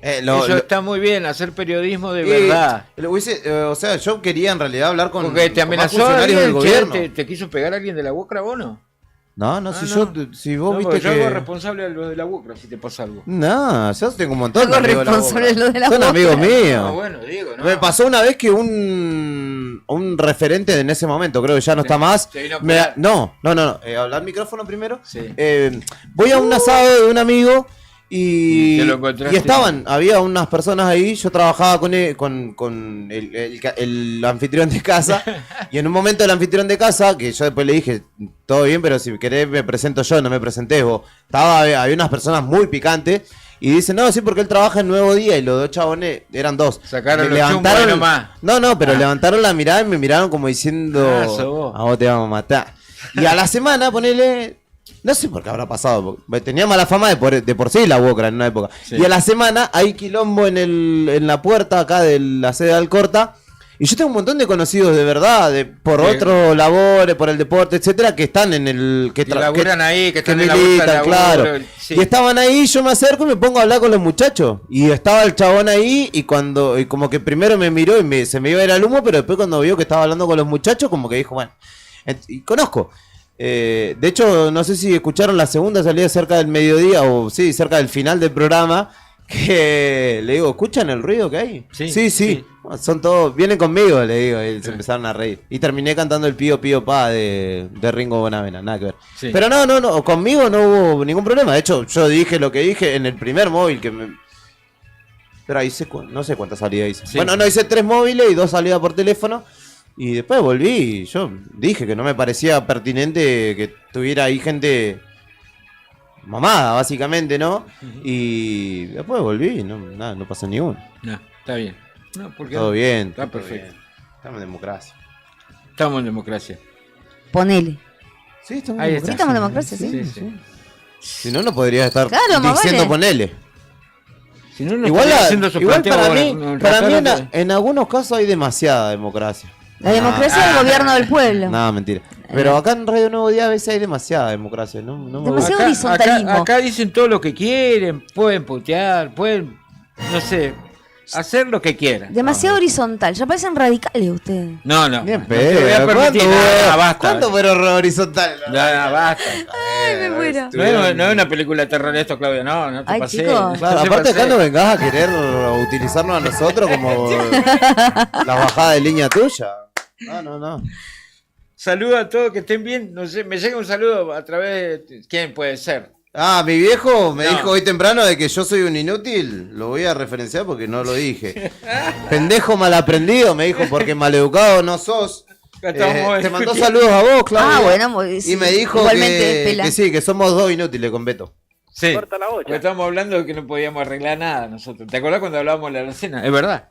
Eso está muy bien, hacer periodismo de verdad. O sea, yo quería en realidad hablar con Porque te con más amenazó funcionarios del alguien, che, gobierno. te quiso pegar a alguien de la UOCRA, ¿vos no? No, si vos viste porque yo hago que... responsable a los de la UOCRA si te pasa algo. No, yo tengo un montón de Hago amigos responsable de lo de la Son UOCRA. amigos míos. No, bueno, digo, no. Me pasó una vez que un referente en ese momento, creo que ya no está más. te vino a me- pegar. no. Hablar micrófono primero. Sí. Voy a un asado de un amigo y Te lo encontraste. había unas personas ahí. Yo trabajaba con el anfitrión de casa. Y en un momento el anfitrión de casa, que yo después le dije, todo bien, pero si querés me presento yo, no me presentés vos. Había unas personas muy picantes. Y dicen, no, sí, porque él trabaja en Nuevo Día. Y los dos chabones, eran dos. Sacaron Me los chumbos ahí nomás. No, pero levantaron la mirada y me miraron como diciendo, sos vos. a vos te vamos a matar. Y a la semana, ponele, no sé por qué habrá pasado, porque tenía mala fama de por sí la UOCRA en una época. Sí. Y a la semana hay quilombo en la puerta acá de la sede de Alcorta. Y yo tengo un montón de conocidos de verdad, por Sí. otros labores, por el deporte, etcétera, que están en el... Que laburan ahí, que están en la militan, bolsa de laburo, claro. sí. Y estaban ahí, yo me acerco y me pongo a hablar con los muchachos. Y estaba el chabón ahí y como que primero me miró y se me iba a ir al humo, pero después cuando vio que estaba hablando con los muchachos, como que dijo, bueno, y conozco. De hecho, no sé si escucharon la segunda salida cerca del mediodía, o sí, cerca del final del programa, que le digo, ¿escuchan el ruido que hay? Sí. Son todos, vienen conmigo, le digo, y se empezaron a reír. Y terminé cantando el Pío Pío Pa de Ringo Bonavena, nada que ver. Sí. Pero no, conmigo no hubo ningún problema. De hecho, yo dije lo que dije en el primer móvil que me... Pero hice, no sé cuántas salidas hice. Sí. Bueno, no, hice 3 móviles y 2 salidas por teléfono. Y después volví y yo dije que no me parecía pertinente que tuviera ahí gente mamada, básicamente, ¿no? Y después volví y no pasó ni uno. No, está bien. No, porque Todo bien. Está todo perfecto. bien. Estamos en democracia. Estamos en democracia. Ponele. Sí, estamos Ahí en está. Sí, estamos en democracia, sí. Sí. Si no, no podría estar Claro, más diciendo vale. ponele. Si no, no Igual, estaría haciendo su igual planteo para ahora, mí, para mí rato. en algunos casos hay demasiada democracia. La democracia es el gobierno del pueblo. No, mentira. Pero acá en Radio Nuevo Día a veces hay demasiada democracia. No me Demasiado gusta. horizontalismo. Acá dicen todo lo que quieren, pueden putear, pueden, no sé, hacer lo que quieran. Demasiado horizontal. Ya parecen radicales ustedes. No. Bien, no te voy a pero permitir. Basta. ¿Cuánto pero horizontal? No, basta. Ay, me muero. No es una película de terror esto, Claudia, no te Ay, pases. chicos. Claro, aparte acá no vengas a querer utilizarnos a nosotros como la bajada de línea tuya. No. Saludo a todos, que estén bien. No sé, me llega un saludo a través de... ¿Quién puede ser? Ah, mi viejo me dijo hoy temprano de que yo soy un inútil. Lo voy a referenciar porque no lo dije. Pendejo malaprendido, me dijo, porque maleducado no sos. Te mandó saludos a vos, Claudia. Ah, bueno, y me dijo igualmente, Pela. que sí, que somos 2 inútiles con Beto. Sí, porque estamos hablando de que no podíamos arreglar nada nosotros. ¿Te acordás cuando hablábamos de la cena? Es verdad.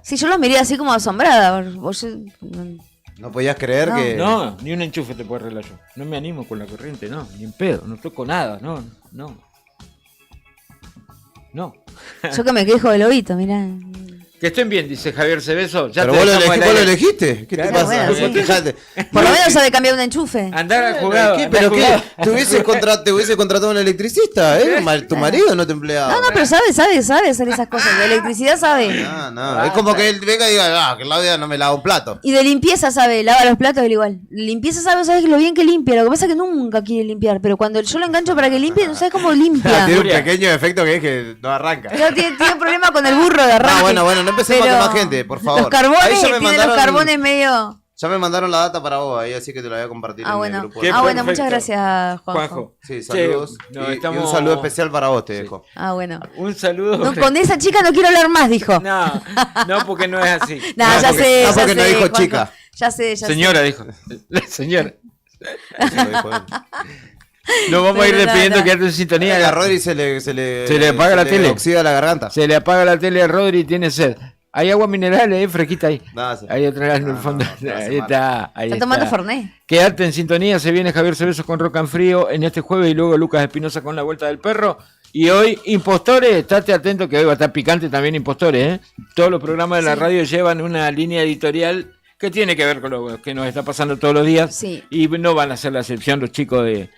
Sí, yo los miré así como asombrada. No podías creer que... No, ni un enchufe te puedo arreglar yo. No me animo con la corriente, no, ni en pedo, no toco nada, no. Yo que me quejo del lobito, mirá. Que estén bien, dice Javier Cebeso. Ya Pero te vos dejamos al vos lo aire. elegiste. ¿Qué te Claro, pasa? bueno, sí. Fíjate. Por lo menos sabe cambiar un enchufe. Andar al jugado. ¿Qué? andar ¿Pero qué? jugado. Te hubiese contratado un electricista, ¿eh? Tu marido no te empleaba. No, pero sabe hacer esas cosas. De electricidad sabe. No. Es como que él venga y diga, que Claudia no me lava un plato. Y de limpieza sabe, lava los platos él igual. Limpieza sabe, sabes lo bien que limpia. Lo que pasa es que nunca quiere limpiar. Pero cuando yo lo engancho para que limpie, no sabes cómo limpia. Tiene un pequeño efecto que es que no arranca. Tiene un problema con el burro de arranque. Bueno, no empecemos Pero a quemar gente, por favor. Los carbones, Ahí ya me tiene los carbones medio... Ya me mandaron la data para vos ahí, así que te la voy a compartir en el Bueno. grupo. Bueno, muchas gracias, Juanjo. Sí, saludos. Sí, no, y estamos- un saludo especial para vos, te dejo. Bueno. Un saludo. No, con esa chica no quiero hablar más, dijo. No, porque no es así. No, ya sé, ya porque no sé, dijo Juanjo. chica. Ya sé. Señora, dijo. La señora. Eso lo dijo él. Nos vamos a ir Pero despidiendo, nada. quédate en sintonía. A Rodri se le apaga la tele. oxida la garganta. Se le apaga la tele a Rodri y tiene sed. Hay agua mineral, fresquita ahí. Ahí atrás en el fondo. Ahí está. Ahí Está tomando Fernet. Quédate en sintonía, se viene Javier Cebeso con Rock and Frío en este jueves y luego Lucas Espinosa con La Vuelta del Perro. Y hoy, Impostores, estate atento que hoy va a estar picante también Impostores, ¿eh? Todos los programas de la radio llevan una línea editorial que tiene que ver con lo que nos está pasando todos los días. Sí. Y no van a hacer la excepción los chicos de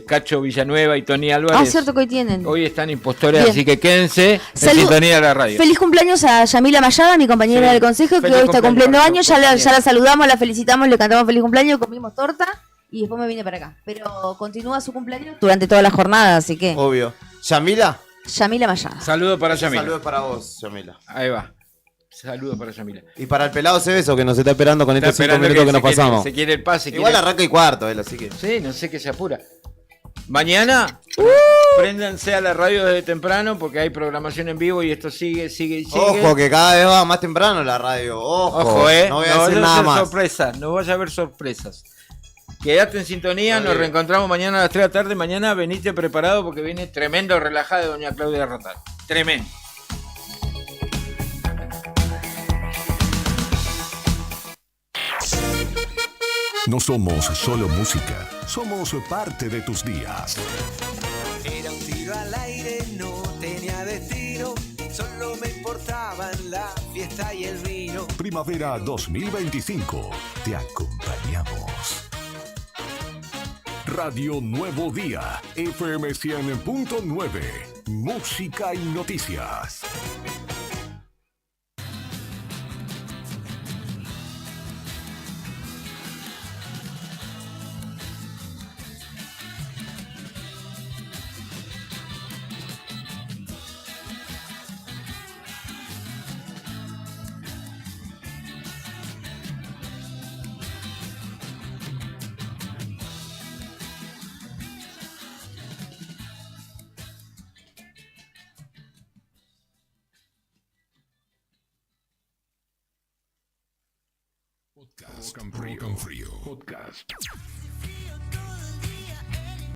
Cacho Villanueva y Tony Álvarez. Ah, cierto que hoy tienen. Hoy están Impostores, Bien. así que quédense en Salud. sintonía de la radio. Feliz cumpleaños a Yamila Mayada, mi compañera Sí. del consejo, que Feliz hoy está cumpleaños, cumpliendo años. Ya compañera. la saludamos, la felicitamos, le cantamos feliz cumpleaños, comimos torta y después me vine para acá. Pero continúa su cumpleaños durante toda la jornada, así que. Obvio. ¿Yamila? Yamila Mayada. Saludos para Yamila. Saludos para vos, Yamila. Ahí va. Saludos para Yamila. Y para el pelado Cebeso que nos está esperando con Está estos 5 esperando minutos que nos se quiere- pasamos. Se quiere el pase. Igual quiere- arranca y cuarto él, así que. Sí, no sé qué se apura. Mañana, préndanse a la radio desde temprano porque hay programación en vivo y esto sigue. Ojo, que cada vez va más temprano la radio. Ojo, Ojo, no voy a decir vaya nada haber más. sorpresas, no vaya a haber sorpresas. Quédate en sintonía, nos reencontramos mañana a las 3 de la tarde. Mañana venite preparado porque viene tremendo relajado de doña Claudia Rotal. Tremendo. No somos solo música, somos parte de tus días. Era un tiro al aire, no tenía destino, solo me importaban la fiesta y el vino. Primavera 2025, te acompañamos. Radio Nuevo Día, FM 100.9, música y noticias. Podcast Rock and Frío. Podcast.